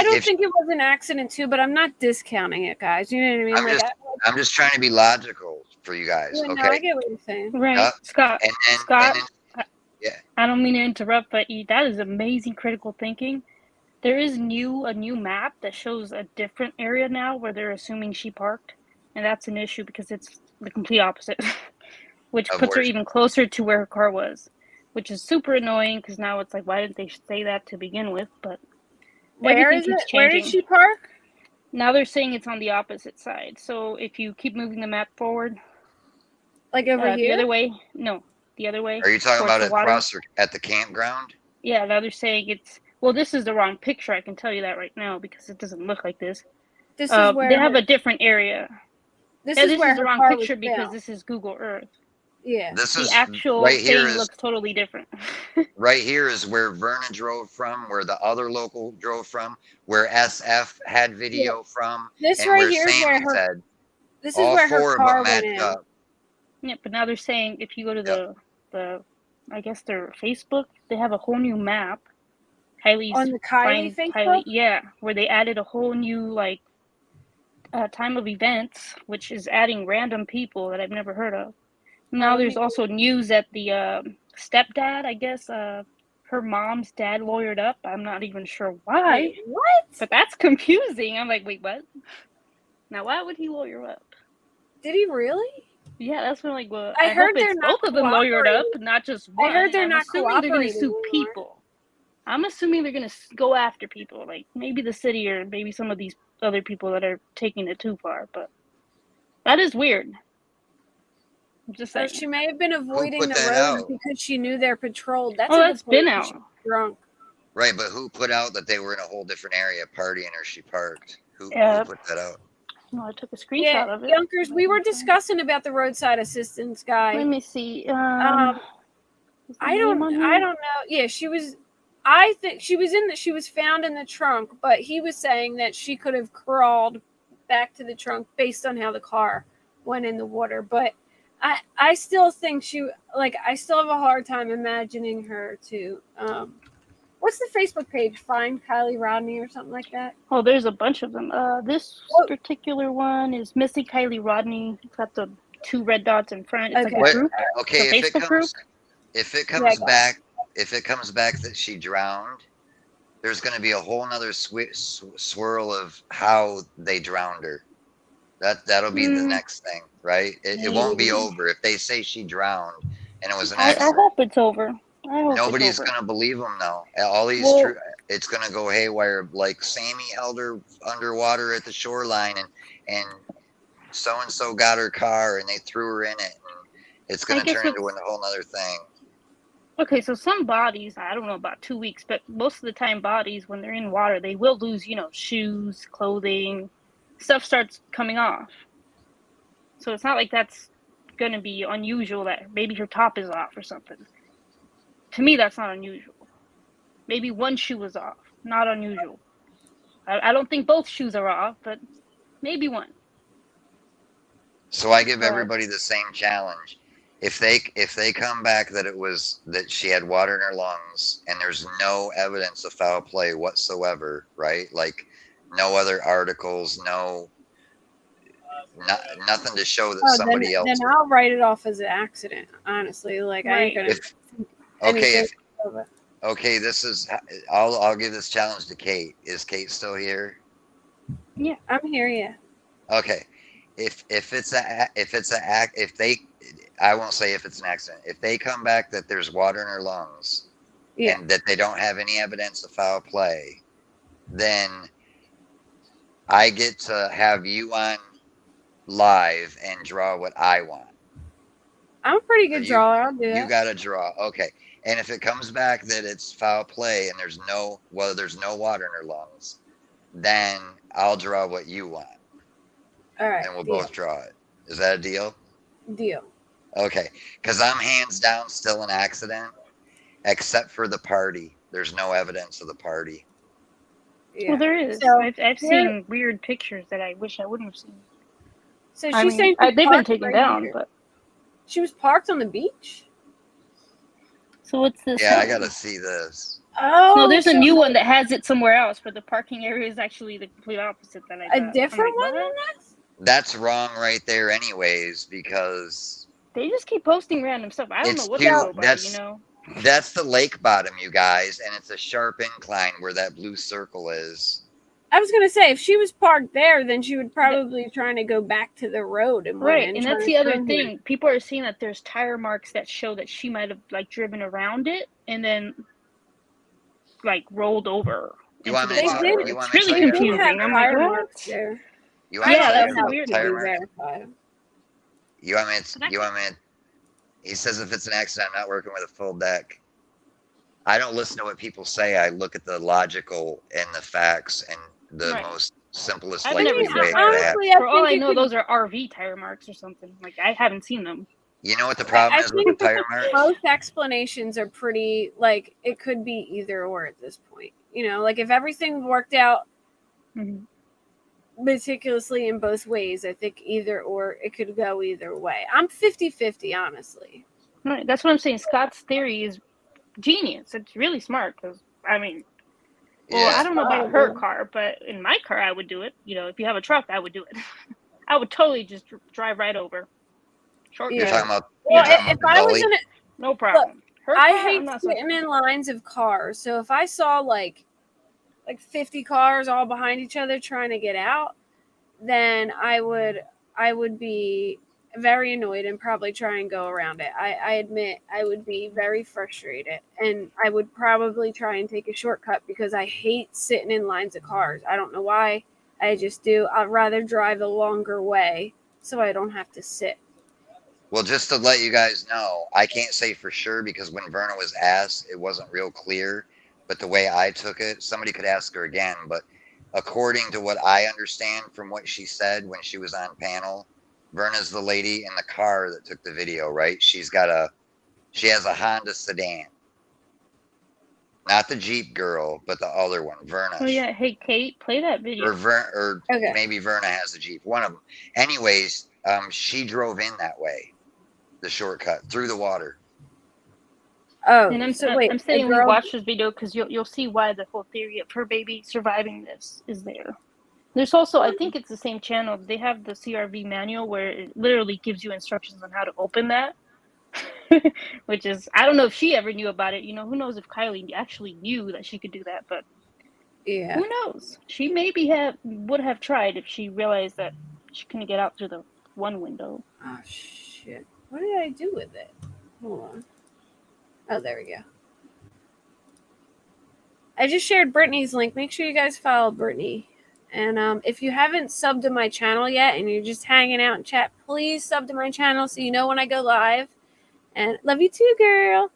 Speaker 1: don't think it was an accident, too, but I'm not discounting it, guys. You know what I mean?
Speaker 3: I'm just trying to be logical for you guys.
Speaker 1: Yeah,
Speaker 3: okay,
Speaker 1: no, I get what you're saying.
Speaker 8: Right, Scott.
Speaker 3: Yeah.
Speaker 8: I don't mean to interrupt, but that is amazing critical thinking. There is a new map that shows a different area now where they're assuming she parked, and that's an issue because it's the complete opposite. Which puts her even closer to where her car was, which is super annoying, because now it's like, why didn't they say that to begin with? But
Speaker 1: where is it? Where did she park?
Speaker 8: Now they're saying it's on the opposite side. So if you keep moving the map forward,
Speaker 1: like over here,
Speaker 8: the other way. No, the other way.
Speaker 3: Are you talking about it across at the campground?
Speaker 8: Yeah. Now they're saying it's. Well, this is the wrong picture. I can tell you that right now, because it doesn't look like this.
Speaker 1: This is where
Speaker 8: they have a different area.
Speaker 1: This is
Speaker 8: the wrong picture because this is Google Earth.
Speaker 1: Yeah,
Speaker 3: this is
Speaker 8: the actual
Speaker 3: right
Speaker 8: thing
Speaker 3: here
Speaker 8: looks totally different.
Speaker 3: Right here is where Vernon drove from, where the other local drove from, where SF had video from.
Speaker 1: This
Speaker 3: and
Speaker 1: right here is where
Speaker 3: her said.
Speaker 1: This is where her car went in.
Speaker 8: Yeah, but now they're saying if you go to the I guess their Facebook, they have a whole new map. Kyly's
Speaker 1: on the Kyly Facebook,
Speaker 8: where they added a whole new time of events, which is adding random people that I've never heard of. Now there's also news that the stepdad, I guess, her mom's dad lawyered up. I'm not even sure why.
Speaker 1: Wait, what?
Speaker 8: But that's confusing. I'm like, wait, what? Now, why would he lawyer up?
Speaker 1: Did he really?
Speaker 8: Yeah, that's when well,
Speaker 1: I heard they're
Speaker 8: both of them lawyered up, not just one.
Speaker 1: I heard they're not cooperating.
Speaker 8: They're going to sue people. I'm assuming they're going to go after people, like maybe the city or maybe some of these other people that are taking it too far. But that is weird. I'm just saying.
Speaker 1: She may have been avoiding
Speaker 3: put
Speaker 1: the
Speaker 3: that
Speaker 1: roads
Speaker 3: out?
Speaker 1: because she knew they're patrolled. That's
Speaker 8: Oh,
Speaker 1: a
Speaker 8: that's
Speaker 1: good point.
Speaker 8: been
Speaker 1: She's
Speaker 8: out.
Speaker 1: drunk.
Speaker 3: Right, but who put out that they were in a whole different area partying or she parked? Who put that out?
Speaker 8: No, I took a screenshot of it.
Speaker 1: Yonkers, we were discussing about the roadside assistance guy.
Speaker 8: Let me see.
Speaker 1: I don't know. Yeah, she was. I think she was found in the trunk, but he was saying that she could have crawled back to the trunk based on how the car went in the water. But I still think I still have a hard time imagining her to. What's the Facebook page? Find Kyly Rodni or something like that?
Speaker 8: Oh, there's a bunch of them. This particular one is Missing Kyly Rodni. It's got the 2 red dots in front. It's like a group.
Speaker 3: Okay,
Speaker 8: if
Speaker 3: it comes back that she drowned, there's going to be a whole nother swirl of how they drowned her. That'll be the next thing, right? It won't be over if they say she drowned and it was an accident.
Speaker 8: I hope it's over.
Speaker 3: Nobody's going to believe them though. All these it's going to go haywire. Like Sammy held her underwater at the shoreline and so and so got her car and they threw her in it. And it's going to turn into a whole other thing.
Speaker 8: Okay, so some bodies, I don't know about 2 weeks, but most of the time bodies, when they're in water, they will lose, shoes, clothing, stuff starts coming off. So it's not like that's going to be unusual that maybe her top is off or something. To me, that's not unusual. Maybe one shoe was off, not unusual. I don't think both shoes are off, but maybe one.
Speaker 3: So I give everybody the same challenge. If they come back that she had water in her lungs and there's no evidence of foul play whatsoever, right? Like no other articles, nothing to show that somebody else.
Speaker 1: Then I'll write it off as an accident. Honestly, I ain't gonna.
Speaker 3: Okay, this is. I'll give this challenge to Kate. Is Kate still here?
Speaker 1: Yeah, I'm here. Yeah.
Speaker 3: Okay, I won't say if it's an accident. If they come back that there's water in her lungs, and that they don't have any evidence of foul play, then I get to have you on live and draw what I want.
Speaker 1: I'm a pretty good drawer. I'll do it.
Speaker 3: You got to draw. Okay. And if it comes back that it's foul play and there's no water in her lungs, then I'll draw what you want.
Speaker 1: All right.
Speaker 3: And we'll both draw it. Is that a deal?
Speaker 1: Deal.
Speaker 3: Okay. Because I'm hands down still an accident, except for the party. There's no evidence of the party.
Speaker 8: Yeah. Well, there is. So, I've seen weird pictures that I wish I wouldn't have seen.
Speaker 1: So she's saying
Speaker 8: they've been taken down, but
Speaker 1: she was parked on the beach.
Speaker 8: So what's this?
Speaker 3: Yeah, I gotta see this.
Speaker 1: Oh,
Speaker 8: no, there's a new one that has it somewhere else, but the parking area is actually the complete opposite that I got.
Speaker 1: A different one than that?
Speaker 3: That's wrong right there, anyways, because
Speaker 8: they just keep posting random stuff. I don't know what they're about,
Speaker 3: That's the lake bottom, you guys, and it's a sharp incline where that blue circle is.
Speaker 1: I was gonna say if she was parked there, then she would probably trying to go back to the road and
Speaker 8: and that's the other thing. People are seeing that there's tire marks that show that she might have driven around it and then rolled over.
Speaker 3: You want me to
Speaker 8: it's really confusing. I'm like, what?
Speaker 3: You want
Speaker 8: that's a weird
Speaker 3: thing. You want me to? He says if it's an accident, I'm not working with a full deck. I don't listen to what people say. I look at the logical and the facts and the most simplest way.
Speaker 8: For all I know, those are RV tire marks or something. I haven't seen them.
Speaker 3: You know what the problem is with the tire marks?
Speaker 1: Both explanations are pretty, it could be either or at this point. If everything worked out meticulously in both ways, I think either or, it could go either way. I'm 50-50, honestly.
Speaker 8: Right, that's what I'm saying. Scott's theory is genius. It's really smart because, I don't know about her car, but in my car, I would do it. If you have a truck, I would do it. I would totally just drive right over.
Speaker 3: You're talking about.
Speaker 1: If I was in it,
Speaker 8: no problem.
Speaker 1: Look, I hate sitting in lines of cars. So if I saw like 50 cars all behind each other trying to get out, then I would be very annoyed and probably try and go around it. I admit I would be very frustrated, and I would probably try and take a shortcut because I hate sitting in lines of cars. I don't know why. I just do. I'd rather drive a longer way so I don't have to sit.
Speaker 3: Well, just to let you guys know, I can't say for sure because when Verna was asked, it wasn't real clear. But the way I took it, somebody could ask her again. But according to what I understand from what she said when she was on panel, Verna's the lady in the car that took the video, right? She has a Honda sedan. Not the Jeep girl, but the other one, Verna.
Speaker 8: Oh yeah, hey Kate, play that video.
Speaker 3: Or maybe Verna has the Jeep. One of them. Anyways, she drove in that way, the shortcut through the water.
Speaker 1: Oh,
Speaker 8: and I'm saying we watch this video because you'll see why the whole theory of her baby surviving this is there. There's also, I think it's the same channel. They have the CRV manual where it literally gives you instructions on how to open that. Which is, I don't know if she ever knew about it. You know, who knows if Kylie actually knew that she could do that, but
Speaker 1: yeah,
Speaker 8: who knows? She maybe would have tried if she realized that she couldn't get out through the one window.
Speaker 1: Oh shit! What did I do with it? Hold on. Oh, there we go. I just shared Brittany's link. Make sure you guys follow Brittany. And if you haven't subbed to my channel yet and you're just hanging out in chat, please sub to my channel so you know when I go live. And love you too, girl.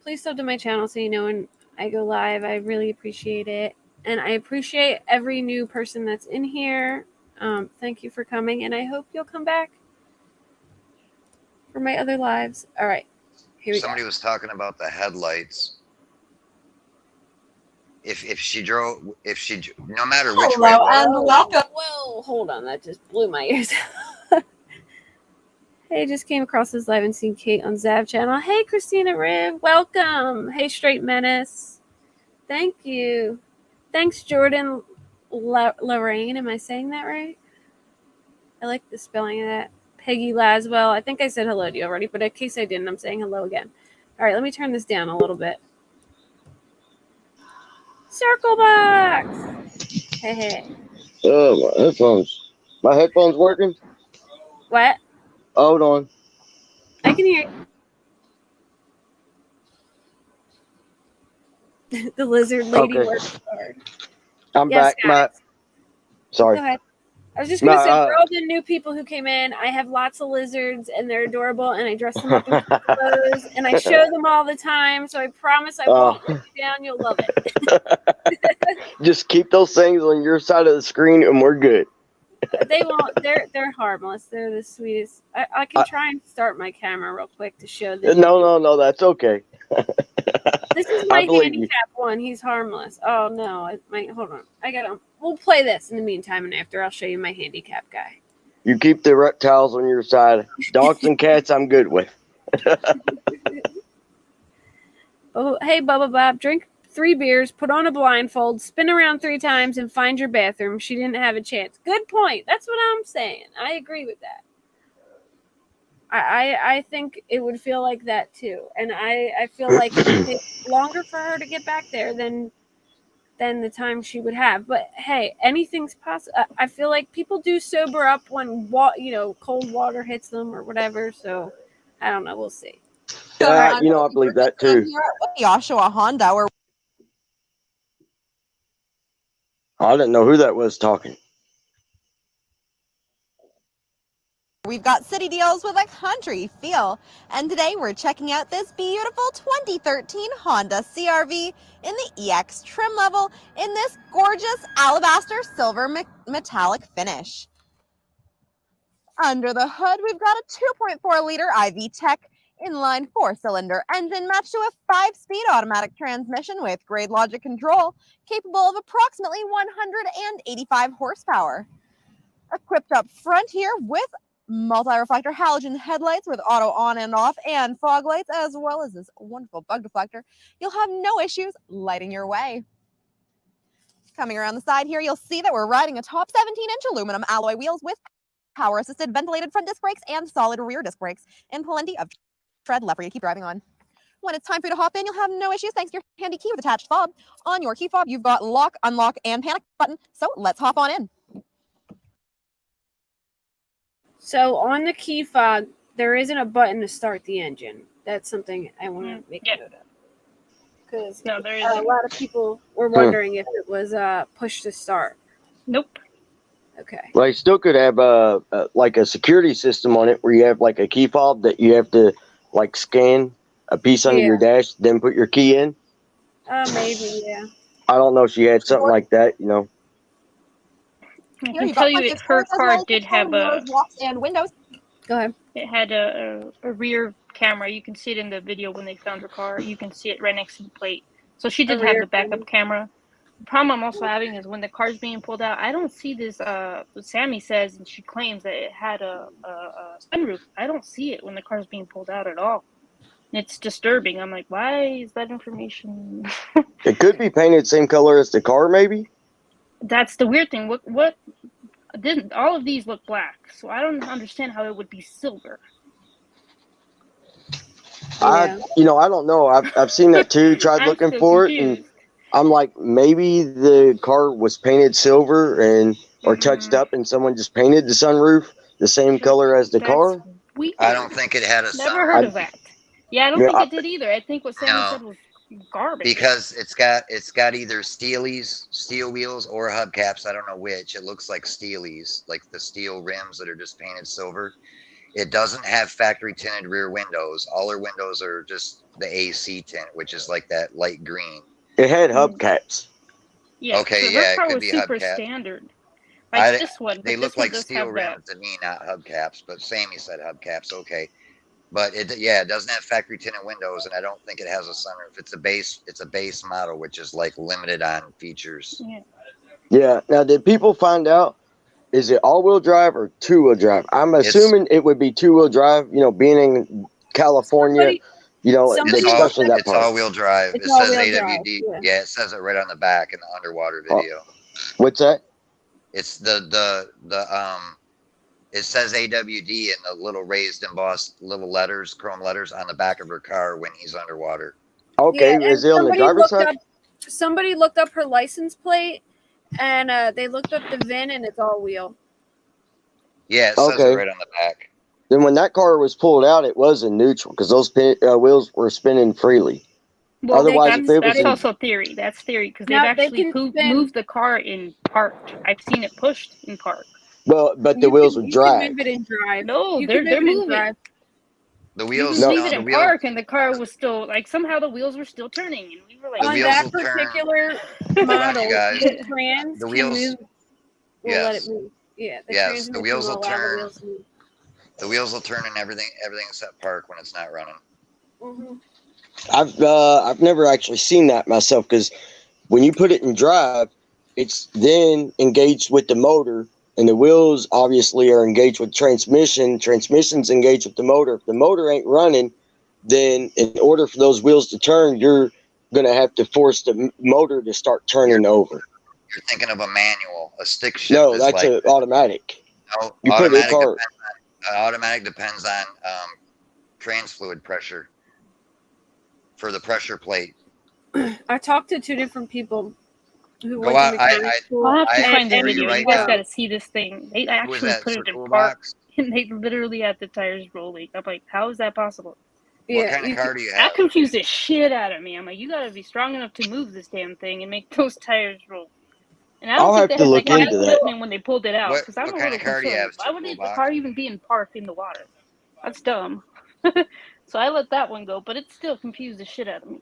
Speaker 1: Please sub to my channel so you know when I go live. I really appreciate it. And I appreciate every new person that's in here. Thank you for coming. And I hope you'll come back for my other lives. All right. Here we go.
Speaker 3: Somebody was talking about the headlights. If she drove, no matter which way.
Speaker 1: Whoa, hold on. That just blew my ears. Hey, just came across this live and seen Kate on Zav channel. Hey, Christina Riv, welcome. Hey, Straight Menace. Thank you. Thanks, Jordan Lorraine. Am I saying that right? I like the spelling of that. Peggy Laswell. I think I said hello to you already, but in case I didn't, I'm saying hello again. All right, let me turn this down a little bit. Circle box. Hey.
Speaker 9: Oh, my headphones. My headphones working?
Speaker 1: What?
Speaker 9: Hold on.
Speaker 1: I can hear you. The lizard lady works hard.
Speaker 9: I'm back. Sorry.
Speaker 1: Go ahead. I was just going to say, for all the new people who came in, I have lots of lizards, and they're adorable, and I dress them up in clothes, and I show them all the time, so I promise I won't let you down. You'll love it.
Speaker 9: Just keep those things on your side of the screen, and we're good.
Speaker 1: They won't. They're harmless. They're the sweetest. I can try and start my camera real quick to show them.
Speaker 9: No, that's okay.
Speaker 1: This is my handicap one. He's harmless. Oh no! Hold on. We'll play this in the meantime, and after I'll show you my handicap guy.
Speaker 9: You keep the reptiles on your side. Dogs and cats, I'm good with.
Speaker 1: Oh, hey, Bubba Bob, drink 3 beers, put on a blindfold, spin around 3 times, and find your bathroom. She didn't have a chance. Good point. That's what I'm saying. I agree with that. I think it would feel like that too, and I feel like it would take longer for her to get back there than the time she would have. But hey, anything's possible. I feel like people do sober up when cold water hits them or whatever. So I don't know. We'll see.
Speaker 9: I believe that too.
Speaker 10: Joshua Honda.
Speaker 9: I didn't know who that was talking.
Speaker 10: We've got city deals with a country feel, and today we're checking out this beautiful 2013 Honda CR-V in the EX trim level in this gorgeous alabaster silver metallic finish. Under the hood, we've got a 2.4-liter IV Tech inline 4-cylinder engine matched to a 5-speed automatic transmission with grade logic control, capable of approximately 185 horsepower. Equipped up front here with multi-reflector halogen headlights with auto on and off and fog lights, as well as this wonderful bug deflector, you'll have no issues lighting your way. Coming around the side here, you'll see that we're riding a top 17-inch aluminum alloy wheels with power-assisted ventilated front disc brakes and solid rear disc brakes, and plenty of tread left for you to keep driving on. When it's time for you to hop in, you'll have no issues thanks to your handy key with attached fob. On your key fob, you've got lock, unlock, and panic button, so let's hop on in.
Speaker 1: So on the key fob, there isn't a button to start the engine. That's something I want to make note of. Because
Speaker 8: No, there
Speaker 1: a
Speaker 8: isn't.
Speaker 1: lot of people were wondering if it was push to start.
Speaker 8: Nope.
Speaker 1: Okay.
Speaker 9: Well, you still could have like a security system on it where you have like a key fob that you have to like scan a piece under your dash, then put your key in.
Speaker 1: Maybe, yeah.
Speaker 9: I don't know if she had something like that, you know.
Speaker 8: I can tell you her car did have a
Speaker 10: and windows.
Speaker 1: Go ahead.
Speaker 8: It had a rear camera. You can see it in the video when they found her car. You can see it right next to the plate. So she did have the backup camera. The problem I'm also having is when the car's being pulled out, I don't see this. Sammy says, and she claims that it had a sunroof. I don't see it when the car's being pulled out at all. It's disturbing. I'm like, why is that information?
Speaker 9: It could be painted same color as the car, maybe.
Speaker 8: That's the weird thing. What didn't all of these look black? So I don't understand how it would be silver.
Speaker 9: I don't know. I've seen that too. Tried looking for it, and I'm like, maybe the car was painted silver or touched up, and someone just painted the sunroof the same color as the car.
Speaker 8: Weird.
Speaker 3: I don't think it had a sunroof.
Speaker 8: Never heard of that. Yeah, I don't think it did either. I think what Sammy said was garbage.
Speaker 3: Because it's got either steel wheels or hubcaps. I don't know which. It looks like steelies, like the steel rims that are just painted silver. It doesn't have factory tinted rear windows. All her windows are just the AC tint, which is like that light green.
Speaker 9: It had hubcaps.
Speaker 8: Yeah.
Speaker 3: Okay,
Speaker 8: so
Speaker 3: yeah,
Speaker 8: her car
Speaker 3: it could
Speaker 8: was
Speaker 3: be
Speaker 8: super
Speaker 3: hubcap.
Speaker 8: standard. Like this one.
Speaker 3: They look like steel
Speaker 8: rims
Speaker 3: rims to me, not hubcaps. But Sammy said hubcaps. Okay. But it doesn't have factory tinted windows, and I don't think it has a sunroof. It's a base model, which is like limited on features.
Speaker 9: Yeah. Now, did people find out? Is it all-wheel drive or two-wheel drive? I'm assuming it would be two-wheel drive. You know, being in California, especially that part.
Speaker 3: It's all-wheel drive. It says AWD. Yeah, it says it right on the back in the underwater video.
Speaker 9: What's that?
Speaker 3: It's it says AWD in the little raised embossed little letters, chrome letters on the back of her car when he's underwater.
Speaker 9: Okay, is it on the driver's side?
Speaker 1: Somebody looked up her license plate, and they looked up the VIN, and it's all wheel.
Speaker 3: Yeah, it says it right on the back.
Speaker 9: Then when that car was pulled out, it was in neutral because those wheels were spinning freely.
Speaker 8: Well,
Speaker 9: otherwise,
Speaker 8: that's also theory. That's theory because they've actually moved the car in park. I've seen it pushed in park.
Speaker 9: Well, but the wheels would drive.
Speaker 1: Move it in drive.
Speaker 8: No, they're moving.
Speaker 3: The wheels.
Speaker 8: You leave it in park, and the car was still like somehow the wheels were still turning, and we were like,
Speaker 1: on that particular model, the trans
Speaker 3: the wheels.
Speaker 1: Move, we'll let it move. Yeah.
Speaker 3: The wheels will turn. The wheels will turn, and everything except park when it's not running.
Speaker 1: Mm-hmm.
Speaker 9: I've never actually seen that myself because when you put it in drive, it's then engaged with the motor. And the wheels obviously are engaged with transmission. Transmission's engaged with the motor. If the motor ain't running, then in order for those wheels to turn, you're going to have to force the motor to start turning over.
Speaker 3: You're thinking of a manual, a stick shift.
Speaker 9: No, that's an automatic.
Speaker 3: No, automatic depends on trans fluid pressure for the pressure plate.
Speaker 1: I talked to two different people.
Speaker 8: I'll have to find the video. You guys got to see this thing. They actually put it in park, and they literally had the tires rolling. I'm like, how is that possible?
Speaker 3: What kind of car do you have?
Speaker 8: That confused the shit out of me. I'm like, you got to be strong enough to move this damn thing and make those tires roll. And I don't think they had that kind of equipment when they pulled it out. Because I'm a little concerned. Why would the car even be in park in the water? That's dumb. So I let that one go, but it still confused the shit out of me.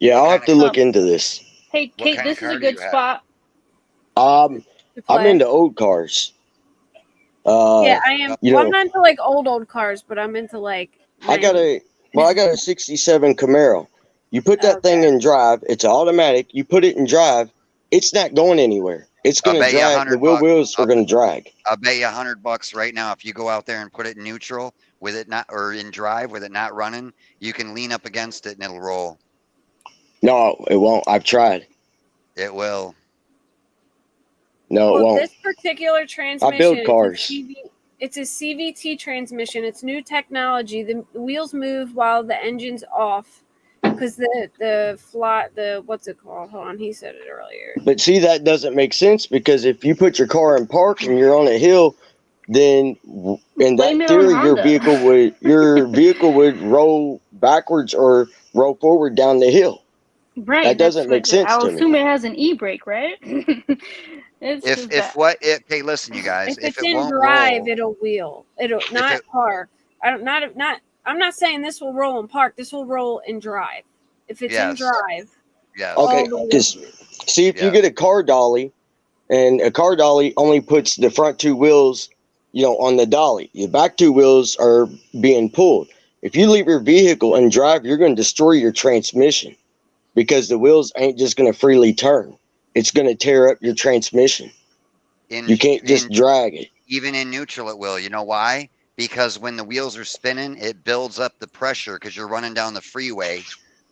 Speaker 9: Yeah, I'll have to look into this.
Speaker 8: Hey, Kate, this is a good spot.
Speaker 9: I'm into old cars.
Speaker 1: Yeah, I am. I'm not into like old cars, but I'm into like.
Speaker 9: I got a 67 Camaro. You put that thing in drive, it's automatic. You put it in drive, it's not going anywhere. It's going to drag. The wheels are going to drag.
Speaker 3: I'll bet you $100 right now if you go out there and put it in neutral with it not, or in drive with it not running, you can lean up against it and it'll roll.
Speaker 9: No, it won't. I've tried.
Speaker 3: It will.
Speaker 9: No, it won't.
Speaker 1: This particular transmission,
Speaker 9: I build cars.
Speaker 1: It's a CVT transmission. It's new technology. The wheels move while the engine's off because what's it called? Hold on, he said it earlier.
Speaker 9: But see, that doesn't make sense because if you put your car in park and you're on a hill, then in
Speaker 8: Blame
Speaker 9: that
Speaker 8: it on
Speaker 9: theory, your
Speaker 8: Honda.
Speaker 9: vehicle would roll backwards or roll forward down the hill.
Speaker 8: Right,
Speaker 9: That doesn't make sense
Speaker 8: I'll
Speaker 9: to me.
Speaker 8: assume it has an e-brake, right? It's just that.
Speaker 3: Hey, listen, you guys,
Speaker 1: If
Speaker 3: if
Speaker 1: it's
Speaker 3: it
Speaker 1: in
Speaker 3: won't
Speaker 1: drive,
Speaker 3: roll,
Speaker 1: it'll wheel. It'll
Speaker 3: if
Speaker 1: not
Speaker 3: it,
Speaker 1: park. I'm not saying this will roll in park. This will roll in drive. If it's in
Speaker 3: yes,
Speaker 1: drive,
Speaker 3: yes,
Speaker 9: Okay,
Speaker 1: all the wheels.
Speaker 9: because see, if you
Speaker 3: yes.
Speaker 9: get a car dolly, and a car dolly only puts the front two wheels, on the dolly. The back two wheels are being pulled. If you leave your vehicle in drive, you're going to destroy your transmission because the wheels ain't just going to freely turn. It's going to tear up your transmission. You can't just drag it.
Speaker 3: Even in neutral, it will. You know why? Because when the wheels are spinning, it builds up the pressure because you're running down the freeway,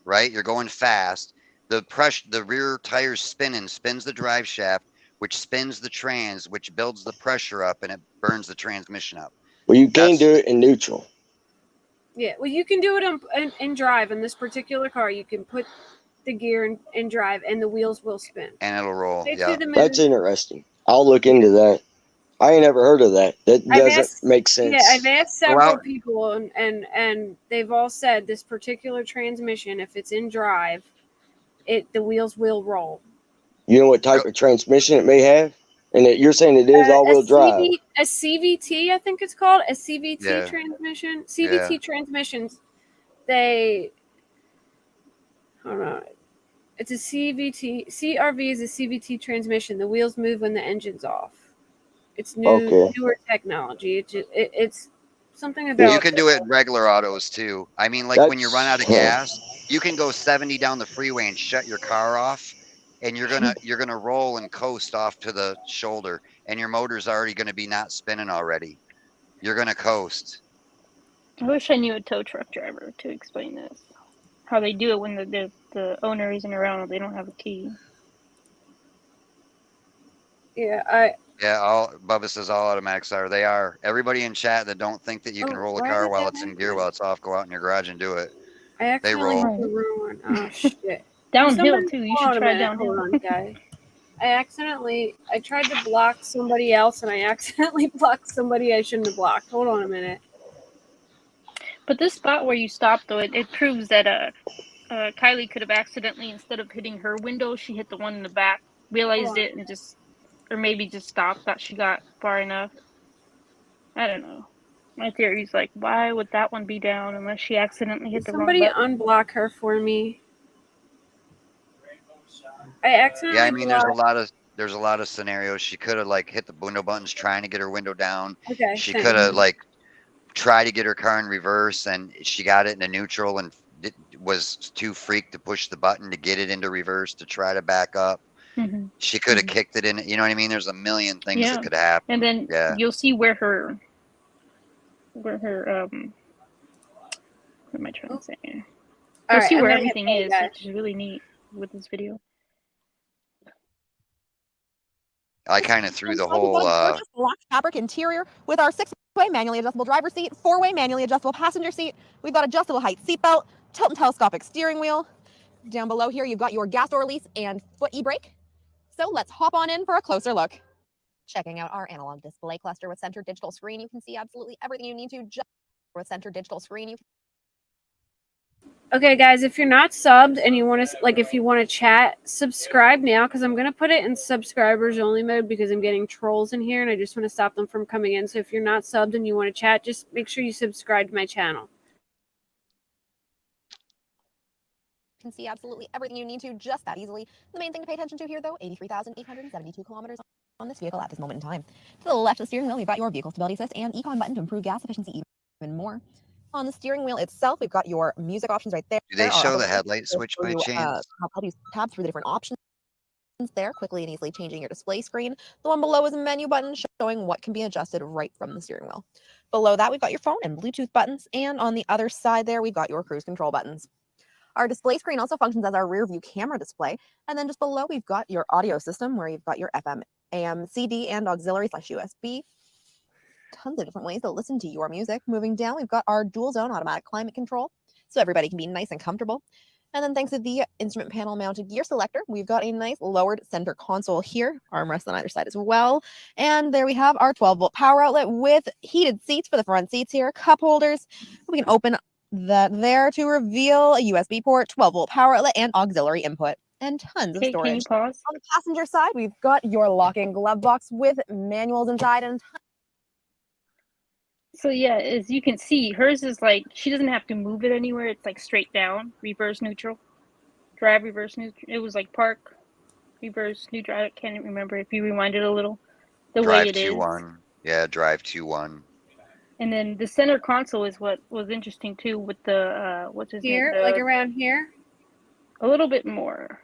Speaker 3: right? You're going fast. The rear tires spins the drive shaft, which spins the trans, which builds the pressure up, and it burns the transmission up.
Speaker 9: Well, you can't do it in neutral.
Speaker 1: Yeah, well, you can do it in drive. In this particular car, you can put the gear in drive, and the wheels will spin.
Speaker 3: And it'll roll.
Speaker 1: Yeah,
Speaker 9: that's interesting. I'll look into that. I ain't ever heard of that. That doesn't make sense.
Speaker 1: Yeah, I've asked several people, and they've all said this particular transmission, if it's in drive, the wheels will roll.
Speaker 9: You know what type of transmission it may have? And you're saying it is all-wheel drive.
Speaker 1: A CVT, I think it's called. A CVT transmission. CVT transmissions, hold on. It's a CVT. CRV is a CVT transmission. The wheels move when the engine's off. It's newer technology. It's something about.
Speaker 3: You can do it in regular autos too. I mean, like when you run out of gas, you can go 70 down the freeway and shut your car off, and you're gonna roll and coast off to the shoulder, and your motor's already gonna be not spinning already. You're gonna coast.
Speaker 8: I wish I knew a tow truck driver to explain this. How they do it when the owner isn't around or they don't have a key.
Speaker 1: Yeah,
Speaker 3: Bubba says all automatics are. They are. Everybody in chat that don't think that you can roll a car while it's in gear while it's off, go out in your garage and do it.
Speaker 1: I accidentally hit the wrong one. Oh shit.
Speaker 8: Downhill too. You should try downhill.
Speaker 1: Hold on, guys. I tried to block somebody else, and I accidentally blocked somebody I shouldn't have blocked. Hold on a minute.
Speaker 8: But this spot where you stopped, though, it proves that Kylie could have accidentally, instead of hitting her window, she hit the one in the back, realized it, and or maybe just stopped, thought she got far enough. I don't know. My theory is like, why would that one be down unless she accidentally hit the wrong button?
Speaker 1: Somebody unblock her for me. I accidentally.
Speaker 3: Yeah, I mean, there's a lot of scenarios. She could have hit the window buttons trying to get her window down.
Speaker 1: Okay.
Speaker 3: She could have tried to get her car in reverse, and she got it into neutral and was too freaked to push the button to get it into reverse to try to back up.
Speaker 8: Mm-hmm.
Speaker 3: She could have kicked it in. You know what I mean? There's a million things that could happen.
Speaker 8: And then you'll see where her what am I trying to say? You'll see where everything is, which is really neat with this video.
Speaker 3: I kind of threw the whole
Speaker 10: locked fabric interior with our 6-way manually adjustable driver's seat, 4-way manually adjustable passenger seat. We've got adjustable height seat belt, tilt and telescopic steering wheel. Down below here, you've got your gas door release and foot e-brake. So let's hop on in for a closer look. Checking out our analog display cluster with center digital screen, you can see absolutely everything you need to just with center digital screen.
Speaker 1: Okay, guys, if you're not subbed and you want to, if you want to chat, subscribe now, because I'm going to put it in subscribers only mode because I'm getting trolls in here and I just want to stop them from coming in. So if you're not subbed and you want to chat, just make sure you subscribe to my channel.
Speaker 10: You can see absolutely everything you need to just that easily. The main thing to pay attention to here, though, 83,872 kilometers on this vehicle at this moment in time. To the left of the steering wheel, you've got your vehicle stability assist and econ button to improve gas efficiency even more. On the steering wheel itself, we've got your music options right there.
Speaker 3: Do they show the headlight switch by chance?
Speaker 10: I'll use tabs through the different options there, quickly and easily changing your display screen. The one below is a menu button showing what can be adjusted right from the steering wheel. Below that, we've got your phone and Bluetooth buttons, and on the other side there, we've got your cruise control buttons. Our display screen also functions as our rear view camera display, and then just below, we've got your audio system where you've got your FM, AM, CD, and auxiliary/USB. Tons of different ways to listen to your music. Moving down, we've got our dual zone automatic climate control, so everybody can be nice and comfortable. And then thanks to the instrument panel mounted gear selector, we've got a nice lowered center console here, armrests on either side as well. And there we have our 12-volt power outlet with heated seats for the front seats here, cup holders. We can open that there to reveal a USB port, 12-volt power outlet, and auxiliary input, and tons of
Speaker 8: Okay, can you
Speaker 10: storage.
Speaker 8: pause?
Speaker 10: On the passenger side, we've got your lock-in glove box with manuals inside and
Speaker 8: So yeah, as you can see, hers is like, she doesn't have to move it anywhere. It's like straight down, reverse neutral, drive, reverse neutral. It was like park, reverse neutral. I can't remember if you rewind it a little. The way
Speaker 3: Drive
Speaker 8: it is.
Speaker 3: 2-1. Yeah, drive 2-1.
Speaker 8: And then the center console is what was interesting too, with the what's his name?
Speaker 1: Here, like around here.
Speaker 8: A little bit more,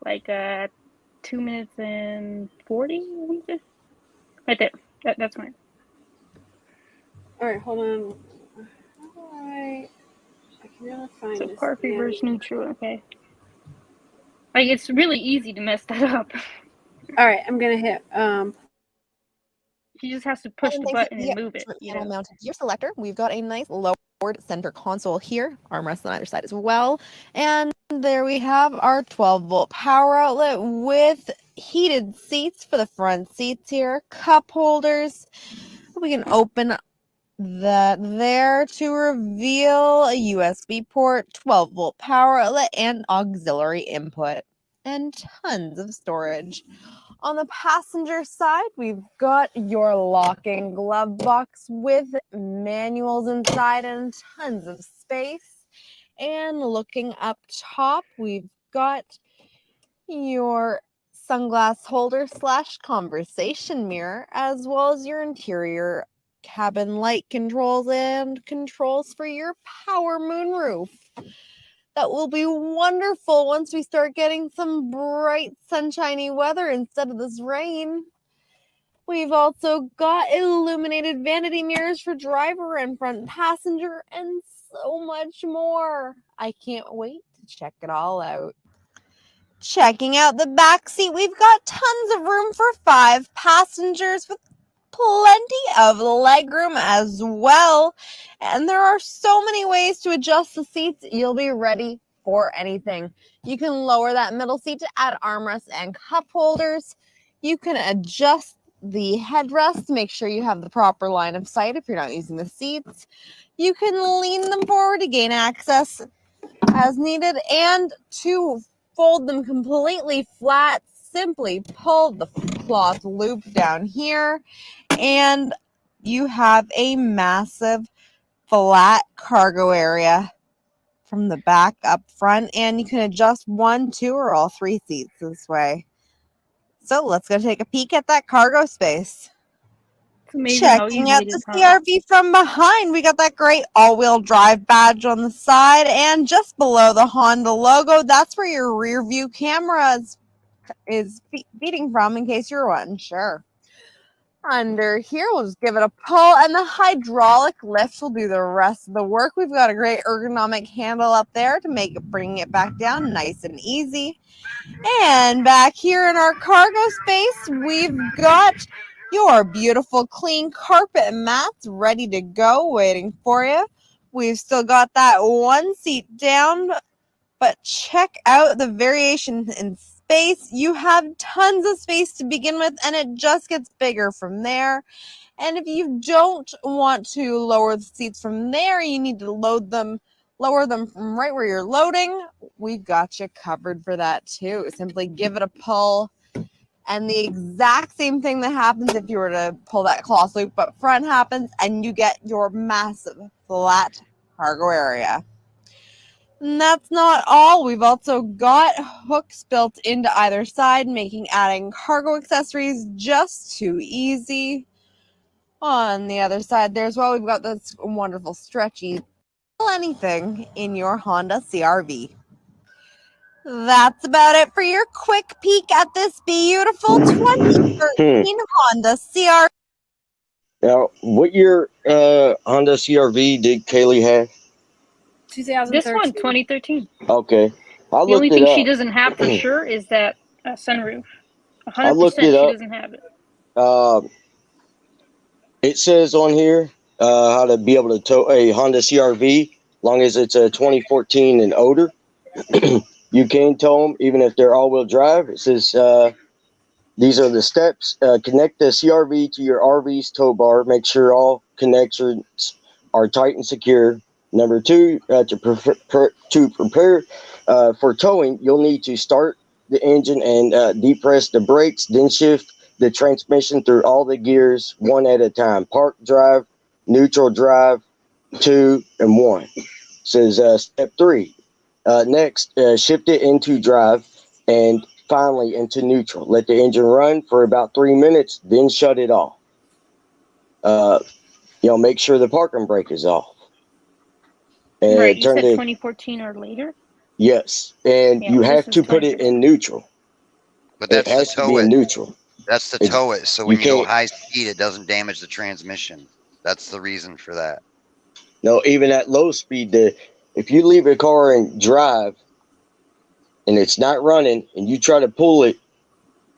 Speaker 8: like 2 minutes and 40. Right there. That's mine.
Speaker 1: All right, hold on. I can never find
Speaker 8: So
Speaker 1: this.
Speaker 8: park, reverse neutral. Okay. Like, it's really easy to mess that up.
Speaker 1: All right, I'm gonna hit.
Speaker 8: She just has to push the button and move it.
Speaker 10: panel mounted gear selector. We've got a nice lowered center console here, armrests on either side as well. And there we have our 12-volt power outlet with heated seats for the front seats here, cup holders. We can open that there to reveal a USB port, 12-volt power outlet, and auxiliary input, and tons of storage. On the passenger side, we've got your lock-in glove box with manuals inside and tons of space. And looking up top, we've got your sunglass holder / conversation mirror, as well as your interior cabin light controls and controls for your power moonroof. That will be wonderful once we start getting some bright, sunshiny weather instead of this rain. We've also got illuminated vanity mirrors for driver and front passenger and so much more. I can't wait to check it all out. Checking out the back seat, we've got tons of room for 5 passengers with plenty of legroom as well. And there are so many ways to adjust the seats. You'll be ready for anything. You can lower that middle seat to add armrests and cup holders. You can adjust the headrest to make sure you have the proper line of sight if you're not using the seats. You can lean them forward to gain access as needed, and to fold them completely flat, simply pull the cloth loop down here, and you have a massive flat cargo area from the back up front, and you can adjust 1, 2, or all 3 seats this way. So let's go take a peek at that cargo space.
Speaker 8: It's amazing how
Speaker 10: Checking
Speaker 8: easy
Speaker 10: out
Speaker 8: it
Speaker 10: the
Speaker 8: is, huh?
Speaker 10: CRV from behind, we got that great all-wheel drive badge on the side, and just below the Honda logo, that's where your rear view camera is feeding from, in case you're unsure. Under here, we'll just give it a pull, and the hydraulic lift will do the rest of the work. We've got a great ergonomic handle up there to make it, bringing it back down nice and easy. And back here in our cargo space, we've got your beautiful clean carpet mats ready to go, waiting for you. We've still got that one seat down, but check out the variation in space. You have tons of space to begin with, and it just gets bigger from there. And if you don't want to lower the seats from there, you need to lower them from right where you're loading. We've got you covered for that too. Simply give it a pull, and the exact same thing that happens if you were to pull that cloth loop up front happens, and you get your massive flat cargo area. And that's not all. We've also got hooks built into either side, making adding cargo accessories just too easy. On the other side there as well, we've got this wonderful stretchy anything in your Honda CRV. That's about it for your quick peek at this beautiful 2013 Honda CRV.
Speaker 9: Now, what year Honda CRV did Kyly have?
Speaker 1: 2013.
Speaker 8: This one, 2013.
Speaker 9: Okay.
Speaker 8: The only thing she doesn't have for sure is that sunroof. 100% she doesn't have it.
Speaker 9: It says on here how to be able to tow a Honda CRV, long as it's a 2014 and older. You can tow them even if they're all-wheel drive. It says these are the steps. Connect the CRV to your RV's tow bar. Make sure all connections are tight and secure. Number 2, to prepare for towing, you'll need to start the engine and depress the brakes, then shift the transmission through all the gears one at a time. Park drive, neutral drive, 2 and 1. Says step 3. Next, shift it into drive and finally into neutral. Let the engine run for about 3 minutes, then shut it off. Make sure the parking brake is off. And
Speaker 8: right, you said
Speaker 9: the
Speaker 8: 2014 or later?
Speaker 9: yes, and
Speaker 8: Yeah,
Speaker 9: you
Speaker 8: well,
Speaker 9: have
Speaker 8: this
Speaker 9: to
Speaker 8: is
Speaker 9: put it in neutral.
Speaker 3: But
Speaker 9: It
Speaker 3: that's to
Speaker 9: has to be
Speaker 3: tow
Speaker 9: in
Speaker 3: it.
Speaker 9: neutral.
Speaker 3: That's to
Speaker 9: It's-
Speaker 3: tow it. So
Speaker 9: you
Speaker 3: when you go
Speaker 9: can't-
Speaker 3: high speed, it doesn't damage the transmission. That's the reason for that.
Speaker 9: No, even at low speed, if you leave a car in drive and it's not running and you try to pull it,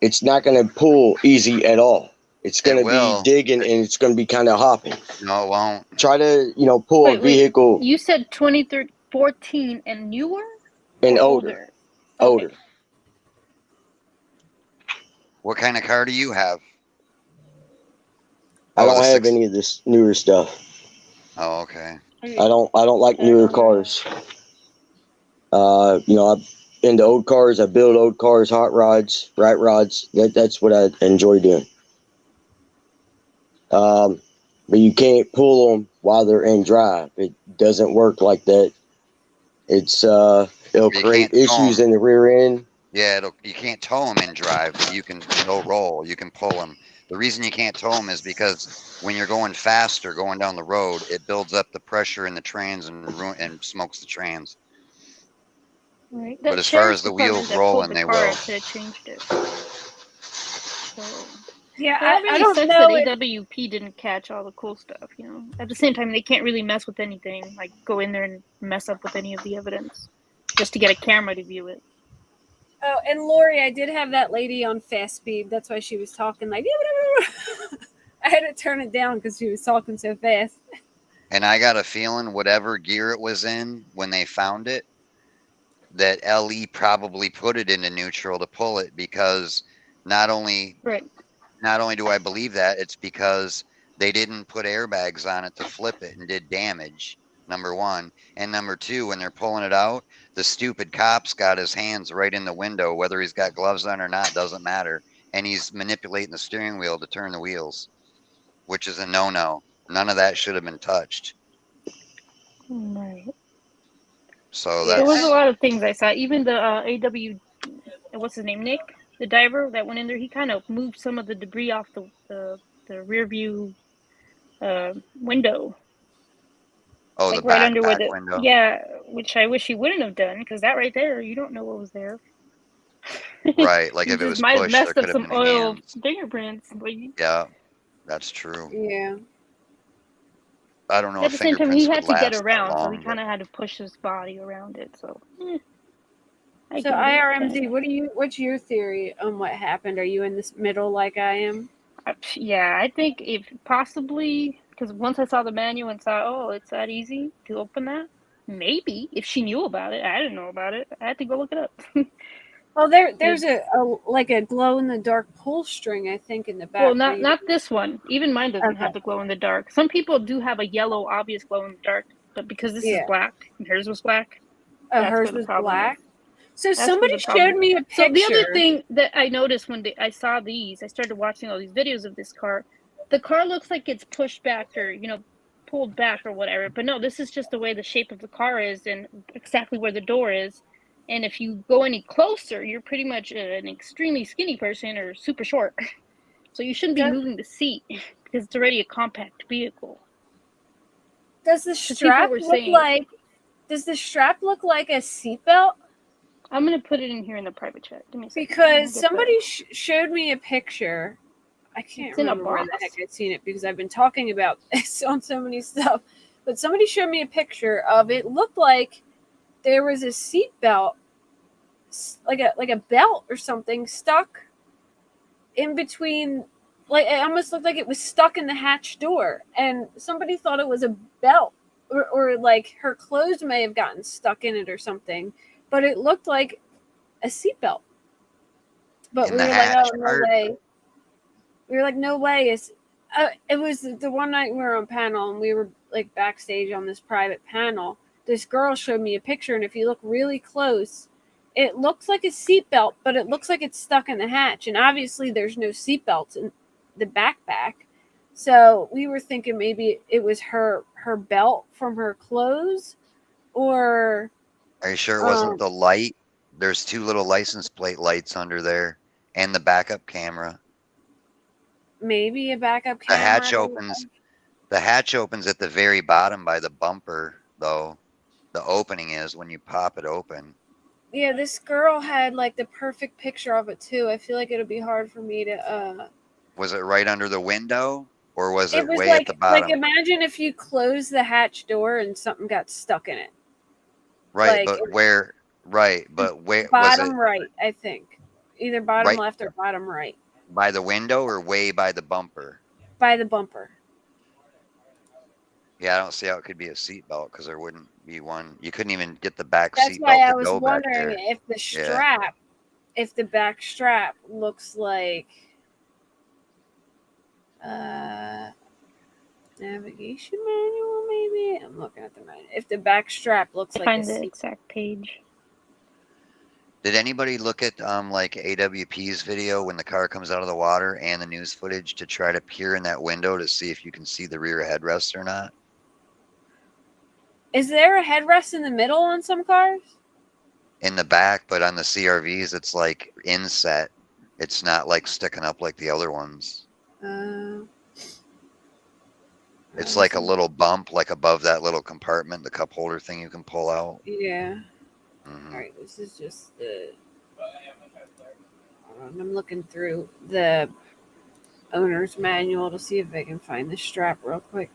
Speaker 9: it's not going to pull easy at all. It's going to be
Speaker 3: will.
Speaker 9: digging and it's going to be kind of hopping.
Speaker 3: No, it won't.
Speaker 9: Try to, pull a
Speaker 8: Wait,
Speaker 9: vehicle
Speaker 8: you said 2014 and newer?
Speaker 9: and
Speaker 8: Or
Speaker 9: older.
Speaker 8: Okay.
Speaker 9: Older.
Speaker 3: What kind of car do you have?
Speaker 9: I
Speaker 3: Oh,
Speaker 9: don't
Speaker 3: the
Speaker 9: have
Speaker 3: six-
Speaker 9: any of this newer stuff.
Speaker 3: Oh, okay.
Speaker 9: I don't like newer cars. I'm into old cars. I build old cars, hot rods, right rods. That's what I enjoy doing. But you can't pull them while they're in drive. It doesn't work like that. It's it'll create issues in the rear end.
Speaker 3: Yeah, you can't tow them in drive, but they'll roll. You can pull them. The reason you can't tow them is because when you're going faster, going down the road, it builds up the pressure in the trans and smokes the trans.
Speaker 8: Right.
Speaker 3: But as far as the wheels rolling, they will.
Speaker 8: Changed it. So
Speaker 1: Yeah,
Speaker 8: that really
Speaker 1: I don't
Speaker 8: sucks
Speaker 1: know.
Speaker 8: that AWP didn't catch all the cool stuff. At the same time, they can't really mess with anything, like go in there and mess up with any of the evidence, just to get a camera to view it.
Speaker 1: Oh, and Lori, I did have that lady on fast speed. That's why she was talking like. I had to turn it down because she was talking so fast.
Speaker 3: And I got a feeling whatever gear it was in when they found it, that LE probably put it into neutral to pull it, because not only do I believe that, it's because they didn't put airbags on it to flip it and did damage, number one. And number two, when they're pulling it out, the stupid cop's got his hands right in the window, whether he's got gloves on or not, doesn't matter. And he's manipulating the steering wheel to turn the wheels, which is a no-no. None of that should have been touched.
Speaker 8: Right.
Speaker 3: So
Speaker 8: There was a lot of things I saw. Even the AW, what's his name, Nick, the diver that went in there, he kind of moved some of the debris off the rear view window.
Speaker 3: Oh,
Speaker 8: like
Speaker 3: the
Speaker 8: right under where
Speaker 3: window.
Speaker 8: Yeah, which I wish he wouldn't have done, because that right there, you don't know what was there.
Speaker 3: Right, like if it was
Speaker 8: might have
Speaker 3: pushed,
Speaker 8: messed
Speaker 3: there
Speaker 8: up
Speaker 3: could have
Speaker 8: some
Speaker 3: been
Speaker 8: oil
Speaker 3: hands.
Speaker 8: fingerprints.
Speaker 3: Yeah, that's true.
Speaker 1: Yeah.
Speaker 3: I don't know
Speaker 8: At
Speaker 3: if
Speaker 8: the same time,
Speaker 3: fingerprints
Speaker 8: he had
Speaker 3: would
Speaker 8: to get
Speaker 3: last that
Speaker 8: around, so
Speaker 3: long,
Speaker 8: he kind of had to push his body around it. So,
Speaker 1: So IRMD, what's your theory on what happened? Are you in this middle like I am?
Speaker 8: Yeah, I think if possibly, because once I saw the manual and saw, oh, it's that easy to open that, maybe if she knew about it, I didn't know about it. I had to go look it up.
Speaker 1: Well, there's a like a glow in the dark pull string, I think, in the back.
Speaker 8: Well, not this one. Even mine doesn't have the glow in the dark. Some people do have a yellow obvious glow in the dark, but because this is black and hers was black,
Speaker 1: hers was black. So somebody showed me a picture.
Speaker 8: So the other thing that I noticed when I saw these, I started watching all these videos of this car. The car looks like it's pushed back or pulled back or whatever, but no, this is just the way the shape of the car is and exactly where the door is. And if you go any closer, you're pretty much an extremely skinny person or super short. So you shouldn't be moving the seat because it's already a compact vehicle.
Speaker 1: Does the strap look like a seatbelt?
Speaker 8: I'm going to put it in here in the private chat. Give me a second.
Speaker 1: Because somebody showed me a picture. I can't remember where the heck I've seen it because I've been talking about this on so many stuff. But somebody showed me a picture of it. Looked like there was a seatbelt, like a belt or something stuck in between. Like it almost looked like it was stuck in the hatch door, and somebody thought it was a belt, or like her clothes may have gotten stuck in it or something. but it looked like a seatbelt. But
Speaker 3: In
Speaker 1: we
Speaker 3: the
Speaker 1: were like,
Speaker 3: hatch
Speaker 1: oh, no
Speaker 3: part?
Speaker 1: way. We were like, no way. It was the one night we were on panel and we were like backstage on this private panel. This girl showed me a picture, and if you look really close, it looks like a seatbelt, but it looks like it's stuck in the hatch. And obviously there's no seatbelts in the backpack. So we were thinking maybe it was her belt from her clothes, or
Speaker 3: Are you sure it wasn't the light? There's 2 little license plate lights under there and the backup camera.
Speaker 1: maybe a backup
Speaker 3: The
Speaker 1: camera.
Speaker 3: hatch opens. The hatch opens at the very bottom by the bumper, though. The opening is when you pop it open.
Speaker 1: Yeah, this girl had like the perfect picture of it too. I feel like it'll be hard for me to
Speaker 3: Was it right under the window, or was it
Speaker 1: was
Speaker 3: way
Speaker 1: like
Speaker 3: at the bottom?
Speaker 1: imagine if you close the hatch door and something got stuck in it.
Speaker 3: Right,
Speaker 1: like,
Speaker 3: but where? Right, but where was
Speaker 1: Bottom
Speaker 3: it?
Speaker 1: right, I think. Either bottom
Speaker 3: Right
Speaker 1: left or bottom right.
Speaker 3: by the window or way by the bumper?
Speaker 1: By the bumper.
Speaker 3: Yeah, I don't see how it could be a seatbelt because there wouldn't be one. You couldn't even get the back
Speaker 1: That's why
Speaker 3: seatbelt
Speaker 1: I
Speaker 3: to
Speaker 1: was
Speaker 3: go back
Speaker 1: wondering
Speaker 3: there.
Speaker 1: if the strap, if the back strap looks like navigation manual, maybe? I'm looking at the manual. If the back strap looks like
Speaker 8: Find
Speaker 1: a
Speaker 8: the
Speaker 1: seat.
Speaker 8: exact page.
Speaker 3: Did anybody look at like AWP's video when the car comes out of the water and the news footage to try to peer in that window to see if you can see the rear headrest or not?
Speaker 1: Is there a headrest in the middle on some cars?
Speaker 3: In the back, but on the CRVs, it's like inset. It's not like sticking up like the other ones. It's like a little bump, like above that little compartment, the cup holder thing you can pull out.
Speaker 1: Yeah.
Speaker 3: Mhm.
Speaker 1: All right, this is just the. I'm looking through the owner's manual to see if I can find the strap real quick.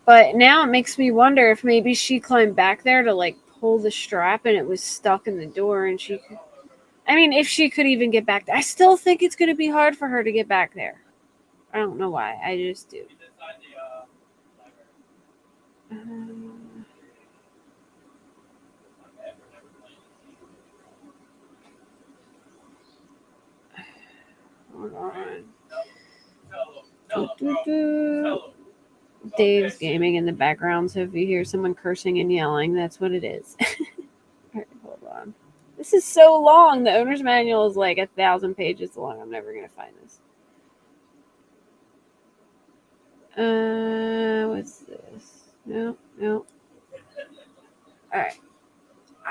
Speaker 1: But now it makes me wonder if maybe she climbed back there to like pull the strap and it was stuck in the door and she could. I mean, if she could even get back there. I still think it's going to be hard for her to get back there. I don't know why. I just do. Hold on. Dave's gaming in the background, so if you hear someone cursing and yelling, that's what it is. All right, hold on. This is so long. The owner's manual is like 1,000 pages long. I'm never going to find this. What's this? No. All right.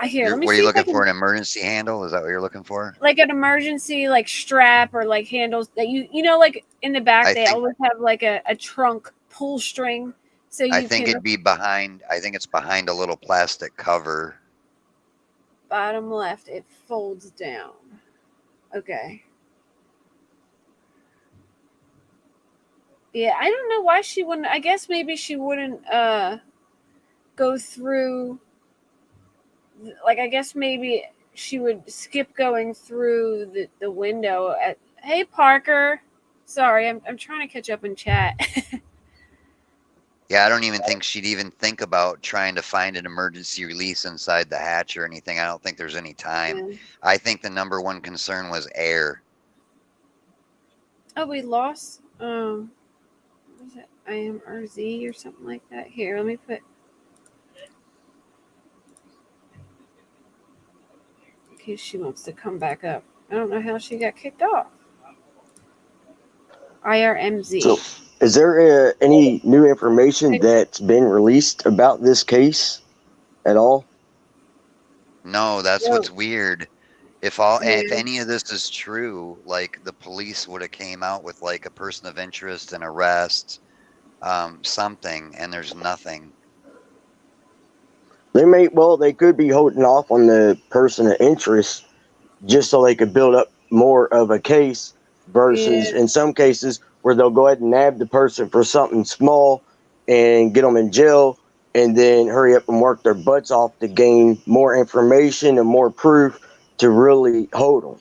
Speaker 1: Let me
Speaker 3: What are
Speaker 1: see
Speaker 3: you
Speaker 1: if
Speaker 3: looking
Speaker 1: I can,
Speaker 3: for? An emergency handle? Is that what you're looking for?
Speaker 1: like an emergency like strap or like handles that you know, like in the back they always have like a trunk pull string. So you
Speaker 3: I think it'd be behind. I think it's behind a little plastic cover.
Speaker 1: Bottom left, it folds down. Okay. Yeah, I don't know why she wouldn't. I guess maybe she wouldn't go through. Like, I guess maybe she would skip going through the window. Hey, Parker. Sorry, I'm trying to catch up in chat.
Speaker 3: Yeah, I don't even think she'd even think about trying to find an emergency release inside the hatch or anything. I don't think there's any time.
Speaker 1: Yeah.
Speaker 3: I think the number one concern was air.
Speaker 1: Oh, we lost. What is it? IMRZ or something like that. Here, let me put. In case she wants to come back up. I don't know how she got kicked off. IRMZ.
Speaker 9: So, is there any new information that's been released about this case at all?
Speaker 3: No, that's what's weird. If any of this is true, like the police would have came out with like a person of interest, an arrest, something, and there's nothing.
Speaker 9: They could be holding off on the person of interest just so they could build up more of a case versus in some cases where they'll go ahead and nab the person for something small and get them in jail and then hurry up and work their butts off to gain more information and more proof to really hold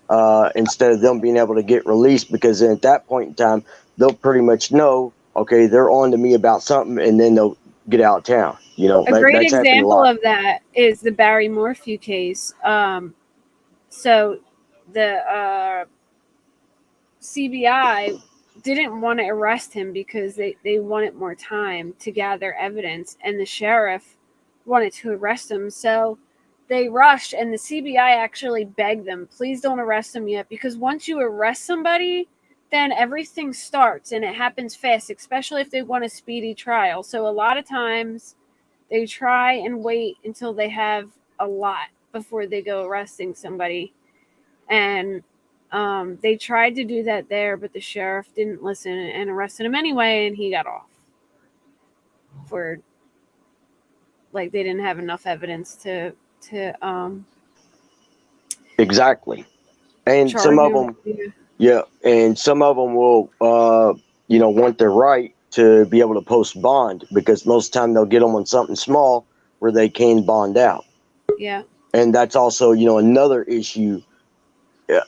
Speaker 9: them instead of them being able to get released, because then at that point in time, they'll pretty much know, okay, they're on to me about something, and then they'll get out of town. You know,
Speaker 1: A great
Speaker 9: that's happened a
Speaker 1: example
Speaker 9: lot.
Speaker 1: of that is the Barry Morphew case. So the CBI didn't want to arrest him because they wanted more time to gather evidence, and the sheriff wanted to arrest him. So they rushed, and the CBI actually begged them, please don't arrest him yet, because once you arrest somebody, then everything starts, and it happens fast, especially if they want a speedy trial. So a lot of times they try and wait until they have a lot before they go arresting somebody. And they tried to do that there, but the sheriff didn't listen and arrested him anyway, and he got off for, like, they didn't have enough evidence to
Speaker 9: Exactly. And
Speaker 1: charge
Speaker 9: some of
Speaker 1: him.
Speaker 9: them, yeah, and some of them will, want the right to be able to post bond, because most of the time they'll get them on something small where they can bond out.
Speaker 1: Yeah.
Speaker 9: And that's also, another issue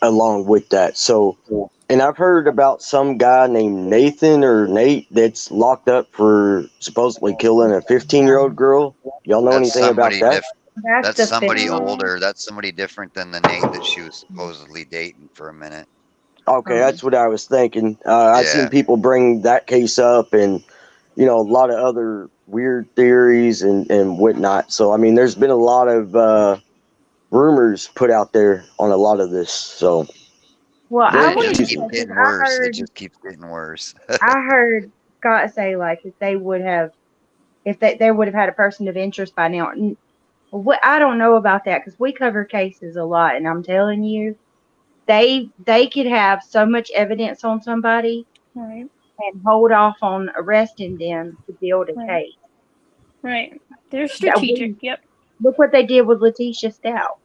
Speaker 9: along with that. So, and I've heard about some guy named Nathan or Nate that's locked up for supposedly killing a 15-year-old girl. Y'all know
Speaker 3: That's
Speaker 9: anything about
Speaker 3: somebody
Speaker 9: that?
Speaker 3: That's
Speaker 4: the
Speaker 3: somebody
Speaker 4: fifth.
Speaker 3: older. That's somebody different than the Nate that she was supposedly dating for a minute.
Speaker 9: Okay, that's what I was thinking. I've seen
Speaker 3: Yeah.
Speaker 9: people bring that case up, and a lot of other weird theories and whatnot. So, I mean, there's been a lot of rumors put out there on a lot of this. So,
Speaker 4: Well, I
Speaker 3: And it
Speaker 9: very
Speaker 4: wanted
Speaker 3: just
Speaker 4: to
Speaker 3: keeps
Speaker 4: say,
Speaker 9: confusing.
Speaker 4: because
Speaker 3: getting worse. It just keeps getting worse.
Speaker 4: I heard Scott say, like, if they would have, if they would have had a person of interest by now. What, I don't know about that, because we cover cases a lot, and I'm telling you, they could have so much evidence on somebody
Speaker 8: Right.
Speaker 4: and hold off on arresting them to build a
Speaker 8: Right.
Speaker 4: case.
Speaker 8: Right. They're strategic. Yep.
Speaker 4: Look what they did with Letitia Stout.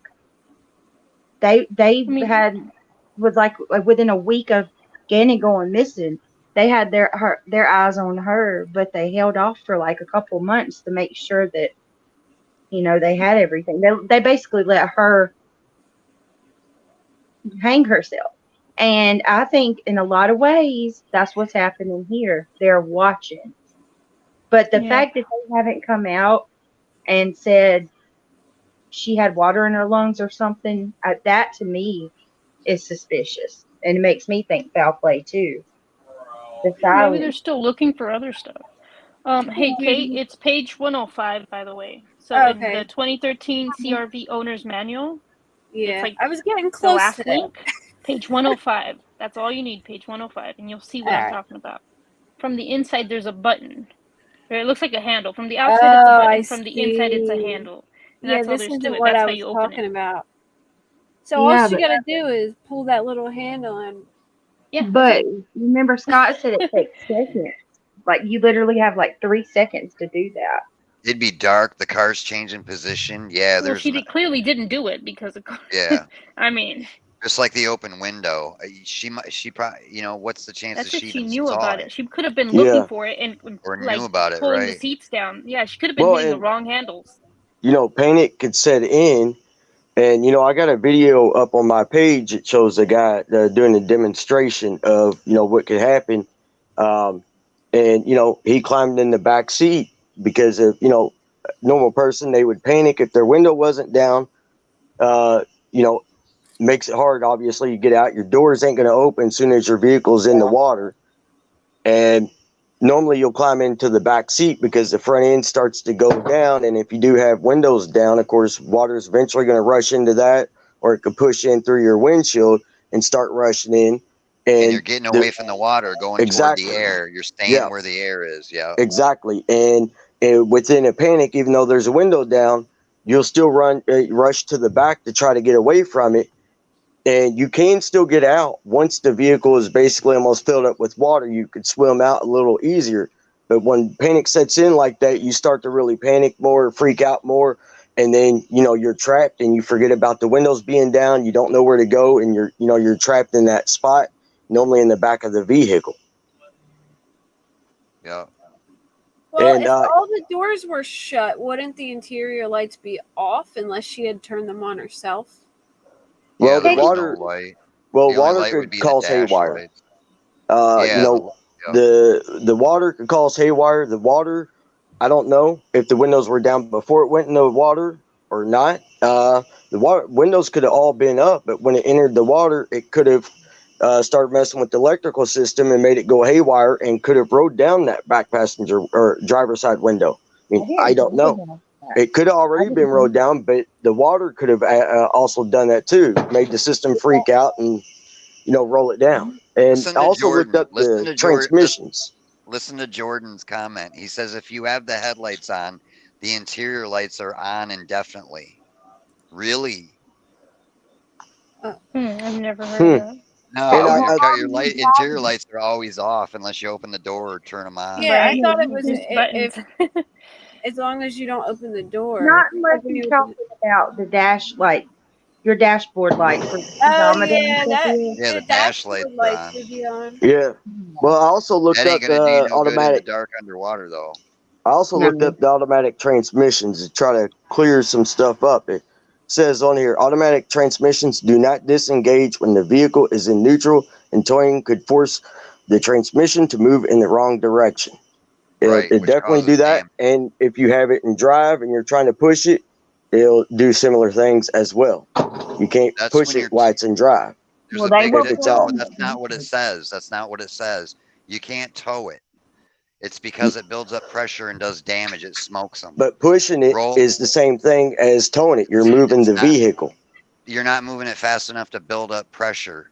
Speaker 4: They
Speaker 8: I mean,
Speaker 4: had, was like within a week of Gannon going missing, they had their eyes on her, but they held off for like a couple months to make sure that they had everything. They basically let her hang herself. And I think in a lot of ways that's what's happening here. They're watching. But the
Speaker 8: yeah.
Speaker 4: fact that they haven't come out and said she had water in her lungs or something, that to me is suspicious. And it makes me think foul play too. The
Speaker 8: Maybe they're
Speaker 4: silence.
Speaker 8: still looking for other stuff. Hey, Kate, it's page 105, by the way. So
Speaker 1: Oh,
Speaker 8: in
Speaker 1: okay.
Speaker 8: the 2013 CRV Owner's Manual, it's
Speaker 1: Yeah.
Speaker 8: like
Speaker 1: I was getting
Speaker 8: the
Speaker 1: close
Speaker 8: last
Speaker 1: to that.
Speaker 8: link, page 105. That's all you need, page 105, and you'll see what I'm
Speaker 1: Alright.
Speaker 8: talking about. From the inside, there's a button. Or it looks like a handle. From the outside, it's a
Speaker 1: Oh,
Speaker 8: button.
Speaker 1: I
Speaker 8: From the inside, it's a
Speaker 1: see.
Speaker 8: handle. And
Speaker 1: Yeah,
Speaker 8: that's all
Speaker 1: this
Speaker 8: there's to
Speaker 1: isn't
Speaker 8: it.
Speaker 1: what
Speaker 8: That's
Speaker 1: I
Speaker 8: how
Speaker 1: was
Speaker 8: you open
Speaker 1: talking
Speaker 8: it.
Speaker 1: about. So all
Speaker 4: Yeah,
Speaker 1: she
Speaker 4: but
Speaker 1: got to do is pull that little handle and
Speaker 8: Yeah, that's
Speaker 4: but
Speaker 8: it.
Speaker 4: remember Scott said it takes seconds. Like you literally have like 3 seconds to do that.
Speaker 3: It'd be dark. The car's changing position. Yeah,
Speaker 8: Well, she clearly didn't do it because of
Speaker 3: yeah.
Speaker 8: I mean,
Speaker 3: Just like the open window. She probably, what's the chances
Speaker 8: that's if
Speaker 3: she
Speaker 8: she
Speaker 3: even
Speaker 8: knew
Speaker 3: saw
Speaker 8: about
Speaker 3: it
Speaker 8: it. She could have been looking
Speaker 9: Yeah.
Speaker 8: for it and
Speaker 3: or knew
Speaker 8: like
Speaker 3: about it,
Speaker 8: pulling the
Speaker 3: right?
Speaker 8: seats down. Yeah, she could have been
Speaker 9: Well,
Speaker 8: hitting the
Speaker 9: and
Speaker 8: wrong handles.
Speaker 9: panic could set in. And I got a video up on my page. It shows a guy doing a demonstration of what could happen. And he climbed in the back seat because of normal person, they would panic if their window wasn't down. You know, makes it hard. Obviously, you get out, your doors ain't going to open as soon as your vehicle's in the water. And normally you'll climb into the back seat because the front end starts to go down. And if you do have windows down, of course, water is eventually going to rush into that, or it could push in through your windshield and start rushing in.
Speaker 3: And you're getting away from the water, going toward the air. You're staying where the air is. Yeah.
Speaker 9: Exactly. And within a panic, even though there's a window down, you'll still rush to the back to try to get away from it. And you can still get out. Once the vehicle is basically almost filled up with water, you could swim out a little easier. But when panic sets in like that, you start to really panic more, freak out more. And then, you're trapped and you forget about the windows being down. You don't know where to go. And you're trapped in that spot, normally in the back of the vehicle.
Speaker 3: Yeah.
Speaker 1: Well,
Speaker 9: And
Speaker 1: if all the doors were shut, wouldn't the interior lights be off unless she had turned them on herself?
Speaker 9: well,
Speaker 3: Yeah,
Speaker 9: the
Speaker 3: there was
Speaker 9: water,
Speaker 3: no light.
Speaker 9: well,
Speaker 3: The only
Speaker 9: water
Speaker 3: light would
Speaker 9: could
Speaker 3: be the
Speaker 9: cause
Speaker 3: dash
Speaker 9: haywire.
Speaker 3: lights.
Speaker 9: You
Speaker 3: Yeah.
Speaker 9: know, the water could cause haywire. The water, I don't know if the windows were down before it went in the water or not. The windows could have all been up, but when it entered the water, it could have started messing with the electrical system and made it go haywire and could have rode down that back passenger or driver's side window. I mean, I don't know. It could have already been rode down, but the water could have also done that too, made the system freak out and, roll it down. And
Speaker 3: Listen to
Speaker 9: also
Speaker 3: Jordan.
Speaker 9: looked up
Speaker 3: Listen
Speaker 9: the
Speaker 3: to Jordan.
Speaker 9: transmissions.
Speaker 3: Listen to Jordan's comment. He says if you have the headlights on, the interior lights are on indefinitely. Really?
Speaker 8: I've never heard of that.
Speaker 3: No, your interior lights are always off unless you open the door or turn them on.
Speaker 1: Yeah,
Speaker 8: Right.
Speaker 1: I thought it was
Speaker 8: There's buttons.
Speaker 1: if as long as you don't open the door.
Speaker 4: Not unless you're talking about the dash, like your dashboard light for
Speaker 3: the dash lights
Speaker 1: would be on.
Speaker 9: Yeah. Well, I also looked
Speaker 3: That ain't
Speaker 9: up
Speaker 3: gonna do you
Speaker 9: the
Speaker 3: no good in the
Speaker 9: automatic.
Speaker 3: dark underwater, though.
Speaker 9: I also looked up the automatic transmissions to try to clear some stuff up. It says on here, automatic transmissions do not disengage when the vehicle is in neutral, and towing could force the transmission to move in the wrong direction.
Speaker 3: Right,
Speaker 9: It
Speaker 3: which
Speaker 9: definitely do
Speaker 3: causes
Speaker 9: that. And if you have it in drive and you're trying to push it, it'll do similar things as well. You can't push it while it's in drive.
Speaker 3: There's a big difference. That's not what it says. That's not what it says. You can't tow it. It's because it builds up pressure and does damage. It smokes them.
Speaker 9: But pushing it is the same thing as towing it. You're moving the vehicle.
Speaker 3: You're not moving it fast enough to build up pressure.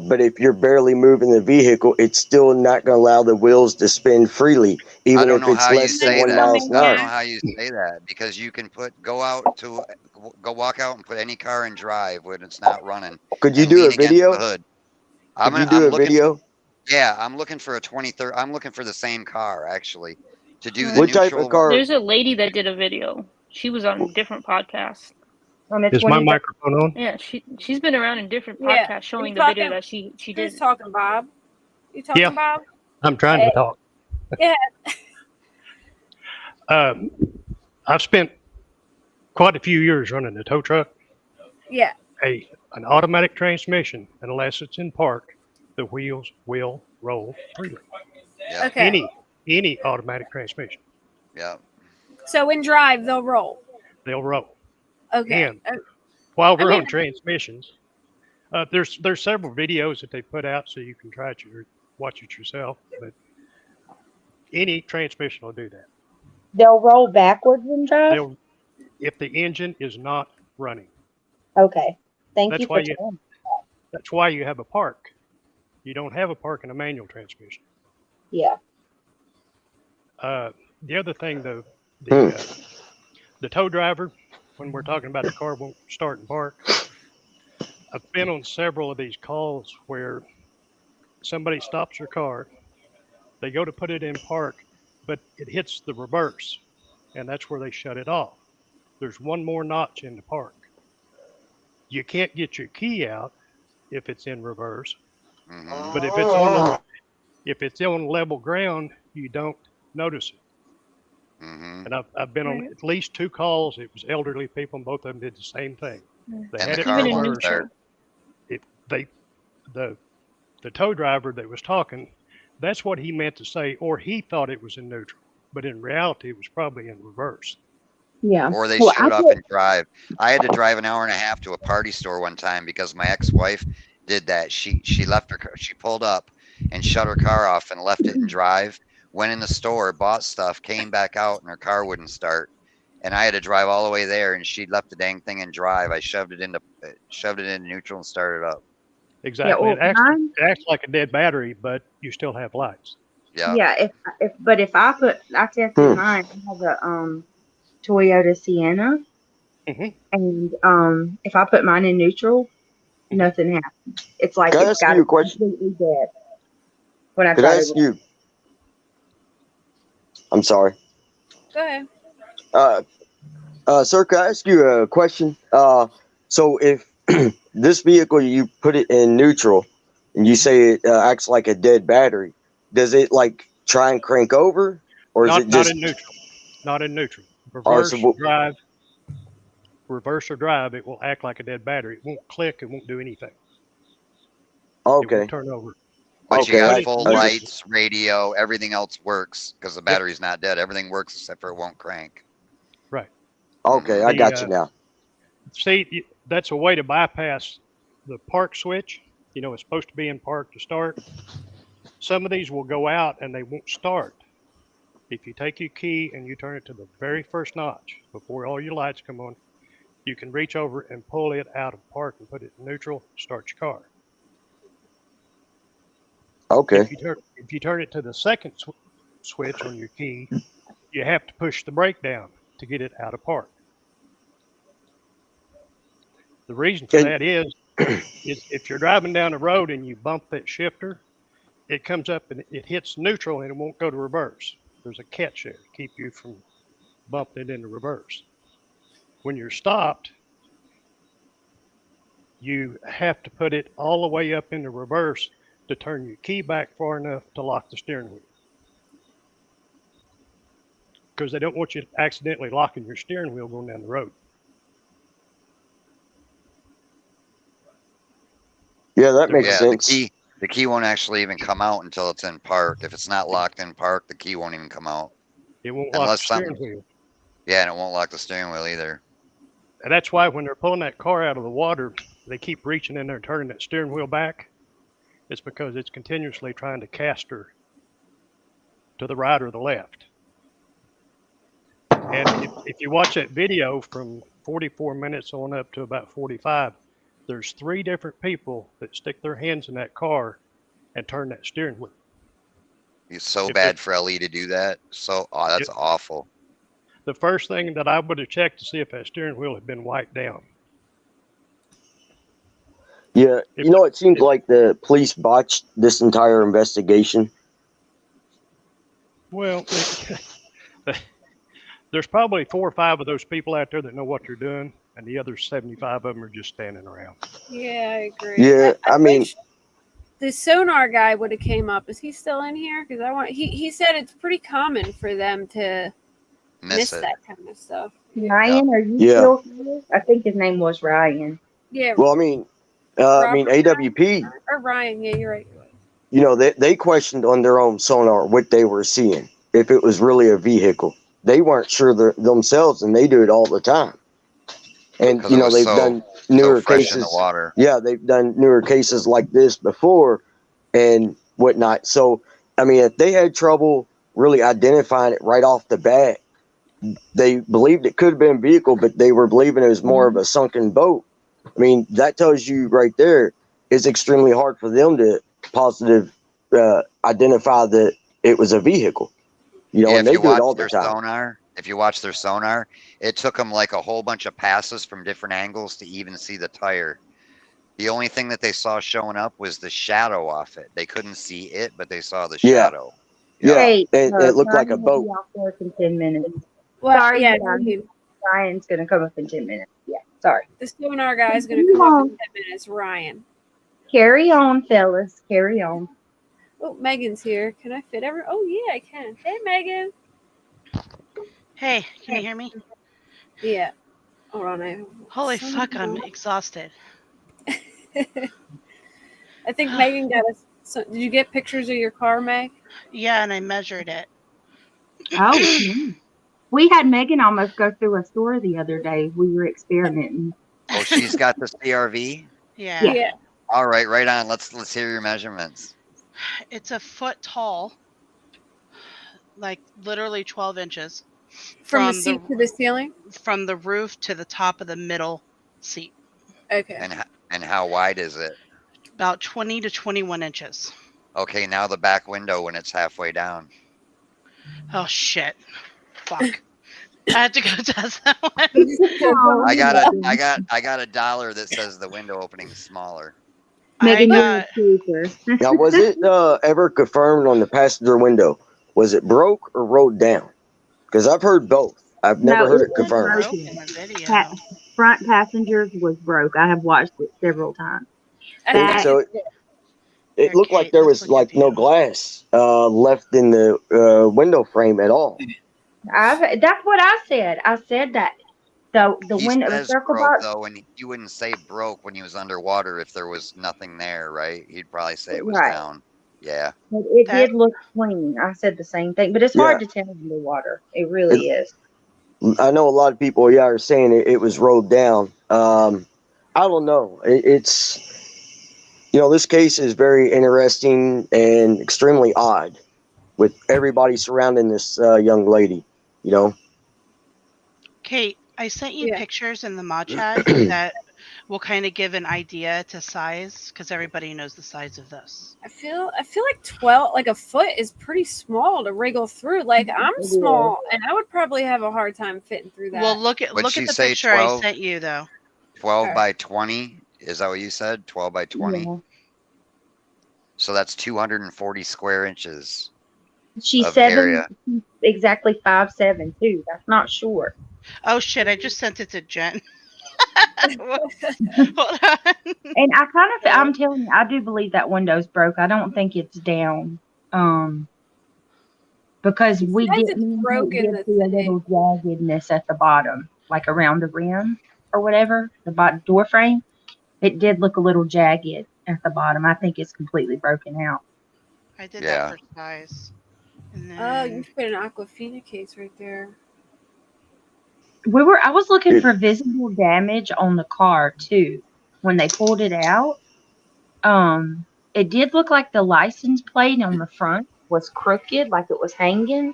Speaker 9: But if you're barely moving the vehicle, it's still not going to allow the wheels to spin freely, even if it's less than 1 mile an
Speaker 3: I
Speaker 9: hour.
Speaker 3: don't know how you say that, because you can go walk out and put any car in drive when it's not running.
Speaker 9: Could you do a video?
Speaker 3: Could
Speaker 9: you do a video?
Speaker 3: Yeah, I'm looking for a 2030. I'm looking for the same car actually to do the
Speaker 9: What
Speaker 3: neutral.
Speaker 9: type of car?
Speaker 8: There's a lady that did a video. She was on a different podcast.
Speaker 11: Is my microphone on?
Speaker 8: Yeah, she's been around in different podcasts showing the video that she did.
Speaker 1: Who's talking, Bob? You talking, Bob?
Speaker 11: I'm trying to talk.
Speaker 1: Yeah.
Speaker 11: I've spent quite a few years running a tow truck.
Speaker 1: Yeah.
Speaker 11: An automatic transmission, unless it's in park, the wheels will roll freely.
Speaker 3: Yeah.
Speaker 1: Okay.
Speaker 11: Any automatic transmission.
Speaker 3: Yeah.
Speaker 1: So in drive, they'll roll.
Speaker 11: They'll roll.
Speaker 1: Okay.
Speaker 11: And while we're on transmissions, there's several videos that they put out so you can watch it yourself. But any transmission will do that.
Speaker 4: They'll roll backwards in drive?
Speaker 11: If the engine is not running.
Speaker 4: Okay. Thank you for telling me.
Speaker 11: That's why you have a park. You don't have a park in a manual transmission.
Speaker 4: Yeah.
Speaker 11: The other thing, though, the tow driver, when we're talking about the car won't start and park, I've been on several of these calls where somebody stops their car, they go to put it in park, but it hits the reverse, and that's where they shut it off. There's one more notch in the park. You can't get your key out if it's in reverse, but if it's on level ground, you don't notice it. And I've been on at least 2 calls. It was elderly people, and both of them did the same thing. They had it in reverse. The tow driver that was talking, that's what he meant to say, or he thought it was in neutral, but in reality, it was probably in reverse.
Speaker 4: Yeah.
Speaker 3: Or they shut it off and drive. I had to drive an hour and a half to a party store one time because my ex-wife did that. She left her car. She pulled up and shut her car off and left it in drive. Went in the store, bought stuff, came back out, and her car wouldn't start. And I had to drive all the way there, and she left the dang thing in drive. I shoved it into neutral and started up.
Speaker 11: Exactly.
Speaker 4: Yeah,
Speaker 11: it acts like a dead battery, but you still have lights.
Speaker 3: Yeah.
Speaker 4: Yeah. If I tested mine, I have a Toyota Sienna, and if I put mine in neutral, nothing happens. It's like it's got completely dead. When I try to.
Speaker 9: I'm sorry.
Speaker 1: Go ahead.
Speaker 9: Sir, can I ask you a question? So if this vehicle, you put it in neutral and you say it acts like a dead battery, does it like try and crank over, or is it just
Speaker 11: not in neutral? Not in neutral. Reverse or drive, it will act like a dead battery. It won't click. It won't do anything.
Speaker 9: Okay.
Speaker 11: It won't turn over.
Speaker 3: But
Speaker 9: Okay,
Speaker 3: you got
Speaker 9: I
Speaker 3: full
Speaker 9: get you.
Speaker 3: lights, radio, everything else works because the battery's not dead. Everything works except for it won't crank.
Speaker 11: Right.
Speaker 9: Okay, I got you now.
Speaker 11: See, that's a way to bypass the park switch. You know, it's supposed to be in park to start. Some of these will go out and they won't start. If you take your key and you turn it to the very first notch before all your lights come on, you can reach over and pull it out of park and put it in neutral, start your car.
Speaker 9: Okay.
Speaker 11: If you turn it to the second switch on your key, you have to push the brake down to get it out of park. The reason for that is if you're driving down the road and you bump that shifter, it comes up and it hits neutral and it won't go to reverse. There's a catch there to keep you from bumping it into reverse. When you're stopped, you have to put it all the way up into reverse to turn your key back far enough to lock the steering wheel. Because they don't want you accidentally locking your steering wheel going down the road.
Speaker 9: Yeah, that makes sense.
Speaker 3: The key won't actually even come out until it's in park. If it's not locked in park, the key won't even come out.
Speaker 11: It won't lock the steering wheel.
Speaker 3: Yeah, and it won't lock the steering wheel either.
Speaker 11: And that's why when they're pulling that car out of the water, they keep reaching in there and turning that steering wheel back. It's because it's continuously trying to cast her to the right or the left. And if you watch that video from 44 minutes on up to about 45, there's 3 different people that stick their hands in that car and turn that steering wheel.
Speaker 3: It's so bad for Ellie to do that. That's awful.
Speaker 11: The first thing that I would have checked to see if that steering wheel had been wiped down.
Speaker 9: Yeah, you know, it seems like the police botched this entire investigation.
Speaker 11: Well, there's probably 4 or 5 of those people out there that know what they're doing, and the other 75 of them are just standing around.
Speaker 1: Yeah, I agree.
Speaker 9: Yeah, I mean,
Speaker 1: the sonar guy would have came up. Is he still in here? Because he said it's pretty common for them to miss that kind of stuff.
Speaker 4: Ryan, are you still here? I think his name was Ryan.
Speaker 1: Yeah.
Speaker 9: Well, I mean, AWP.
Speaker 1: Or Ryan, yeah, you're right.
Speaker 9: You know, they questioned on their own sonar what they were seeing, if it was really a vehicle. They weren't sure themselves, and they do it all the time. And, you know, they've done newer cases.
Speaker 3: In the water.
Speaker 9: Yeah, they've done newer cases like this before and whatnot. So, I mean, if they had trouble really identifying it right off the bat, they believed it could have been a vehicle, but they were believing it was more of a sunken boat. I mean, that tells you right there it's extremely hard for them to identify that it was a vehicle. You know, and they do it all the time.
Speaker 3: If you watch their sonar, it took them like a whole bunch of passes from different angles to even see the tire. The only thing that they saw showing up was the shadow off it. They couldn't see it, but they saw the shadow.
Speaker 9: Yeah, hey, it looked like a boat.
Speaker 4: In 10 minutes.
Speaker 1: Well,
Speaker 4: sorry,
Speaker 1: yeah,
Speaker 4: Ryan's going to come up in 10 minutes. Yeah, sorry.
Speaker 1: The sonar guy is going to come up in 10 minutes. Ryan.
Speaker 4: Carry on, fellas. Carry on.
Speaker 1: Oh, Megan's here. Can I fit every? Oh, yeah, I can. Hey, Megan.
Speaker 12: Hey, can you hear me?
Speaker 1: Yeah. Hold on.
Speaker 12: Holy fuck, I'm exhausted.
Speaker 1: I think Megan got us. So, did you get pictures of your car, Meg?
Speaker 12: Yeah, and I measured it.
Speaker 4: Oh, we had Megan almost go through a store the other day. We were experimenting.
Speaker 3: Oh, she's got the CRV?
Speaker 12: Yeah.
Speaker 3: All right on. Let's hear your measurements.
Speaker 12: It's a foot tall, like literally 12 inches.
Speaker 1: From the seat to the ceiling?
Speaker 12: From the roof to the top of the middle seat.
Speaker 1: Okay.
Speaker 3: And how wide is it?
Speaker 12: About 20 to 21 inches.
Speaker 3: Okay, now the back window when it's halfway down.
Speaker 12: Oh shit! Fuck! I had to go test that one.
Speaker 3: I got a $1 that says the window opening is smaller.
Speaker 9: Now, was it ever confirmed on the passenger window? Was it broke or rolled down? Because I've heard both. I've never heard it confirmed.
Speaker 4: Front passengers was broke. I have watched it several times.
Speaker 9: So it looked like there was like no glass left in the window frame at all.
Speaker 4: That's what I said. I said that the window the circle
Speaker 3: broke,
Speaker 4: box.
Speaker 3: though, and you wouldn't say broke when he was underwater if there was nothing there, right? He'd probably say it was down. Yeah.
Speaker 4: But it
Speaker 12: That-
Speaker 4: did look clean. I said the same thing, but it's hard to tell underwater. It really is.
Speaker 9: I know a lot of people, are saying it was rolled down. I don't know. It's, this case is very interesting and extremely odd with everybody surrounding this young lady,
Speaker 12: Kate, I sent you
Speaker 1: Yeah.
Speaker 12: pictures in the mod chat that will kind of give an idea to size, because everybody knows the size of this.
Speaker 1: I feel like 12, like a foot is pretty small to wriggle through. Like I'm small, and I would probably have a hard time fitting through that.
Speaker 12: Well, look at
Speaker 3: What'd she
Speaker 12: the
Speaker 3: say,
Speaker 12: picture
Speaker 3: 12?
Speaker 12: I sent you though.
Speaker 3: 12 by 20? Is that what you said? 12 by 20?
Speaker 4: Yeah.
Speaker 3: So that's 240 square inches.
Speaker 4: She's
Speaker 3: of area.
Speaker 4: exactly 5'7" too. That's not short.
Speaker 12: Oh shit! I just sent it to Jen. Hold on.
Speaker 4: And I'm telling you, I do believe that window's broke. I don't think it's down. Because we
Speaker 1: Besides,
Speaker 4: did
Speaker 1: it's broken, the
Speaker 4: see a little jaggedness at the bottom, like around the rim or whatever, the bottom door frame. It did look a little jagged at the bottom. I think it's completely broken out.
Speaker 12: I did that for size. And
Speaker 1: Oh,
Speaker 12: then
Speaker 1: you put an Aquafina case right there.
Speaker 4: I was looking for visible damage on the car too. When they pulled it out, it did look like the license plate on the front was crooked, like it was hanging.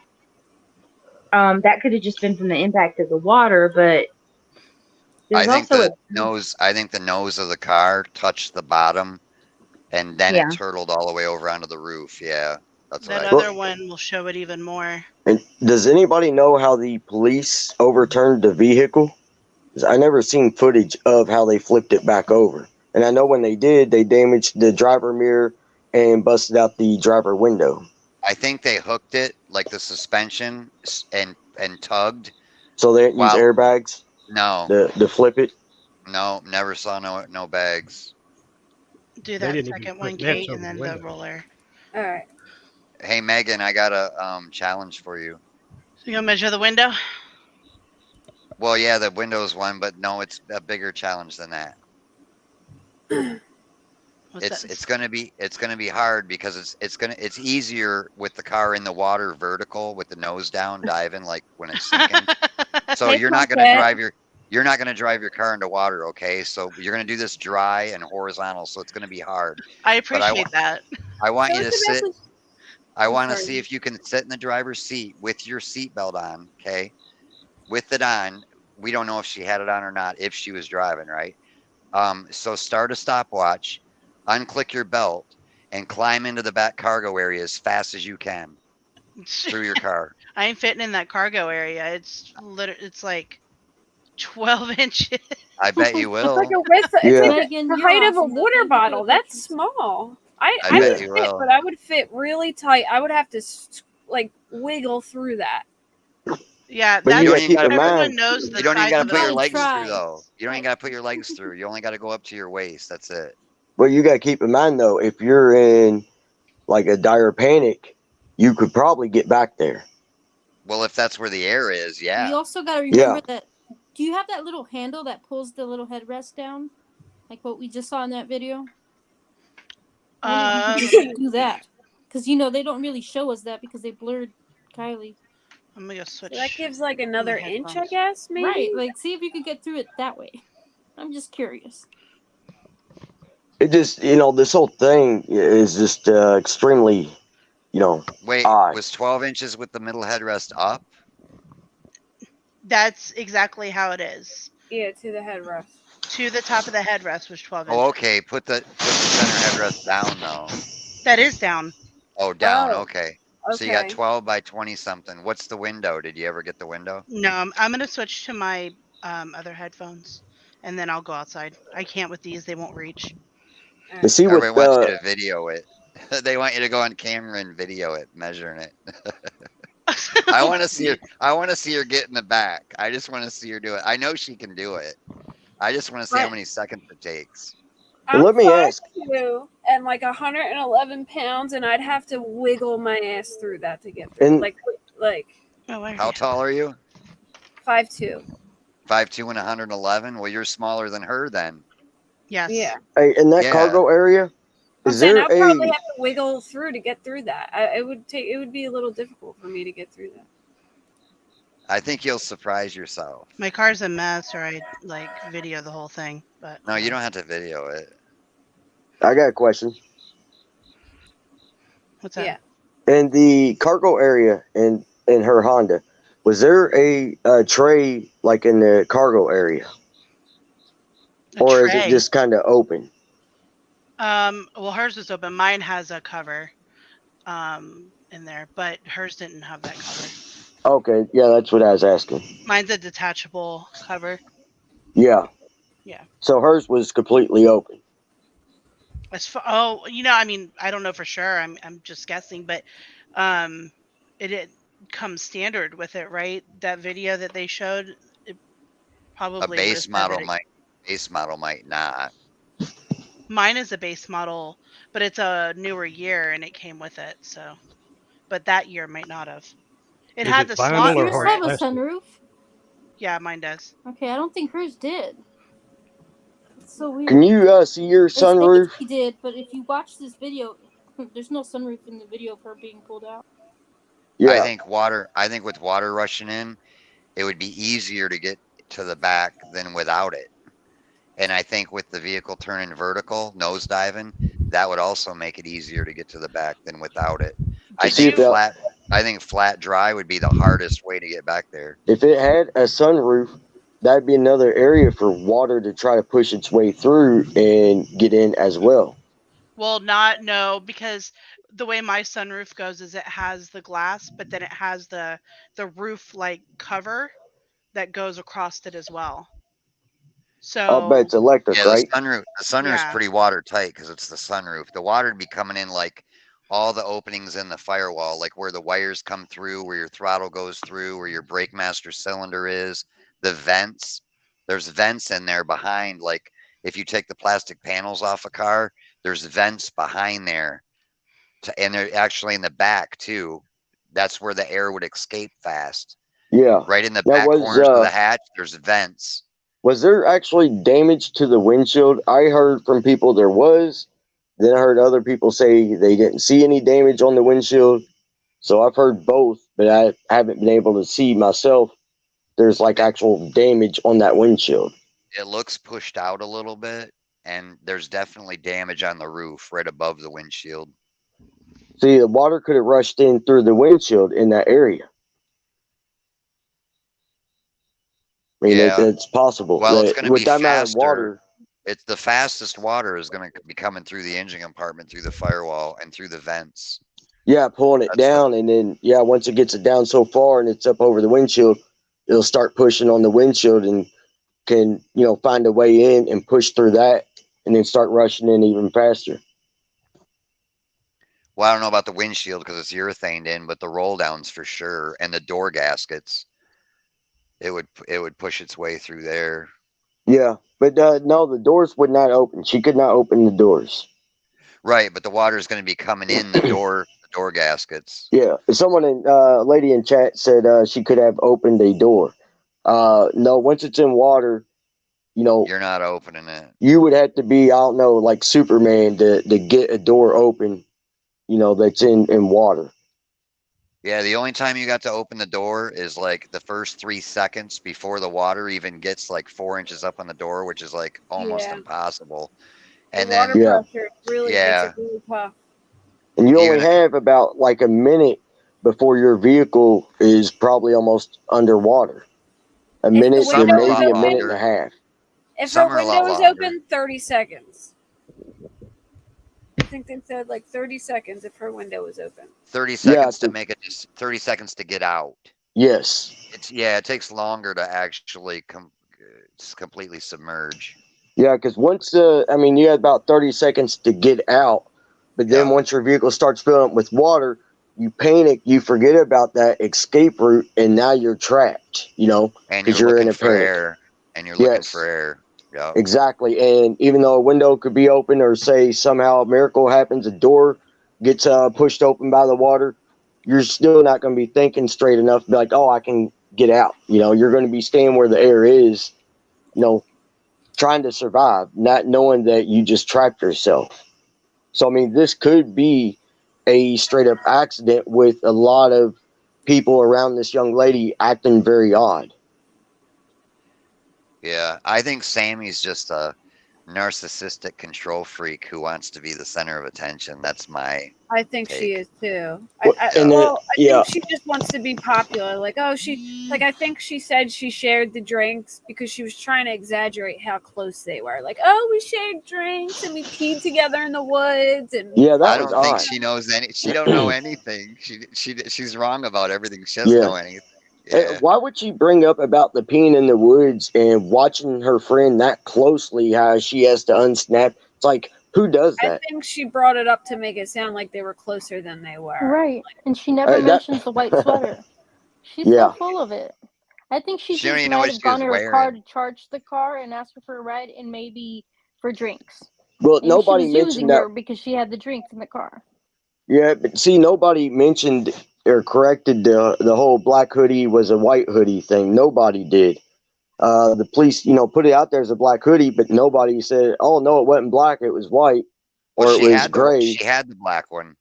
Speaker 4: That could have just been from the impact of the water, but
Speaker 3: I think
Speaker 4: also
Speaker 3: I think the nose of the car touched the bottom, and then
Speaker 4: Yeah.
Speaker 3: it turtled all the way over onto the roof. Yeah, that's
Speaker 12: that
Speaker 3: what I
Speaker 12: other
Speaker 3: think.
Speaker 12: one will show it even more.
Speaker 9: And does anybody know how the police overturned the vehicle? 'Cause I never seen footage of how they flipped it back over. And I know when they did, they damaged the driver mirror and busted out the driver window.
Speaker 3: I think they hooked it like the suspension and tugged.
Speaker 9: So they didn't use airbags?
Speaker 3: No.
Speaker 9: To flip it?
Speaker 3: No, never saw no bags.
Speaker 12: Do
Speaker 11: They
Speaker 12: that
Speaker 11: didn't even
Speaker 12: second
Speaker 11: put
Speaker 12: one,
Speaker 11: nets
Speaker 12: Kate,
Speaker 11: over
Speaker 12: and
Speaker 11: the
Speaker 12: then the
Speaker 11: window.
Speaker 12: roller.
Speaker 1: All right.
Speaker 3: Hey Megan, I got a challenge for you.
Speaker 12: So you gonna measure the window?
Speaker 3: Well, yeah, the Windows one, but no, it's a bigger challenge than that. It's gonna be hard because it's easier with the car in the water vertical with the nose down diving like when it's sinking. So
Speaker 1: Hey,
Speaker 3: you're not gonna
Speaker 1: Pumpkin.
Speaker 3: drive your car into water, okay? So you're gonna do this dry and horizontal, so it's gonna be hard.
Speaker 12: I
Speaker 3: But
Speaker 12: appreciate that.
Speaker 3: I want
Speaker 1: So
Speaker 3: you to
Speaker 1: it's the
Speaker 3: sit.
Speaker 1: message-
Speaker 3: I want to
Speaker 1: sorry.
Speaker 3: see if you can sit in the driver's seat with your seatbelt on, okay? With it on. We don't know if she had it on or not, if she was driving, right? So start a stopwatch, unclick your belt, and climb into the back cargo area as fast as you can through your car.
Speaker 12: I ain't fitting in that cargo area. It's like 12 inches.
Speaker 3: I bet you will.
Speaker 1: It's like a wrist. It's
Speaker 9: Yeah.
Speaker 1: like the height of a water bottle. That's small. I
Speaker 3: bet
Speaker 1: would
Speaker 3: you
Speaker 1: fit,
Speaker 3: will.
Speaker 1: but I would fit really tight. I would have to like wiggle through that.
Speaker 12: Yeah,
Speaker 9: But you
Speaker 12: that's
Speaker 9: gotta keep in
Speaker 12: everyone
Speaker 9: mind-
Speaker 12: knows the
Speaker 3: You don't even
Speaker 12: size
Speaker 3: gotta
Speaker 12: of
Speaker 3: put your
Speaker 12: it.
Speaker 3: legs through though. You don't even gotta put your legs through. You only gotta go up to your waist. That's it.
Speaker 9: Well, you got to keep in mind, though, if you're in like a dire panic, you could probably get back there.
Speaker 3: Well, if that's where the air is, yeah.
Speaker 13: You also got to remember
Speaker 9: Yeah.
Speaker 13: that. Do you have that little handle that pulls the little headrest down, like what we just saw in that video? Maybe you can do that, because they don't really show us that because they blurred Kylie.
Speaker 12: I'm gonna switch.
Speaker 1: So that gives like another
Speaker 12: my
Speaker 1: inch, I
Speaker 12: headphones.
Speaker 1: guess. Maybe.
Speaker 13: Right, like see if you could get through it that way. I'm just curious.
Speaker 9: It just, this whole thing is just extremely,
Speaker 3: Wait,
Speaker 9: odd.
Speaker 3: was 12 inches with the middle headrest up?
Speaker 12: That's exactly how it is.
Speaker 1: Yeah, to the headrest.
Speaker 12: To the top of the headrest was 12 inches.
Speaker 3: Oh, okay. Put the center headrest down though.
Speaker 12: That is down.
Speaker 3: Oh, down.
Speaker 1: Oh,
Speaker 3: Okay. So you got
Speaker 1: okay.
Speaker 3: 12 by 20 something. What's the window? Did you ever get the window?
Speaker 12: No, I'm gonna switch to my other headphones, and then I'll go outside. I can't with these; they won't reach.
Speaker 9: But see what
Speaker 3: Everybody wants you to video it. They want you to go on camera and video it, measuring it. I want to see her get in the back. I just want to see her do it. I know she can do it. I just want to see how many seconds it takes.
Speaker 9: Well, let me ask.
Speaker 1: 5'2" and like 111 pounds, and I'd have to wiggle my ass through that to get through.
Speaker 9: And-
Speaker 1: Like
Speaker 3: How tall are you?
Speaker 1: 5'2".
Speaker 3: 5'2" and 111. Well, you're smaller than her then.
Speaker 12: Yes.
Speaker 1: Yeah.
Speaker 9: Hey, in that
Speaker 3: Yeah.
Speaker 9: cargo area,
Speaker 1: I'm
Speaker 9: Is
Speaker 1: saying
Speaker 9: there
Speaker 1: I'll probably
Speaker 9: a
Speaker 1: have to wiggle through to get through that. It would be a little difficult for me to get through that.
Speaker 3: I think you'll surprise yourself.
Speaker 12: My car's a mess, or I'd like video the whole thing. But
Speaker 3: No, you don't have to video it.
Speaker 9: I got a question.
Speaker 12: What's that?
Speaker 1: Yeah.
Speaker 9: In the cargo area in her Honda, was there a tray like in the cargo area,
Speaker 12: A
Speaker 9: or is it
Speaker 12: tray.
Speaker 9: just kind of open?
Speaker 12: Well, hers was open. Mine has a cover, in there, but hers didn't have that cover.
Speaker 9: Okay, yeah, that's what I was asking.
Speaker 12: Mine's a detachable cover.
Speaker 9: Yeah.
Speaker 12: Yeah.
Speaker 9: So hers was completely open.
Speaker 12: I mean, I don't know for sure. I'm just guessing, but it comes standard with it, right? That video that they showed, it probably
Speaker 3: A
Speaker 12: would
Speaker 3: base
Speaker 12: have
Speaker 3: model
Speaker 12: said
Speaker 3: might not.
Speaker 12: Mine is a base model, but it's a newer year and it came with it. So, but that year might not have. It
Speaker 11: Is
Speaker 12: had
Speaker 11: it
Speaker 12: the
Speaker 11: vinyl
Speaker 12: slot
Speaker 11: or
Speaker 13: Does yours
Speaker 12: for
Speaker 11: hard
Speaker 12: it.
Speaker 13: have a
Speaker 11: plastic?
Speaker 13: sunroof?
Speaker 12: Yeah, mine does.
Speaker 13: Okay, I don't think hers did. It's so weird.
Speaker 9: Can you see your
Speaker 13: It
Speaker 9: sunroof?
Speaker 13: says he did, but if you watch this video, there's no sunroof in the video of her being pulled out.
Speaker 9: Yeah.
Speaker 3: I think with water rushing in, it would be easier to get to the back than without it. And I think with the vehicle turning vertical, nose diving, that would also make it easier to get to the back than without it. I think flat dry would be the hardest way to get back there.
Speaker 9: If it had a sunroof, that'd be another area for water to try to push its way through and get in as well.
Speaker 12: Well, no, because the way my sunroof goes is it has the glass, but then it has the roof like cover that goes across it as well.
Speaker 9: I'll bet it's electric,
Speaker 3: Yeah,
Speaker 9: right?
Speaker 3: the sunroof's pretty watertight because it's the sunroof. The water would be coming in like all the openings in the firewall, like where the wires come through, where your throttle goes through, where your brake master cylinder is, the vents. There's vents in there behind, like if you take the plastic panels off a car, there's vents behind there. And they're actually in the back too. That's where the air would escape fast.
Speaker 9: Yeah.
Speaker 3: Right in the
Speaker 9: That
Speaker 3: back
Speaker 9: was,
Speaker 3: corners of the hatch, there's vents.
Speaker 9: Was there actually damage to the windshield? I heard from people there was. Then I heard other people say they didn't see any damage on the windshield. So I've heard both, but I haven't been able to see myself. There's like actual damage on that windshield.
Speaker 3: It looks pushed out a little bit, and there's definitely damage on the roof right above the windshield.
Speaker 9: See, the water could have rushed in through the windshield in that area. I mean,
Speaker 3: Yeah.
Speaker 9: it's possible.
Speaker 3: Well, it's going to
Speaker 9: with
Speaker 3: be
Speaker 9: that amount of
Speaker 3: faster.
Speaker 9: water,
Speaker 3: It's the fastest water is going to be coming through the engine compartment, through the firewall, and through the vents.
Speaker 9: yeah, pulling it down, and then once it gets it down so far and it's up over the windshield, it'll start pushing on the windshield and can find a way in and push through that, and then start rushing in even faster.
Speaker 3: Well, I don't know about the windshield because it's urethaned in, but the roll downs for sure, and the door gaskets, it would push its way through there.
Speaker 9: Yeah, but no, the doors would not open. She could not open the doors.
Speaker 3: Right, but the water is going to be coming in the door gaskets.
Speaker 9: Yeah, someone a lady in chat said she could have opened a door. No, once it's in water,
Speaker 3: you're not opening it.
Speaker 9: You would have to be, I don't know, like Superman to get a door open, that's in water.
Speaker 3: Yeah, the only time you got to open the door is like the first 3 seconds before the water even gets like 4 inches up on the door, which is like almost impossible. And
Speaker 1: the water pressure really makes it really tough.
Speaker 9: And you only have about like a minute before your vehicle is probably almost underwater. A minute to maybe a minute and a half.
Speaker 1: If her window is open, 30 seconds. I think they said like 30 seconds if her window is open.
Speaker 3: 30 seconds to make it, 30 seconds to get out.
Speaker 9: Yes.
Speaker 3: It takes longer to actually completely submerge.
Speaker 9: Yeah, because once you had about 30 seconds to get out, but then once your vehicle starts filling up with water, you panic, you forget about that escape route, and now you're trapped,
Speaker 3: and you're in a panic. Air, and you're looking for air. Yeah.
Speaker 9: Exactly. And even though a window could be open, or say somehow a miracle happens, a door gets pushed open by the water, you're still not going to be thinking straight enough to be like, oh, I can get out. You're going to be staying where the air is, trying to survive, not knowing that you just trapped yourself. So I mean, this could be a straight up accident with a lot of people around this young lady acting very odd.
Speaker 3: Yeah, I think Sammy's just a narcissistic control freak who wants to be the center of attention. That's my
Speaker 1: I think
Speaker 3: take.
Speaker 1: she is too.
Speaker 9: Well,
Speaker 1: I think she just wants to be popular. Like, I think she said she shared the drinks because she was trying to exaggerate how close they were. Like, oh, we shared drinks and we peed together in the woods. And
Speaker 9: yeah, that
Speaker 3: I
Speaker 9: was
Speaker 3: don't think
Speaker 9: odd.
Speaker 3: she knows any. She don't know anything. She's wrong about everything. She doesn't know anything. Yeah.
Speaker 9: Why would she bring up about the peeing in the woods and watching her friend that closely? How she has to unsnap? It's like, who does
Speaker 1: I
Speaker 9: that?
Speaker 1: think she brought it up to make it sound like they were closer than they were.
Speaker 13: Right. And she never mentions the white sweater. She's so full of it. I think she
Speaker 3: She don't
Speaker 13: just
Speaker 3: even know
Speaker 13: might
Speaker 3: what
Speaker 13: have
Speaker 3: she
Speaker 13: gone
Speaker 3: was
Speaker 13: to her car
Speaker 3: wearing.
Speaker 13: to charge the car and asked her for a ride and maybe for drinks.
Speaker 9: Well,
Speaker 13: Maybe
Speaker 9: nobody
Speaker 13: she was
Speaker 9: mentioned
Speaker 13: using
Speaker 9: that.
Speaker 13: her because she had the drinks in the car.
Speaker 9: Yeah, but see, nobody mentioned or corrected the whole black hoodie was a white hoodie thing. Nobody did. The police, put it out there as a black hoodie, but nobody said, "Oh no, it wasn't black; it was white, or
Speaker 3: Well,
Speaker 9: it was gray."
Speaker 3: she had the black one.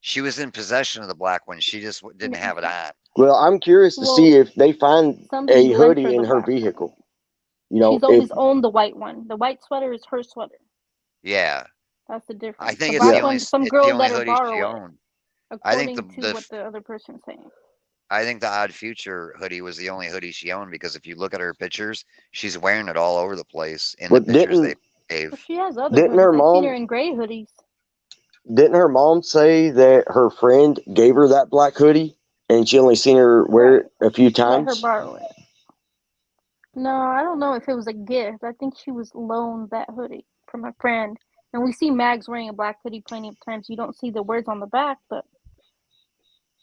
Speaker 3: She was in possession of the black one. She just didn't have it on.
Speaker 9: Well, I'm curious to see if they find
Speaker 13: somebody
Speaker 9: a
Speaker 13: lent her
Speaker 9: hoodie in
Speaker 13: the
Speaker 9: her
Speaker 13: black one.
Speaker 9: vehicle.
Speaker 13: She's always owned the white one. The white sweater is her sweater.
Speaker 3: Yeah.
Speaker 13: That's the difference.
Speaker 3: I think
Speaker 13: the
Speaker 3: it's
Speaker 13: black
Speaker 3: the only
Speaker 13: one, some
Speaker 3: it's
Speaker 13: girl
Speaker 3: the only
Speaker 13: let her
Speaker 3: hoodie she
Speaker 13: borrow it,
Speaker 3: owned. I think
Speaker 13: according to what the other person's saying.
Speaker 3: I think the Odd Future hoodie was the only hoodie she owned because if you look at her pictures, she's wearing it all over the place in the pictures they gave.
Speaker 13: Well, she has other
Speaker 9: Didn't
Speaker 13: hoodies.
Speaker 9: her
Speaker 13: I've
Speaker 9: mom-
Speaker 13: seen her in gray hoodies.
Speaker 9: Didn't her mom say that her friend gave her that black hoodie and she only seen her wear it a few
Speaker 13: Let her
Speaker 9: times?
Speaker 13: borrow it. No, I don't know if it was a gift. I think she was loaned that hoodie from a friend. And we see Mags wearing a black hoodie plenty of times. You don't see the words on the back, but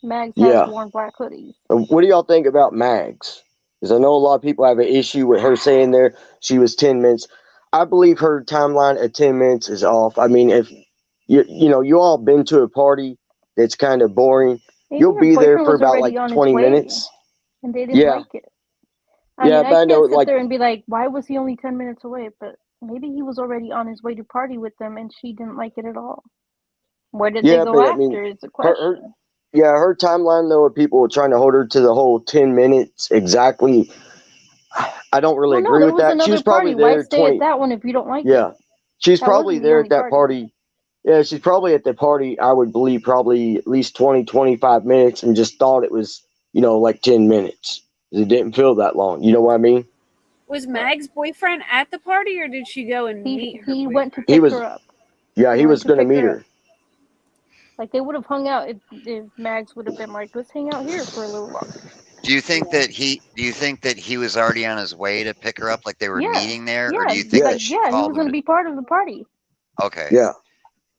Speaker 13: Mags has worn black hoodies.
Speaker 9: What do y'all think about Mags? Because I know a lot of people have an issue with her saying there she was 10 minutes. I believe her timeline at 10 minutes is off. I mean, if you all been to a party that's kind of boring,
Speaker 13: Maybe
Speaker 9: you'll
Speaker 13: her
Speaker 9: be there
Speaker 13: boyfriend
Speaker 9: for
Speaker 13: was
Speaker 9: about
Speaker 13: already
Speaker 9: like
Speaker 13: on his
Speaker 9: 20
Speaker 13: way,
Speaker 9: minutes.
Speaker 13: and they didn't like it. I mean,
Speaker 9: but I
Speaker 13: I
Speaker 9: know,
Speaker 13: can't sit
Speaker 9: like,
Speaker 13: there and be like, why was he only 10 minutes away? But maybe he was already on his way to party with them, and she didn't like it at all. Where did they go
Speaker 9: but I
Speaker 13: after
Speaker 9: mean,
Speaker 13: is the question.
Speaker 9: her timeline though, of people trying to hold her to the whole 10 minutes exactly, I don't really
Speaker 13: Well, no,
Speaker 9: agree
Speaker 13: there
Speaker 9: with
Speaker 13: was
Speaker 9: that.
Speaker 13: another
Speaker 9: She was probably
Speaker 13: party. Why
Speaker 9: there
Speaker 13: stay
Speaker 9: 20.
Speaker 13: at that one if you don't like
Speaker 9: Yeah.
Speaker 13: it?
Speaker 9: She's
Speaker 13: That
Speaker 9: probably
Speaker 13: wasn't the
Speaker 9: there
Speaker 13: only
Speaker 9: at that party. Yeah, she's probably at the party, I would believe, probably at least 20, 25 minutes and just thought it was, like 10 minutes. It didn't feel that long. You know what I mean?
Speaker 1: Was Mag's boyfriend at the party, or did she go and meet her?
Speaker 13: He went to
Speaker 9: He
Speaker 13: pick
Speaker 9: was,
Speaker 13: her up.
Speaker 9: yeah, he was
Speaker 13: to
Speaker 9: going to
Speaker 13: pick
Speaker 9: meet
Speaker 13: her
Speaker 9: her.
Speaker 13: up. Like, they would have hung out if Mags would have been like, let's hang out here for a little longer.
Speaker 3: Do you think that he was already on his way to pick her up, like they were meeting there, or
Speaker 13: Yeah,
Speaker 3: do you think that
Speaker 13: like,
Speaker 3: she
Speaker 13: he
Speaker 3: called
Speaker 13: was going to
Speaker 3: him?
Speaker 13: be part of the party.
Speaker 3: Okay.
Speaker 9: Yeah.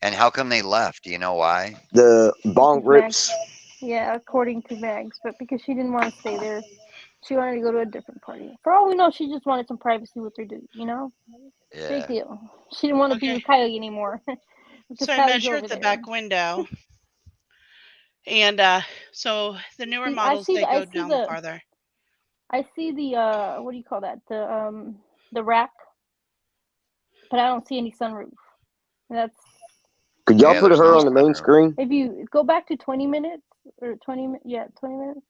Speaker 3: And how come they left? Do you know why?
Speaker 9: The bong rips.
Speaker 13: Yeah, according to Mags, but because she didn't want to stay there, she wanted to go to a different party. For all we know, she just wanted some privacy with her dude,
Speaker 3: Yeah.
Speaker 13: Big deal. She didn't want to be with Kylie anymore. Because
Speaker 12: So I
Speaker 13: Kylie's
Speaker 12: measured
Speaker 13: over
Speaker 12: the
Speaker 13: there.
Speaker 12: back window, and so the newer models they go down farther.
Speaker 13: I see the what do you call that? The rack, but I don't see any sunroof. That's.
Speaker 9: Could y'all put her on the main screen?
Speaker 13: If you go back to 20 minutes or 20 minutes.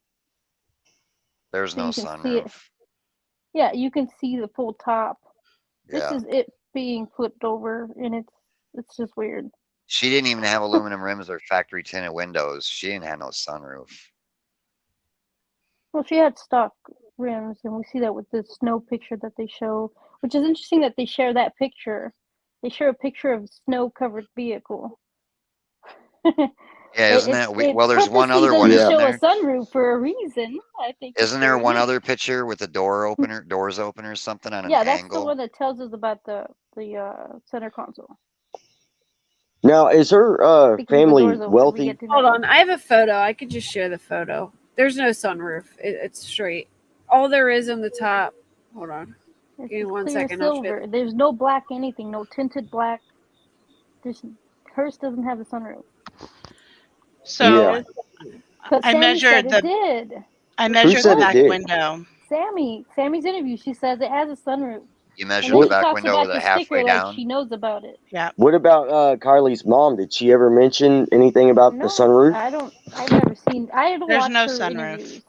Speaker 3: There's no sunroof.
Speaker 13: Yeah, you can see the full top. This
Speaker 3: Yeah.
Speaker 13: is it being flipped over, and it's just weird.
Speaker 3: She didn't even have aluminum rims or factory tinted windows. She didn't have no sunroof.
Speaker 13: Well, she had stock rims, and we see that with the snow picture that they show, which is interesting that they share that picture. They share a picture of a snow-covered vehicle.
Speaker 3: Yeah, isn't that well? There's one other one.
Speaker 13: Doesn't
Speaker 3: Isn't
Speaker 13: show
Speaker 3: there?
Speaker 13: a sunroof for a reason. I think.
Speaker 3: Isn't there one other picture with the doors open or something on an
Speaker 13: Yeah, that's
Speaker 3: angle?
Speaker 13: the one that tells us about the center console.
Speaker 9: Now, is her family wealthy?
Speaker 1: Hold on, I have a photo. I could just share the photo. There's no sunroof. It's straight. All there is on the top. Hold on. Give me 1 second.
Speaker 13: Silver. There's no black anything. No tinted black. Hers doesn't have a sunroof.
Speaker 12: So I measured the.
Speaker 13: Did.
Speaker 12: I measured the back window.
Speaker 13: Sammy's interview. She says it has a sunroof.
Speaker 3: You
Speaker 13: And
Speaker 3: measure
Speaker 13: then
Speaker 3: the
Speaker 13: she
Speaker 3: back
Speaker 13: talks
Speaker 3: window
Speaker 13: about
Speaker 3: with
Speaker 13: the
Speaker 3: a halfway
Speaker 13: sticker like
Speaker 3: down.
Speaker 13: she knows about it.
Speaker 12: Yeah.
Speaker 9: What about Kyly's mom? Did she ever mention anything about the
Speaker 13: No,
Speaker 9: sunroof?
Speaker 13: I've never seen. I had to
Speaker 12: There's
Speaker 13: watch
Speaker 12: no
Speaker 13: her
Speaker 12: sunroof.
Speaker 13: interviews.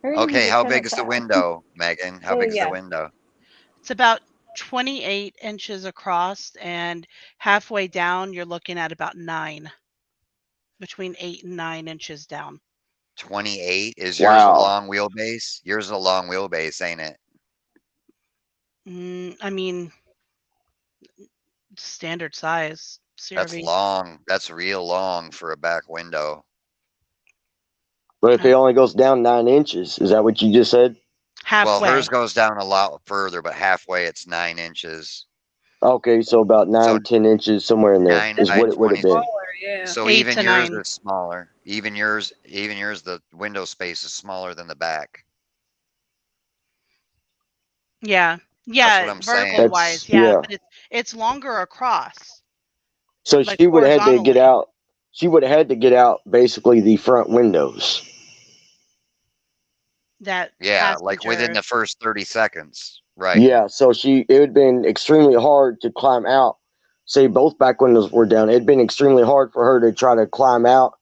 Speaker 13: Her interviews
Speaker 3: Okay,
Speaker 13: are
Speaker 3: how
Speaker 13: kind
Speaker 3: big
Speaker 13: of
Speaker 3: is the
Speaker 13: sad.
Speaker 3: window, Megan? How
Speaker 1: Oh,
Speaker 3: big's the
Speaker 1: yeah.
Speaker 3: window?
Speaker 12: It's about 28 inches across, and halfway down, you're looking at about 9, between 8 and 9 inches down.
Speaker 3: 28? Is yours a
Speaker 9: Wow.
Speaker 3: long wheelbase? Yours is a long wheelbase, ain't it?
Speaker 12: I mean, standard size
Speaker 3: That's
Speaker 12: CRV.
Speaker 3: long. That's real long for a back window.
Speaker 9: But if it only goes down 9 inches, is that what you just said?
Speaker 12: Halfway.
Speaker 3: Well, hers goes down a lot further, but halfway it's 9 inches.
Speaker 9: Okay, so about 9, 10 inches, somewhere in there
Speaker 3: 9
Speaker 9: is
Speaker 3: by
Speaker 9: what it would have
Speaker 3: 20.
Speaker 9: been.
Speaker 1: Yeah.
Speaker 3: So
Speaker 12: 8
Speaker 3: even
Speaker 12: to
Speaker 3: yours
Speaker 12: 9.
Speaker 3: is smaller. Even yours, the window space is smaller than the back.
Speaker 12: Yeah.
Speaker 3: That's
Speaker 12: Yeah,
Speaker 3: what I'm
Speaker 12: vertical
Speaker 3: saying.
Speaker 12: wise,
Speaker 9: That's,
Speaker 12: yeah,
Speaker 9: yeah.
Speaker 12: but it's longer across,
Speaker 9: So
Speaker 12: like
Speaker 9: she would have had to get
Speaker 12: horizontally.
Speaker 9: out. She would have had to get out basically the front windows.
Speaker 12: That
Speaker 3: Yeah, like within
Speaker 12: passenger.
Speaker 3: the first 30 seconds. Right.
Speaker 9: Yeah, so it would have been extremely hard to climb out. Say both back windows were down. It'd been extremely hard for her to try to climb out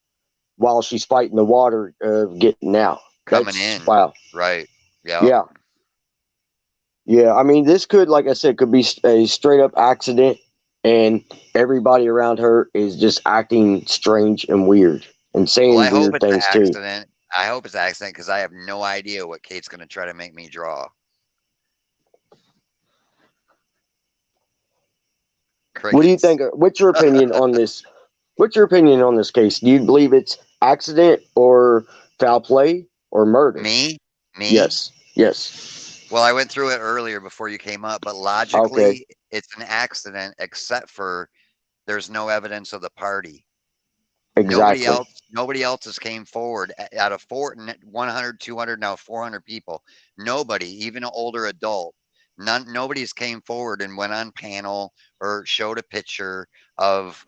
Speaker 9: while she's fighting the water of getting out.
Speaker 3: Coming
Speaker 9: That's
Speaker 3: in.
Speaker 9: wow.
Speaker 3: Right. Yeah.
Speaker 9: Yeah. Yeah, I mean, this could, like I said, could be a straight up accident, and everybody around her is just acting strange and weird and saying
Speaker 3: Well, I hope
Speaker 9: weird
Speaker 3: it's an
Speaker 9: things too.
Speaker 3: accident. I hope it's an accident because I have no idea what Kate's going to try to make me draw.
Speaker 9: What do you
Speaker 3: Crickets.
Speaker 9: think? What's your opinion on this? What's your opinion on this case? Do you believe it's accident or foul play or murder?
Speaker 3: Me?
Speaker 9: Yes. Yes.
Speaker 3: Well, I went through it earlier before you came up, but
Speaker 9: Okay.
Speaker 3: logically, it's an accident except for there's no evidence of the party.
Speaker 9: Exactly.
Speaker 3: Nobody else has came forward out of 100, 200, now 400 people. Nobody, even an older adult, nobody's came forward and went on panel or showed a picture of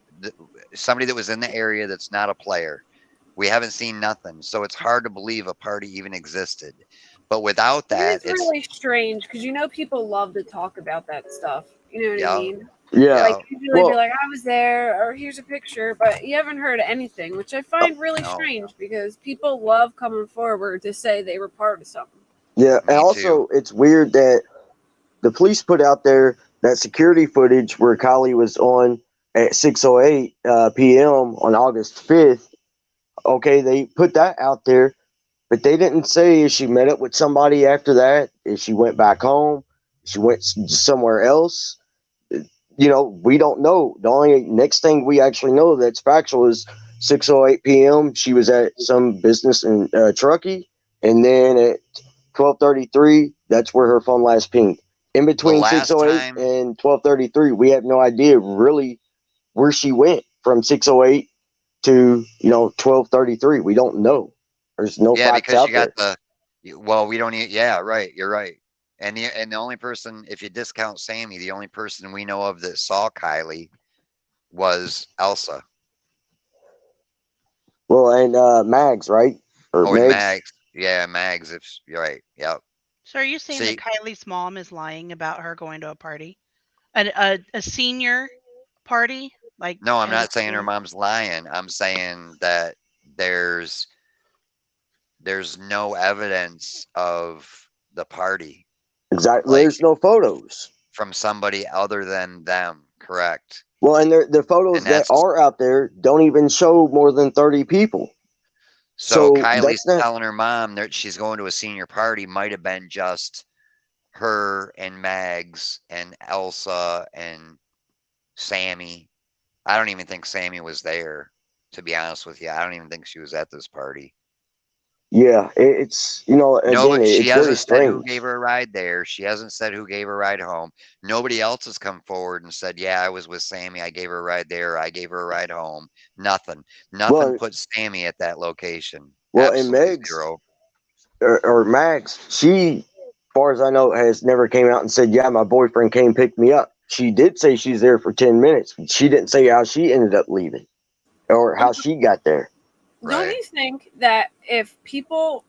Speaker 3: somebody that was in the area that's not a player. We haven't seen nothing, so it's hard to believe a party even existed. But without that,
Speaker 1: It's really strange because people love to talk about that stuff. You know what I mean?
Speaker 9: Yeah.
Speaker 1: Like usually be like, I was there, or here's a picture, but you haven't heard anything, which I find really strange because people love coming forward to say they were part of something.
Speaker 9: Yeah, and also it's weird that the police put out there that security footage where Kyly was on at 6:08 p.m. on August 5th. Okay, they put that out there, but they didn't say if she met up with somebody after that, if she went back home, if she went somewhere else. You know, we don't know. The only next thing we actually know that's factual is 6:08 p.m. She was at some business in Truckee, and then at 12:33, that's where her phone last pinged. In between 6:08 and 12:33, we have no idea really where she went from 6:08 to 12:33. We don't know. There's no facts out there.
Speaker 3: Well, we don't need. Yeah, right. You're right. And the only person, if you discount Sammy, the only person we know of that saw Kyly was Elsa.
Speaker 9: Well, and Mags, right? Or
Speaker 3: and Mags. Yeah, Mags. If you're right. Yep.
Speaker 12: So are you saying that Kyly's mom is lying about her going to a party, a senior party? Like,
Speaker 3: no, I'm not saying her mom's lying. I'm saying that there's no evidence of the party.
Speaker 9: Exactly. There's no photos
Speaker 3: from somebody other than them. Correct.
Speaker 9: Well, and the photos that are out there don't even show more than 30 people.
Speaker 3: So Kyly's telling her mom that she's going to a senior party might have been just her and Mags and Elsa and Sammy. I don't even think Sammy was there, to be honest with you. I don't even think she was at this party.
Speaker 9: Yeah, it's, again,
Speaker 3: she
Speaker 9: it's very
Speaker 3: hasn't said
Speaker 9: strange.
Speaker 3: who gave her a ride there. She hasn't said who gave her a ride home. Nobody else has come forward and said, yeah, I was with Sammy. I gave her a ride there. I gave her a ride home. Nothing put Sammy at that location.
Speaker 9: Well,
Speaker 3: Absolutely
Speaker 9: and Megs,
Speaker 3: zero.
Speaker 9: or Max, she, as far as I know, has never came out and said, yeah, my boyfriend came pick me up. She did say she's there for 10 minutes. But she didn't say how she ended up leaving or how she got there.
Speaker 1: Don't you think that if people,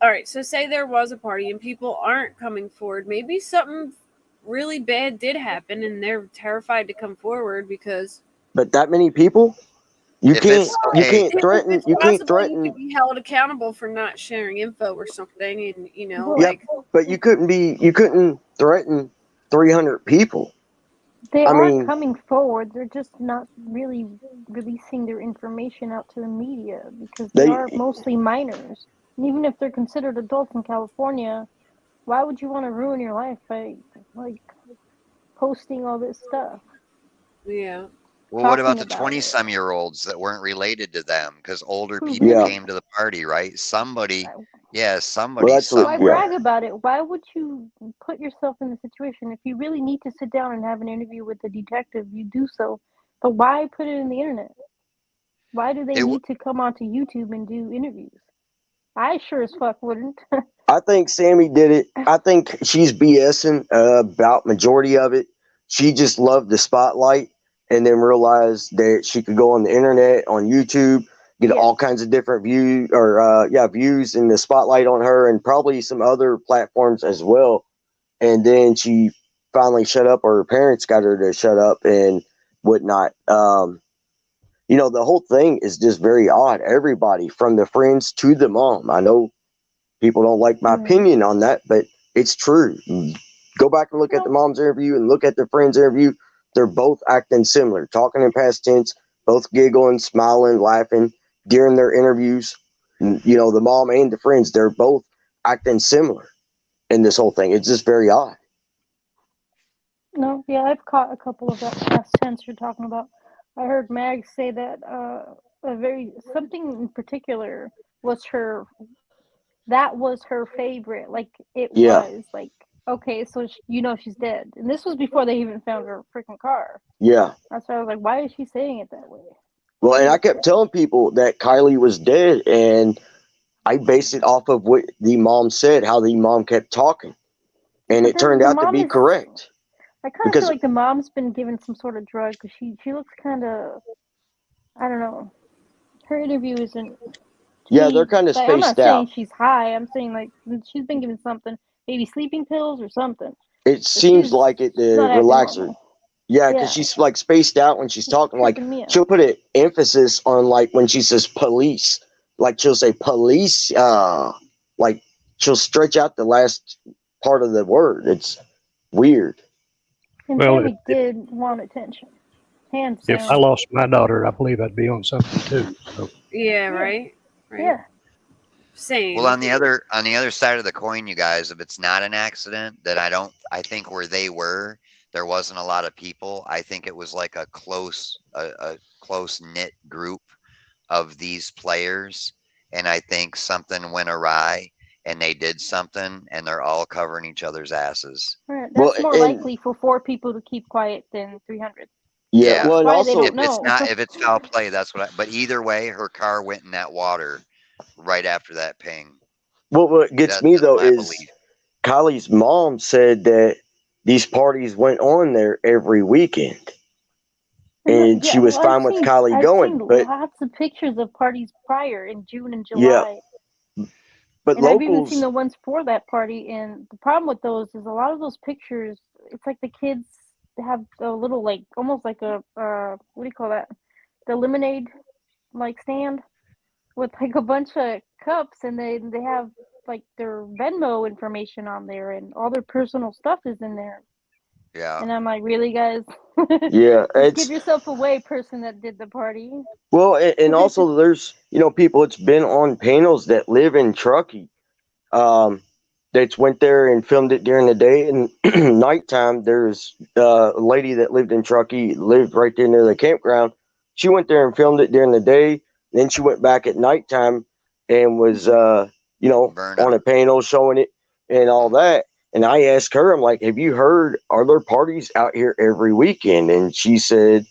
Speaker 1: all right, so say there was a party and people aren't coming forward, maybe something really bad did happen, and they're terrified to come forward because.
Speaker 9: But that many people, you can't threaten.
Speaker 1: It's
Speaker 9: You can't
Speaker 1: possible you
Speaker 9: threaten.
Speaker 1: could be held accountable for not sharing info or something, and
Speaker 9: Yeah, but you couldn't threaten 300 people.
Speaker 13: They
Speaker 9: I
Speaker 13: are
Speaker 9: mean,
Speaker 13: coming forward. They're just not really releasing their information out to the media because they are mostly minors. And even if they're considered adults in California, why would you want to ruin your life by posting all this stuff?
Speaker 1: Yeah.
Speaker 3: Well, what about the 20-some-year-olds that weren't related to them? Because older
Speaker 13: Who
Speaker 3: people
Speaker 13: really-
Speaker 3: came to the party, right? Somebody,
Speaker 13: Why
Speaker 3: somewhere.
Speaker 13: brag about it? Why would you put yourself in the situation? If you really need to sit down and have an interview with the detective, you do so. But why put it in the internet? Why do they need to come onto YouTube and do interviews? I sure as fuck wouldn't.
Speaker 9: I think Sammy did it. I think she's BSing about majority of it. She just loved the spotlight and then realized that she could go on the internet, on YouTube, get all kinds of different views views in the spotlight on her and probably some other platforms as well. And then she finally shut up, or her parents got her to shut up and whatnot. The whole thing is just very odd. Everybody from the friends to the mom. I know people don't like my opinion on that, but it's true. Go back and look at the mom's interview and look at the friend's interview. They're both acting similar, talking in past tense, both giggling, smiling, laughing during their interviews. The mom and the friends, they're both acting similar in this whole thing. It's just very odd.
Speaker 13: No, yeah, I've caught a couple of that past tense you're talking about. I heard Mag say that something in particular was her favorite. Like it was like, okay, so she's dead, and this was before they even found her freaking car.
Speaker 9: Yeah.
Speaker 13: That's why I was like, why is she saying it that way?
Speaker 9: Well, and I kept telling people that Kyly was dead, and I based it off of what the mom said, how the mom kept talking, and it turned out to be correct.
Speaker 13: I kind of feel like the mom's been given some sort of drug because she looks kind of, I don't know. Her interview isn't.
Speaker 9: Yeah, they're kind of spaced out.
Speaker 13: I'm not saying she's high. I'm saying like she's been given something, maybe sleeping pills or something.
Speaker 9: It seems like it to relax her. Yeah, because she's like spaced out when she's talking. Like she'll put an emphasis on like when she says police. Like she'll say police. Like she'll stretch out the last part of the word. It's weird.
Speaker 13: And Tammy did want attention. Hands down.
Speaker 11: If I lost my daughter, I believe I'd be on something too. So.
Speaker 1: Yeah, right.
Speaker 13: Yeah.
Speaker 1: Same.
Speaker 3: Well, on the other side of the coin, you guys, if it's not an accident, then I think where they were, there wasn't a lot of people. I think it was like a close knit group of these players, and I think something went awry and they did something and they're all covering each other's asses.
Speaker 13: Right. That's more likely for 4 people to keep quiet than 300.
Speaker 9: Yeah. Well, and also
Speaker 3: if it's foul play, that's what. But either way, her car went in that water right after that ping.
Speaker 9: Well, what gets me though is Kyly's mom said that these parties went on there every weekend, and she was fine with Kyly going. But
Speaker 13: lots of pictures of parties prior in June and July.
Speaker 9: Yeah. But
Speaker 13: and I've even seen the ones for that party, and the problem with those is a lot of those pictures, it's like the kids have a little like almost like a what do you call that? The lemonade like stand with like a bunch of cups, and they have like their Venmo information on there, and all their personal stuff is in there.
Speaker 3: Yeah.
Speaker 13: And I'm like, really, guys?
Speaker 9: Yeah,
Speaker 13: give yourself away, person that did the party.
Speaker 9: Well, and also there's people that's been on panels that live in Truckee, that went there and filmed it during the day, and nighttime there's a lady that lived in Truckee, lived right there near the campground. She went there and filmed it during the day, then she went back at nighttime and was on a panel showing it and all that. And I asked her, I'm like, have you heard, are there parties out here every weekend? And she said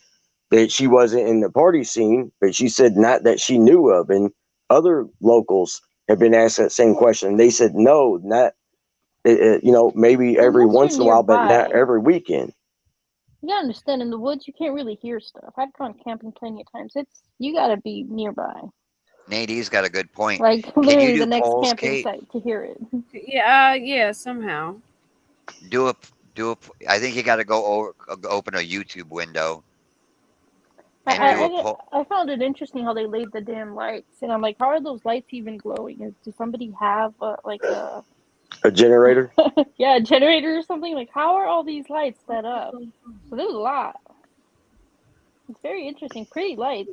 Speaker 9: that she wasn't in the party scene, but she said not that she knew of. And other locals have been asked that same question. They said, no, not, maybe every once in a while, but not every weekend.
Speaker 13: You gotta understand, in the woods, you can't really hear stuff. I've gone camping plenty of times. You gotta be nearby.
Speaker 3: Nadee's got a good point.
Speaker 13: Like literally the next camping site to hear it.
Speaker 1: Yeah, somehow.
Speaker 3: Do I think you got to go open a YouTube window and do a poll.
Speaker 13: I found it interesting how they laid the damn lights, and I'm like, how are those lights even glowing? Does somebody have a
Speaker 9: generator?
Speaker 13: yeah, a generator or something? Like, how are all these lights set up? So there's a lot. It's very interesting. Pretty lights.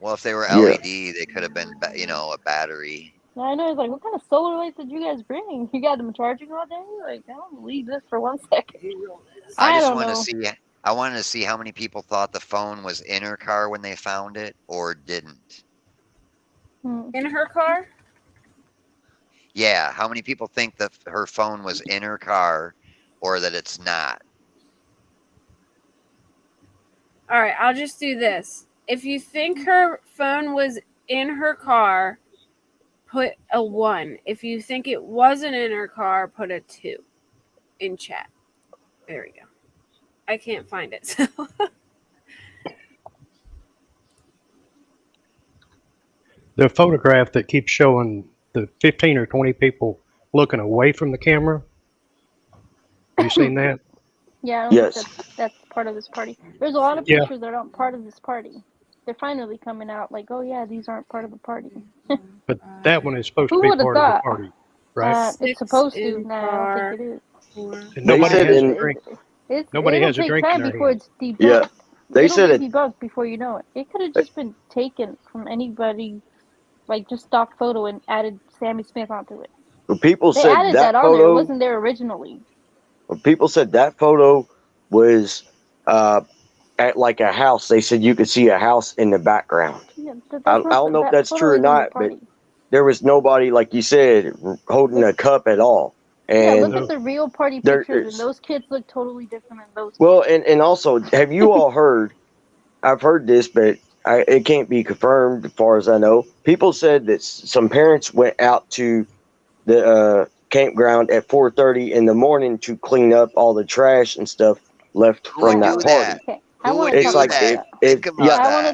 Speaker 3: Well, if they were LED, they could have been, a battery.
Speaker 13: I know. It's like, what kind of solar lights did you guys bring? You got them charging all day? Like, I don't believe this for 1 second.
Speaker 3: I just want to see. I wanted to see how many people thought the phone was in her car when they found it, or didn't.
Speaker 1: In her car?
Speaker 3: Yeah, how many people think that her phone was in her car, or that it's not?
Speaker 1: All right, I'll just do this. If you think her phone was in her car, put a 1. If you think it wasn't in her car, put a 2 in chat. There we go. I can't find it. So.
Speaker 11: The photograph that keeps showing the 15 or 20 people looking away from the camera. Have you seen that?
Speaker 13: Yeah, I don't think that's part of this party. There's a lot of pictures that aren't part of this party. They're finally coming out like, oh yeah, these aren't part of the party.
Speaker 11: But that one is supposed to be part of the party, right?
Speaker 13: It's supposed to. No, I don't think it is.
Speaker 11: And nobody has a drink. Nobody has a drink in their
Speaker 13: before
Speaker 11: hand.
Speaker 13: it's debunked.
Speaker 9: Yeah, they said
Speaker 13: it debunked before you know it. It could have just been taken from anybody, like just stock photo and added Sammy Smith onto it.
Speaker 9: Well, people
Speaker 13: They
Speaker 9: said
Speaker 13: added that on there. It wasn't there originally.
Speaker 9: Well, people said that photo was at like a house. They said you could see a house in the background.
Speaker 13: Yeah,
Speaker 9: I don't know if that's true or not, but there was nobody, like you said, holding a cup at all. And
Speaker 13: yeah, look at the real party pictures, and those kids look totally different than those kids.
Speaker 9: Well, and also, have you all heard, I've heard this, but it can't be confirmed as far as I know. People said that some parents went out to the campground at 4:30 in the morning to clean up all the trash and stuff left from that party.
Speaker 13: Okay. I want to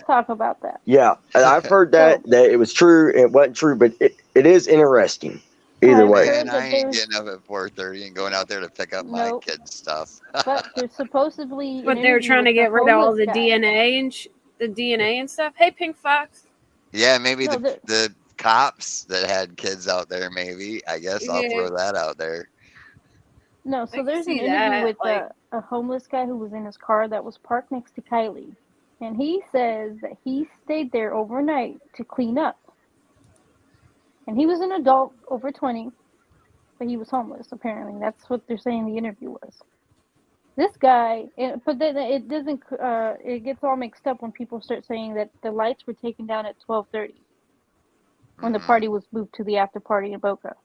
Speaker 13: talk about that.
Speaker 9: Yeah, and I've heard that it was true and it wasn't true, but it is interesting either way.
Speaker 3: And I ain't getting up at 4:30 and going out there to pick up my kids' stuff.
Speaker 13: But they're supposedly.
Speaker 1: But they're trying to get rid of all the DNA and stuff. Hey, Pink Fox.
Speaker 3: Yeah, maybe the cops that had kids out there. Maybe I guess I'll throw that out there.
Speaker 13: No, so there's an interview with a homeless guy who was in his car that was parked next to Kyly. And he says that he stayed there overnight to clean up. And he was an adult over 20, but he was homeless, apparently. That's what they're saying the interview was. This guy, but then it doesn't, it gets all mixed up when people start saying that the lights were taken down at 12:30 when the party was moved to the after party in Boca.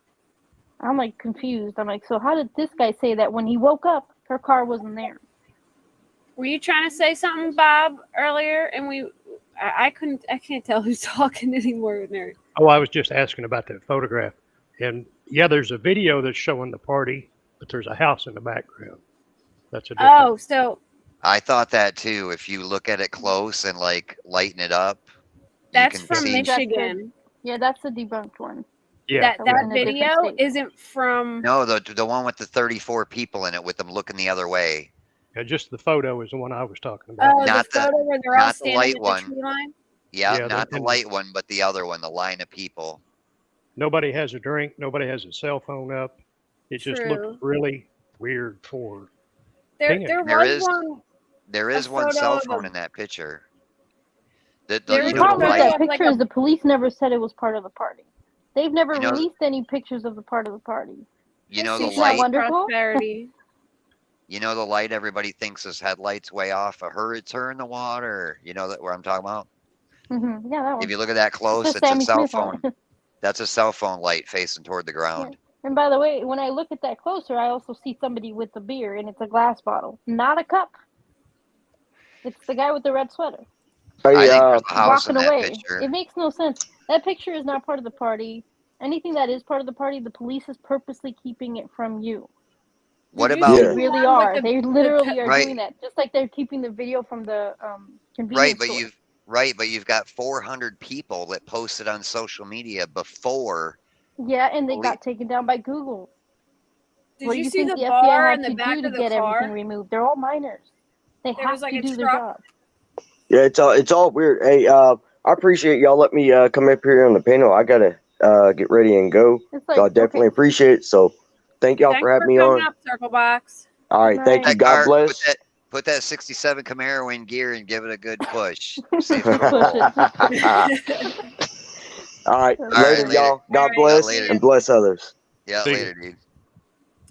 Speaker 13: I'm like confused. I'm like, so how did this guy say that when he woke up, her car wasn't there?
Speaker 1: Were you trying to say something, Bob, earlier? And I can't tell who's talking anymore in there.
Speaker 11: Oh, I was just asking about that photograph. And yeah, there's a video that's showing the party, but there's a house in the background. That's a different.
Speaker 1: Oh, so
Speaker 3: I thought that too. If you look at it close and like lighten it up,
Speaker 1: that's from Michigan.
Speaker 13: That's the debunked one.
Speaker 11: Yeah,
Speaker 1: that video isn't from.
Speaker 3: No, the one with the 34 people in it with them looking the other way.
Speaker 11: Yeah, just the photo is the one I was talking about.
Speaker 1: Oh, not the photo where they're all standing
Speaker 3: light
Speaker 1: at
Speaker 3: one.
Speaker 1: the tree line?
Speaker 3: Yeah, not the light one, but the other one, the line of people.
Speaker 11: Nobody has a drink. Nobody has a cell phone up. It just looked really weird for.
Speaker 1: There
Speaker 3: is one cell phone in that picture.
Speaker 13: The problem with that picture is the police never said it was part of the party. They've never released any pictures of the part of the party.
Speaker 3: You know the
Speaker 13: Isn't
Speaker 3: light.
Speaker 13: that wonderful?
Speaker 3: You know the light everybody thinks is headlights way off of her. It's her in the water. You know that where I'm talking about?
Speaker 13: Mm-hmm. Yeah, that one.
Speaker 3: If you look at that close, it's a cell phone. That's a cell phone light facing toward the ground.
Speaker 13: Yeah. And by the way, when I look at that closer, I also see somebody with a beer, and it's a glass bottle, not a cup. It's the guy with the red sweater.
Speaker 3: Walking
Speaker 13: away.
Speaker 3: Picture.
Speaker 13: It makes no sense. That picture is not part of the party. Anything that is part of the party, the police is purposely keeping it from you.
Speaker 3: What about?
Speaker 13: They really are. They literally are doing that. Just like they're keeping the video from the convenience store.
Speaker 3: But you've got 400 people that posted on social media before.
Speaker 13: Yeah, and they got taken down by Google.
Speaker 1: Did
Speaker 13: What do
Speaker 1: you
Speaker 13: you
Speaker 1: see
Speaker 13: think
Speaker 1: the
Speaker 13: the FBI
Speaker 1: bar
Speaker 13: had
Speaker 1: in the
Speaker 13: to
Speaker 1: back
Speaker 13: do to
Speaker 1: of the
Speaker 13: get everything
Speaker 1: car?
Speaker 13: removed? They're all minors. They
Speaker 1: There was
Speaker 13: have
Speaker 1: like
Speaker 13: to
Speaker 1: a
Speaker 13: do their
Speaker 1: truck.
Speaker 13: job.
Speaker 9: Yeah, it's all weird. Hey, I appreciate y'all. Let me come up here on the panel. I gotta get ready and go.
Speaker 13: It's
Speaker 9: So
Speaker 13: like,
Speaker 9: I definitely
Speaker 13: okay,
Speaker 9: appreciate it. So thank y'all
Speaker 1: Thanks
Speaker 9: for having
Speaker 1: for
Speaker 9: me
Speaker 1: coming
Speaker 9: on.
Speaker 1: up, Circle Box.
Speaker 9: All right, thank you.
Speaker 13: night.
Speaker 9: God
Speaker 3: Car,
Speaker 9: bless.
Speaker 3: put that 67 Camaro in gear and give it a good push. See if
Speaker 13: Push
Speaker 3: it'll roll.
Speaker 13: it.
Speaker 9: All right,
Speaker 13: That's
Speaker 3: All right,
Speaker 9: later,
Speaker 13: funny.
Speaker 3: later.
Speaker 9: y'all. God
Speaker 1: All right,
Speaker 9: bless
Speaker 1: see ya.
Speaker 9: and bless others.
Speaker 3: Yeah,
Speaker 11: See ya.
Speaker 3: later, dude.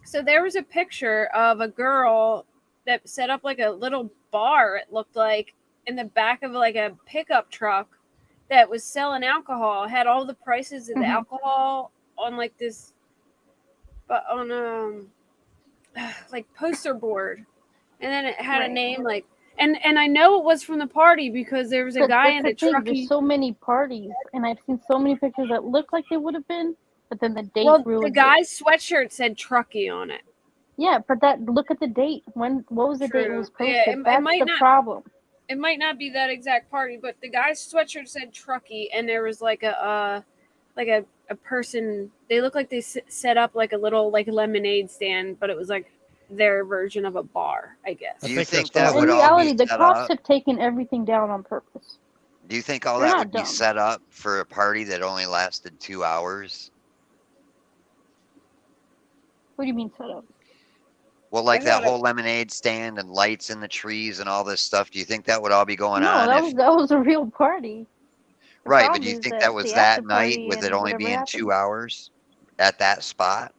Speaker 1: So there was a picture of a girl that set up like a little bar, it looked like, in the back of like a pickup truck that was selling alcohol. Had all the prices of the alcohol on like this, but on like poster board, and then it had a
Speaker 13: Right.
Speaker 1: name like, and I know it was from the party because there was a
Speaker 13: But
Speaker 1: guy
Speaker 13: that's
Speaker 1: in
Speaker 13: the
Speaker 1: a
Speaker 13: thing. There's
Speaker 1: trucky.
Speaker 13: so many parties, and I've seen so many pictures that look like they would have been, but then the date
Speaker 1: Well, the
Speaker 13: ruins it.
Speaker 1: guy's sweatshirt said trucky on it.
Speaker 13: Yeah, but that look at the date. What was the date it
Speaker 1: True.
Speaker 13: was
Speaker 1: Yeah,
Speaker 13: posted?
Speaker 1: it
Speaker 13: That's
Speaker 1: might
Speaker 13: the
Speaker 1: not.
Speaker 13: problem.
Speaker 1: It might not be that exact party, but the guy's sweatshirt said trucky, and there was like a person. They looked like they set up like a little like lemonade stand, but it was like their version of a bar, I guess.
Speaker 3: Do you
Speaker 11: think
Speaker 3: think
Speaker 11: that's
Speaker 3: that
Speaker 13: Well, in
Speaker 3: would all be
Speaker 13: reality, the
Speaker 3: set
Speaker 13: cops
Speaker 3: up?
Speaker 13: have taken everything down on purpose.
Speaker 3: Do you think all
Speaker 13: They're
Speaker 3: that
Speaker 13: not
Speaker 3: would be
Speaker 13: dumb.
Speaker 3: set up for a party that only lasted 2 hours?
Speaker 13: What do you mean set up?
Speaker 3: Well, like that whole lemonade stand and lights in the trees and all this stuff. Do you think that would all be going
Speaker 13: No,
Speaker 3: on?
Speaker 13: that was a real party. The
Speaker 3: Right, but do
Speaker 13: problem
Speaker 3: you
Speaker 13: is
Speaker 3: think that was
Speaker 13: the
Speaker 3: that
Speaker 13: after
Speaker 3: night
Speaker 13: party
Speaker 3: with it
Speaker 13: and
Speaker 3: only
Speaker 13: whatever
Speaker 3: being
Speaker 13: happened.
Speaker 3: 2 hours at that spot?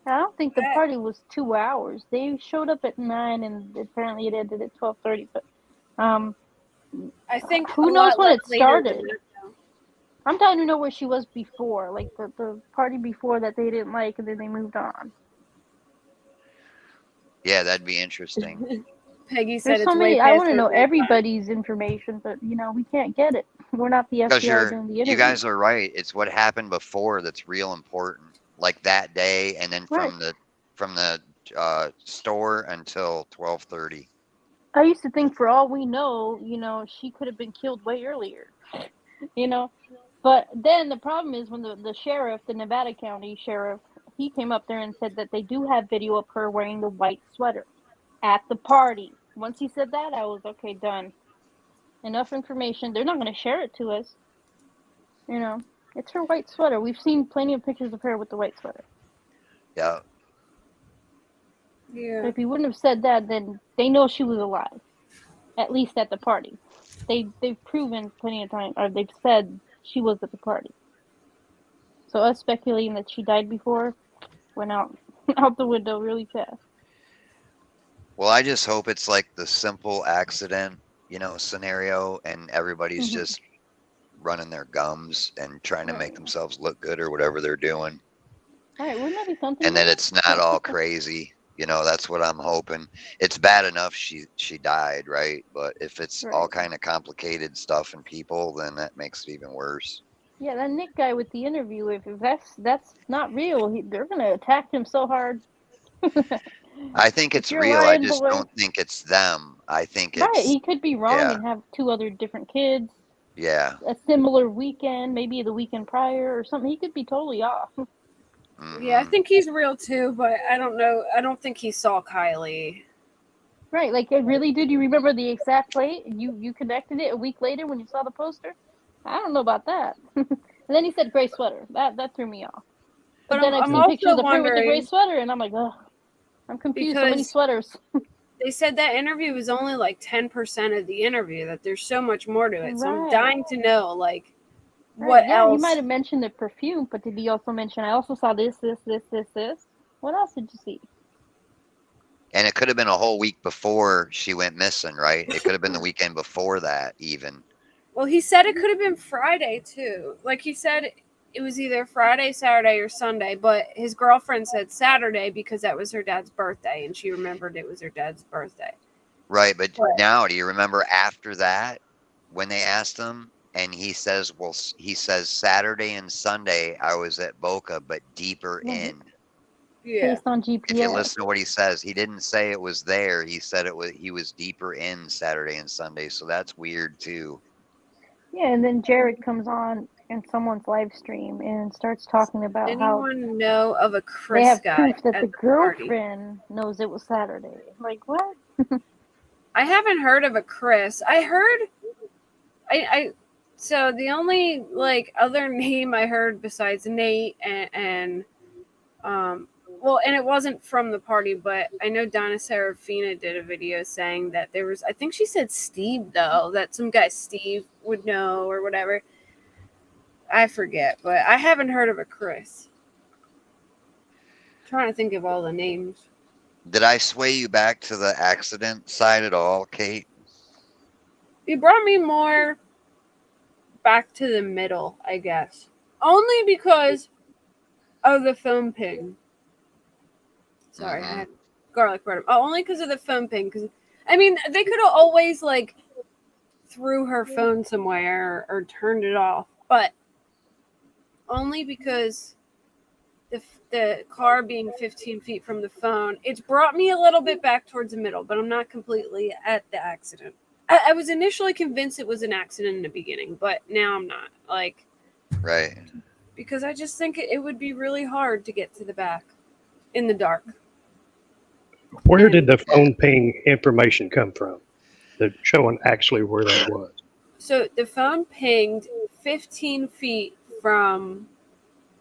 Speaker 13: I don't think the party was 2 hours. They showed up at 9, and apparently it ended at 12:30. But
Speaker 1: I think
Speaker 13: who
Speaker 1: a
Speaker 13: knows
Speaker 1: lot
Speaker 13: when
Speaker 1: less
Speaker 13: it
Speaker 1: later than
Speaker 13: started?
Speaker 1: that, though.
Speaker 13: I'm trying to know where she was before, like the party before that they didn't like, and then they moved on.
Speaker 3: Yeah, that'd be interesting.
Speaker 1: Peggy said
Speaker 13: There's so
Speaker 1: it's way
Speaker 13: many. I
Speaker 1: past
Speaker 13: want to
Speaker 1: her
Speaker 13: know
Speaker 1: bedtime.
Speaker 13: everybody's information, but we can't get it. We're not the
Speaker 3: Because
Speaker 13: FBI doing the
Speaker 3: you
Speaker 13: interview.
Speaker 3: guys are right. It's what happened before that's real important. Like that day, and then
Speaker 13: Right.
Speaker 3: from the store until 12:30.
Speaker 13: I used to think, for all we know, she could have been killed way earlier. But then the problem is when the sheriff, the Nevada County sheriff, he came up there and said that they do have video of her wearing the white sweater at the party. Once he said that, I was okay, done. Enough information. They're not going to share it to us. It's her white sweater. We've seen plenty of pictures of her with the white sweater.
Speaker 3: Yeah.
Speaker 1: Yeah.
Speaker 13: But if he wouldn't have said that, then they know she was alive, at least at the party. They've proven plenty of times, or they've said she was at the party. So us speculating that she died before went out the window really fast.
Speaker 3: Well, I just hope it's like the simple accident, scenario, and everybody's
Speaker 13: Mhm.
Speaker 3: just running their gums and trying to make themselves look good or whatever they're doing,
Speaker 13: Right, wouldn't that be something?
Speaker 3: and that it's not all crazy. That's what I'm hoping. It's bad enough she died, right? But if it's all
Speaker 13: Right.
Speaker 3: kind of complicated stuff and people, then that makes it even worse.
Speaker 13: Yeah, that Nick guy with the interview, if that's not real, they're gonna attack him so hard.
Speaker 3: I think
Speaker 13: If
Speaker 3: it's
Speaker 13: you're
Speaker 3: real. I
Speaker 13: lying,
Speaker 3: just
Speaker 13: boy.
Speaker 3: don't think it's them. I think
Speaker 13: Right,
Speaker 3: it's
Speaker 13: he could be wrong
Speaker 3: yeah,
Speaker 13: and have 2 other different kids,
Speaker 3: yeah.
Speaker 13: a similar weekend, maybe the weekend prior or something. He could be totally off.
Speaker 1: Yeah, I think he's real too, but I don't know. I don't think he saw Kylie.
Speaker 13: Right, like, really, did you remember the exact plate? You connected it a week later when you saw the poster? I don't know about that. And then he said gray sweater. That threw me off. But then I've
Speaker 1: I'm
Speaker 13: seen pictures
Speaker 1: also
Speaker 13: of her with the gray
Speaker 1: wondering,
Speaker 13: sweater, and I'm like, ugh, I'm confused. So many
Speaker 1: because
Speaker 13: sweaters.
Speaker 1: they said that interview was only like 10% of the interview, that there's so much more to it. So I'm
Speaker 13: Right.
Speaker 1: dying to know, like,
Speaker 13: Right,
Speaker 1: what
Speaker 13: yeah,
Speaker 1: else.
Speaker 13: he might have mentioned the perfume, but did he also mention, I also saw this? What else did you see?
Speaker 3: And it could have been a whole week before she went missing, right? It could have been the weekend before that, even.
Speaker 1: Well, he said it could have been Friday too. Like, he said it was either Friday, Saturday, or Sunday, but his girlfriend said Saturday because that was her dad's birthday, and she remembered it was her dad's birthday.
Speaker 3: Right, but now, do you remember after that when they asked him, and he says, Saturday and Sunday I was at Boca, but deeper in.
Speaker 1: Yeah.
Speaker 13: Based on GPS.
Speaker 3: If you listen to what he says, he didn't say it was there. He said he was deeper in Saturday and Sunday, so that's weird too.
Speaker 13: Yeah, and then Jared comes on in someone's live stream and starts talking about how
Speaker 1: Anyone know of a
Speaker 13: they
Speaker 1: Chris
Speaker 13: have
Speaker 1: guy
Speaker 13: proof that
Speaker 1: at
Speaker 13: the
Speaker 1: the party?
Speaker 13: girlfriend knows it was Saturday. Like, what?
Speaker 1: I haven't heard of a Chris. I heard so the only like other name I heard besides Nate and well, and it wasn't from the party, but I know Donna Serafina did a video saying that there was, I think she said Steve though, that some guy Steve would know or whatever. I forget, but I haven't heard of a Chris. I'm trying to think of all the names.
Speaker 3: Did I sway you back to the accident side at all, Kate?
Speaker 1: You brought me more back to the middle, I guess. Only because of the phone ping. Sorry, I had garlic bread. Oh, only because of the phone ping. Because I mean, they could have always like threw her phone somewhere or turned it off, but only because the car being 15 feet from the phone, it's brought me a little bit back towards the middle, but I'm not completely at the accident. I was initially convinced it was an accident in the beginning, but now I'm not. Like,
Speaker 3: right?
Speaker 1: Because I just think it would be really hard to get to the back in the dark.
Speaker 11: Where did the phone ping information come from? The showing actually where that was.
Speaker 1: So the phone pinged 15 feet from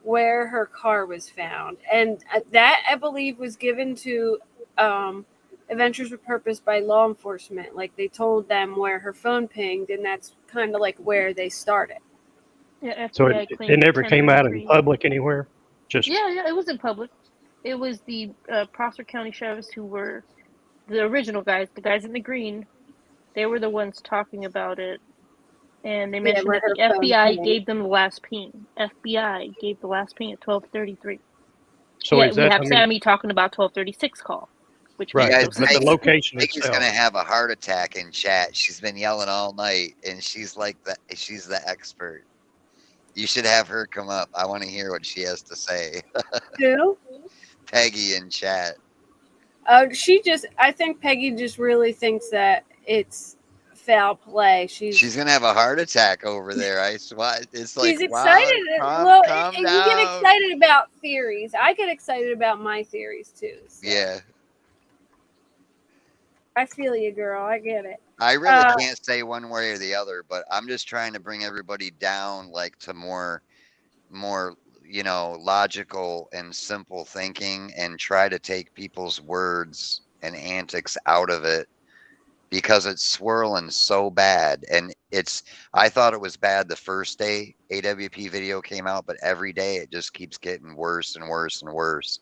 Speaker 1: where her car was found. And that, I believe, was given to Adventures with Purpose by law enforcement. Like, they told them where her phone pinged, and that's kind of like where they started.
Speaker 13: Yeah,
Speaker 11: So
Speaker 13: FBI
Speaker 11: it
Speaker 13: claimed
Speaker 11: never came out in
Speaker 13: 10-3.
Speaker 11: public anywhere? Just
Speaker 13: Yeah, it was in public. It was the Prosser County sheriffs who were the original guys, the guys in the green. They were the ones talking about it. And they mentioned
Speaker 1: where
Speaker 13: that the
Speaker 1: her phone
Speaker 13: FBI
Speaker 1: pinged.
Speaker 13: gave them the last ping. FBI gave the last ping at 12:33.
Speaker 11: so
Speaker 13: Yeah,
Speaker 11: is
Speaker 13: we
Speaker 11: that,
Speaker 13: have
Speaker 11: I mean,
Speaker 13: Sammy talking about 12:36 call, which
Speaker 11: right,
Speaker 13: makes
Speaker 3: You
Speaker 13: no
Speaker 3: guys,
Speaker 11: but the
Speaker 13: sense.
Speaker 11: location
Speaker 3: Peggy's
Speaker 11: itself.
Speaker 3: gonna have a heart attack in chat. She's been yelling all night, and she's like she's the expert. You should have her come up. I want to hear what she has to say.
Speaker 1: Who?
Speaker 3: Peggy in chat.
Speaker 1: I think Peggy just really thinks that it's foul play.
Speaker 3: She's gonna have a heart attack over there. I swear. It's like,
Speaker 1: She's
Speaker 3: wow,
Speaker 1: excited.
Speaker 3: calm
Speaker 1: And
Speaker 3: down.
Speaker 1: you get excited about theories. I get excited about my theories too. So.
Speaker 3: Yeah.
Speaker 1: I feel you, girl. I get it.
Speaker 3: I really can't say one way or the other, but I'm just trying to bring everybody down like to more, logical and simple thinking and try to take people's words and antics out of it because it's swirling so bad. And I thought it was bad the first day AWP video came out, but every day it just keeps getting worse and worse and worse.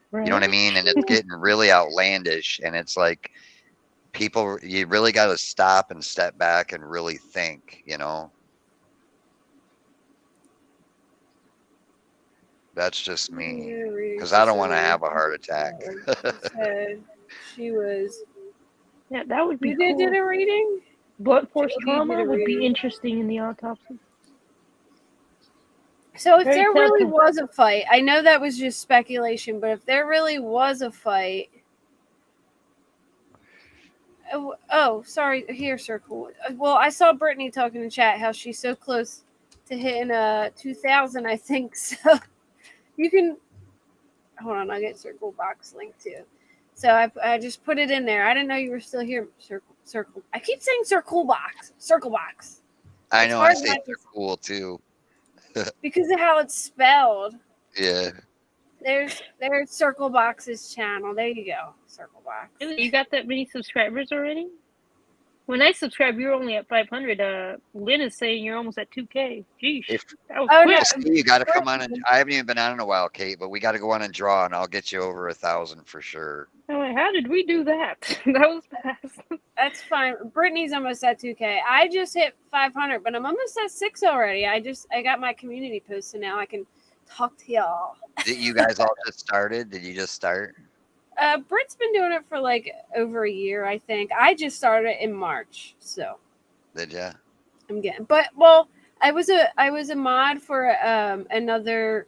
Speaker 13: Right.
Speaker 3: You know what I mean? And it's getting really outlandish. And it's like, people, you really got to stop and step back and really think, That's just me, because I don't want to have a heart attack.
Speaker 1: She was.
Speaker 13: Yeah, that would be
Speaker 1: You
Speaker 13: cool.
Speaker 1: did a reading?
Speaker 13: Blunt force
Speaker 1: JD did
Speaker 13: trauma
Speaker 1: a
Speaker 13: would be
Speaker 1: reading.
Speaker 13: interesting in the autopsy.
Speaker 1: So if
Speaker 13: Very
Speaker 1: there really
Speaker 13: telltale.
Speaker 1: was a fight, I know that was just speculation, but if there really was a fight. Oh, sorry. Here, Circle. Well, I saw Brittany talking in chat how she's so close to hitting 2,000, I think. So you can hold on. I'll get Circle Box link too. So I just put it in there. I didn't know you were still here. Circle. I keep saying Circle Box. Circle Box.
Speaker 3: I
Speaker 1: It's
Speaker 3: know.
Speaker 1: hard
Speaker 3: I say
Speaker 1: not
Speaker 3: they're cool too.
Speaker 1: because of how it's spelled.
Speaker 3: Yeah.
Speaker 1: There's Circle Box's channel. There you go. Circle Box.
Speaker 13: Really, you got that many subscribers already? When I subscribed, you're only at 500. Lynn is saying you're almost at 2K. Jeez, that was quick.
Speaker 3: You got to come on. I haven't even been on in a while, Kate, but we got to go on and draw, and I'll get you over 1,000 for sure.
Speaker 13: I'm like, how did we do that? That was fast.
Speaker 1: That's fine. Brittany's almost at 2K. I just hit 500, but I'm almost at 6 already. I got my community post, so now I can talk to y'all.
Speaker 3: Did you guys all just started? Did you just start?
Speaker 1: Britt's been doing it for like over a year, I think. I just started in March, so.
Speaker 3: Did ya?
Speaker 1: I'm getting, but well, I was a mod for another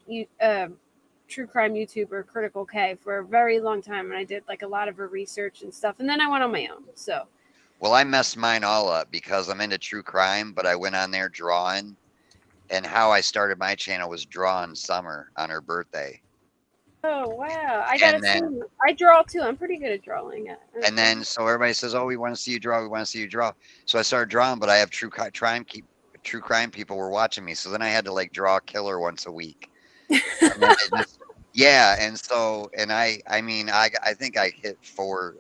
Speaker 1: true crime YouTuber, Critical K, for a very long time, and I did like a lot of her research and stuff, and then I went on my own. So.
Speaker 3: Well, I messed mine all up because I'm into true crime, but I went on there drawing, And how I started my channel was drawing Summer on her birthday.
Speaker 1: Oh wow! I gotta
Speaker 3: And then,
Speaker 1: see. I draw too. I'm pretty good at drawing.
Speaker 3: and then, so everybody says, "Oh, we want to see you draw. We want to see you draw." So I started drawing, but I have true crime people were watching me. So then I had to like draw a killer once a week. And then yeah, and so I mean I think I hit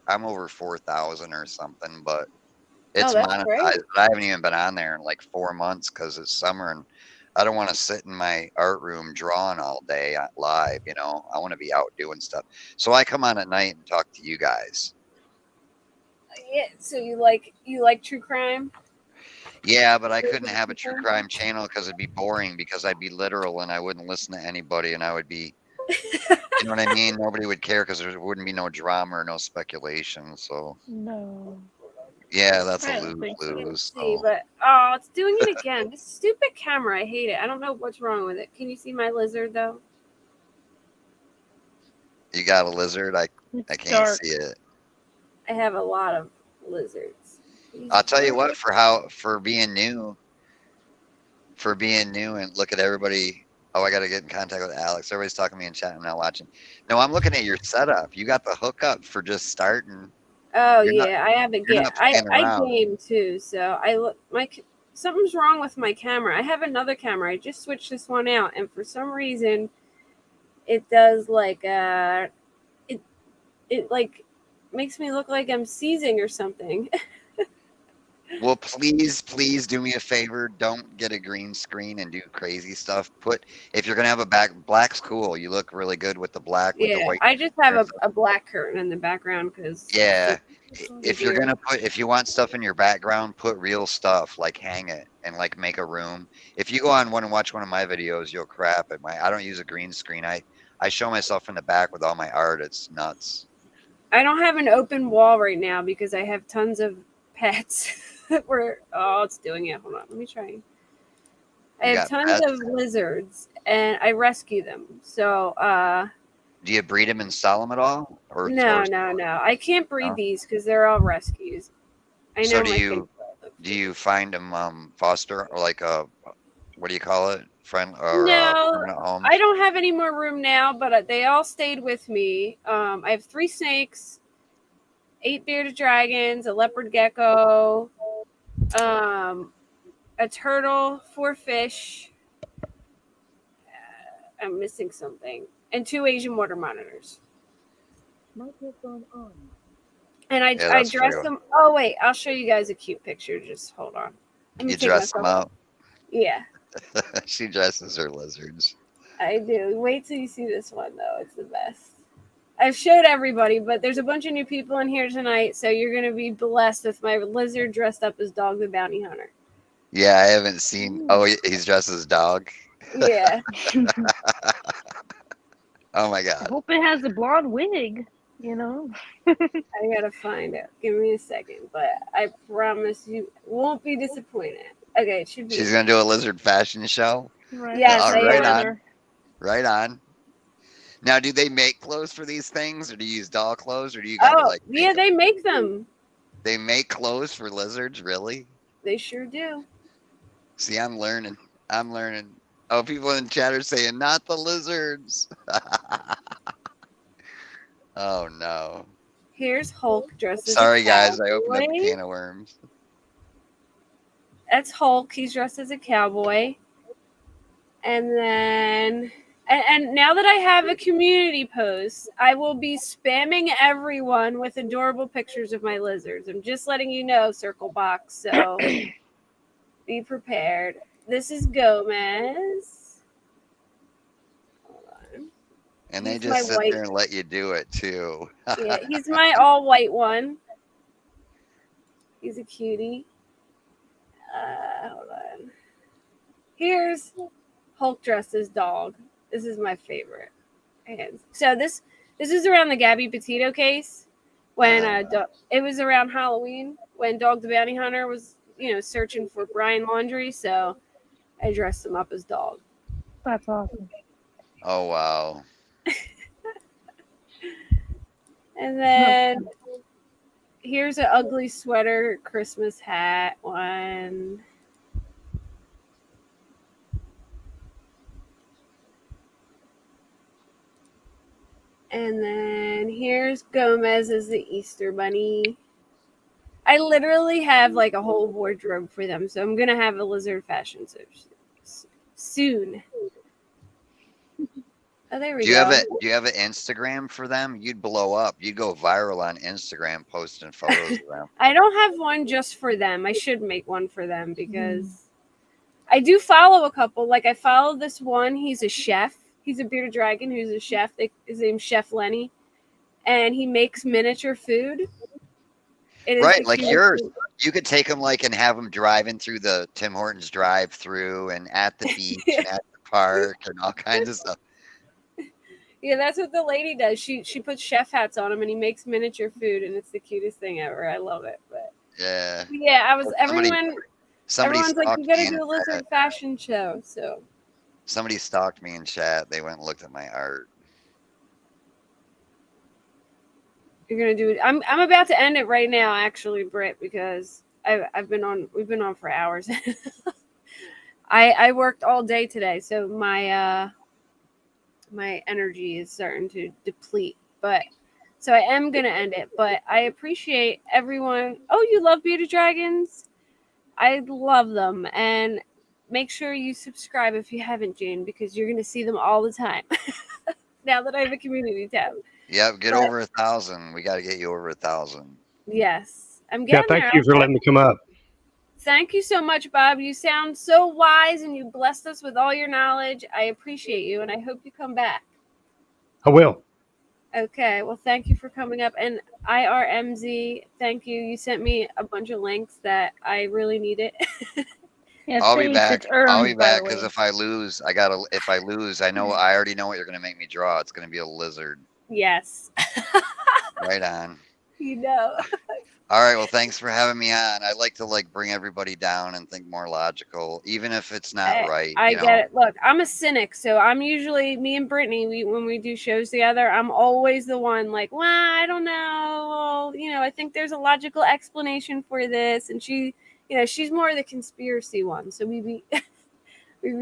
Speaker 3: I'm over 4,000 or something, but it's
Speaker 1: Oh, that's great.
Speaker 3: monetized. But I haven't even been on there in like 4 months because it's summer and I don't want to sit in my art room drawing all day live. You know, I want to be out doing stuff. So I come on at night and talk to you guys.
Speaker 1: Yeah. So you like true crime?
Speaker 3: Yeah, but I couldn't have a true crime channel because it'd be boring because I'd be literal and I wouldn't listen to anybody and I would be, you know what I mean? Nobody would care because there wouldn't be no drama or no speculation. So
Speaker 13: No.
Speaker 3: yeah, that's
Speaker 13: I
Speaker 3: a
Speaker 13: don't think so.
Speaker 3: lose.
Speaker 1: See,
Speaker 3: So.
Speaker 1: but it's doing it again. This stupid camera. I hate it. I don't know what's wrong with it. Can you see my lizard though?
Speaker 3: You got a lizard? I can't
Speaker 13: dark.
Speaker 3: see it.
Speaker 1: I have a lot of lizards.
Speaker 3: I'll tell you what, for being new and look at everybody. Oh, I got to get in contact with Alex. Everybody's talking to me in chat. I'm not watching. No, I'm looking at your setup. You got the hookup for just starting.
Speaker 1: Oh yeah, I have a game. I
Speaker 3: around.
Speaker 1: game too. So something's wrong with my camera. I have another camera. I just switched this one out, and for some reason, it does like it like makes me look like I'm seizing or something.
Speaker 3: Well, please do me a favor. Don't get a green screen and do crazy stuff. If you're gonna have black's cool. You look really good with the black with the white.
Speaker 1: I just have a black curtain in the background because
Speaker 3: if you want stuff in your background, put real stuff, like hang it and like make a room. If you go on and watch one of my videos, you'll crap at I don't use a green screen. I show myself in the back with all my art. It's nuts.
Speaker 1: I don't have an open wall right now because I have tons of pets. It's doing it. Hold on, let me try. I have tons of lizards and I rescue them. So
Speaker 3: do you breed them and sell them at all? Or
Speaker 1: no. I can't breed these because they're all rescues. I know.
Speaker 3: So do you find them foster or like what do you call it? Friend or permanent home?
Speaker 1: I don't have any more room now, but they all stayed with me. I have 3 snakes, 8 bearded dragons, a leopard gecko, a turtle, 4 fish. I'm missing something, and 2 Asian water monitors.
Speaker 13: Microphone on.
Speaker 1: And I dressed them. Oh wait, I'll show you guys a cute picture. Just hold on.
Speaker 3: You dress them up?
Speaker 1: Yeah.
Speaker 3: She dresses her lizards.
Speaker 1: I do. Wait till you see this one though. It's the best. I've showed everybody, but there's a bunch of new people in here tonight, so you're gonna be blessed with my lizard dressed up as Dog the Bounty Hunter.
Speaker 3: Yeah, I haven't seen. Oh, he's dressed as dog.
Speaker 1: Yeah.
Speaker 3: Oh my god.
Speaker 13: I hope it has a blonde wig. You know.
Speaker 1: I gotta find it. Give me a second, but I promise you won't be disappointed. Okay, it should be.
Speaker 3: She's gonna do a lizard fashion show.
Speaker 1: Right. Yes,
Speaker 3: Right on. Now, do they make clothes for these things, or do you use doll clothes, or do you guys
Speaker 1: they make them.
Speaker 3: They make clothes for lizards, really?
Speaker 1: They sure do.
Speaker 3: See, I'm learning. Oh, people in chat are saying, not the lizards. Oh, no.
Speaker 1: Here's Hulk dressed as
Speaker 3: Sorry,
Speaker 1: a cowboy.
Speaker 3: guys. I opened up a can of worms.
Speaker 1: That's Hulk. He's dressed as a cowboy. And then... And now that I have a community post, I will be spamming everyone with adorable pictures of my lizards. I'm just letting you know, Circle Box. So be prepared. This is Gomez. Hold on.
Speaker 3: And they just sit there and let you do it, too.
Speaker 1: Yeah, he's my all-white one. He's a cutie. Hold on. Here's Hulk dressed as dog. This is my favorite. So this is around the Gabby Petito case when it was around Halloween when Dog the Bounty Hunter was searching for Brian Laundrie. So I dressed him up as dog.
Speaker 13: That's awesome.
Speaker 3: Oh wow.
Speaker 1: And then here's an ugly sweater Christmas hat one. And then here's Gomez as the Easter Bunny. I literally have like a whole wardrobe for them, so I'm gonna have a lizard fashion soon. Oh, there we
Speaker 3: Do you
Speaker 1: go.
Speaker 3: do you have an Instagram for them? You'd blow up. You'd go viral on Instagram posting photos of them.
Speaker 1: I don't have one just for them. I should make one for them because I do follow a couple. Like I follow this one. He's a chef. He's a bearded dragon who's a chef. His name's Chef Lenny, and he makes miniature food.
Speaker 3: Right, like yours. You could take them like and have them driving through the Tim Hortons drive-through and at the beach and at the park and all kinds of stuff.
Speaker 1: Yeah, that's what the lady does. She puts chef hats on him and he makes miniature food and it's the cutest thing ever. I love it. But
Speaker 3: yeah,
Speaker 1: I was everyone's like, you gotta do a lizard
Speaker 3: chat.
Speaker 1: fashion show. So
Speaker 3: Somebody stalked me in chat. They went and looked at my art.
Speaker 1: you're gonna do it. I'm about to end it right now, actually, Britt, because we've been on for hours. I worked all day today, so my energy is starting to deplete. But so I am gonna end it. But I appreciate everyone. Oh, you love bearded dragons? I love them, and make sure you subscribe if you haven't, Jane, because you're gonna see them all the time. Now that I have a community tab.
Speaker 3: Yep, get over 1,000. We got to get you over 1,000.
Speaker 1: Yes, I'm getting
Speaker 11: there. Thank you for letting me come up.
Speaker 1: Thank you so much, Bob. You sound so wise and you blessed us with all your knowledge. I appreciate you and I hope you come back.
Speaker 11: I will.
Speaker 1: Okay, well, thank you for coming up. And IRMZ, thank you. You sent me a bunch of links that I really needed.
Speaker 3: I'll be back. I'll be back because if I lose, I know I already know what you're going to make me draw. It's going to be a lizard.
Speaker 1: Yes.
Speaker 3: Right on.
Speaker 1: You know.
Speaker 3: All right. Well, thanks for having me on. I like to bring everybody down and think more logical, even if it's not right.
Speaker 1: I get it. Look, I'm a cynic, so I'm usually me and Brittany. When we do shows together, I'm always the one like, well, I don't know. Well, I think there's a logical explanation for this, and she, she's more the conspiracy one. So we be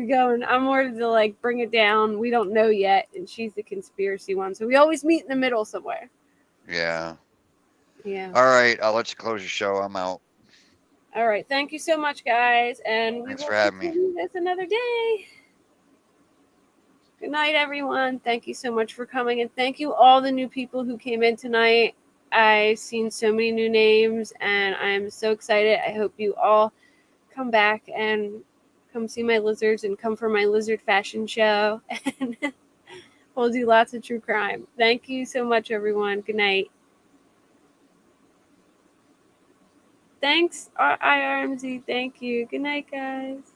Speaker 1: going. I'm more to bring it down. We don't know yet, and she's the conspiracy one. So we always meet in the middle somewhere.
Speaker 3: Yeah.
Speaker 1: Yeah.
Speaker 3: All right. I'll let you close your show. I'm out.
Speaker 1: All right. Thank you so much, guys. And
Speaker 3: thanks for having me.
Speaker 1: This another day. Good night, everyone. Thank you so much for coming. And thank you all the new people who came in tonight. I've seen so many new names and I'm so excited. I hope you all come back and come see my lizards and come for my lizard fashion show. And we'll do lots of true crime. Thank you so much, everyone. Good night. Thanks, IRMZ. Thank you. Good night, guys.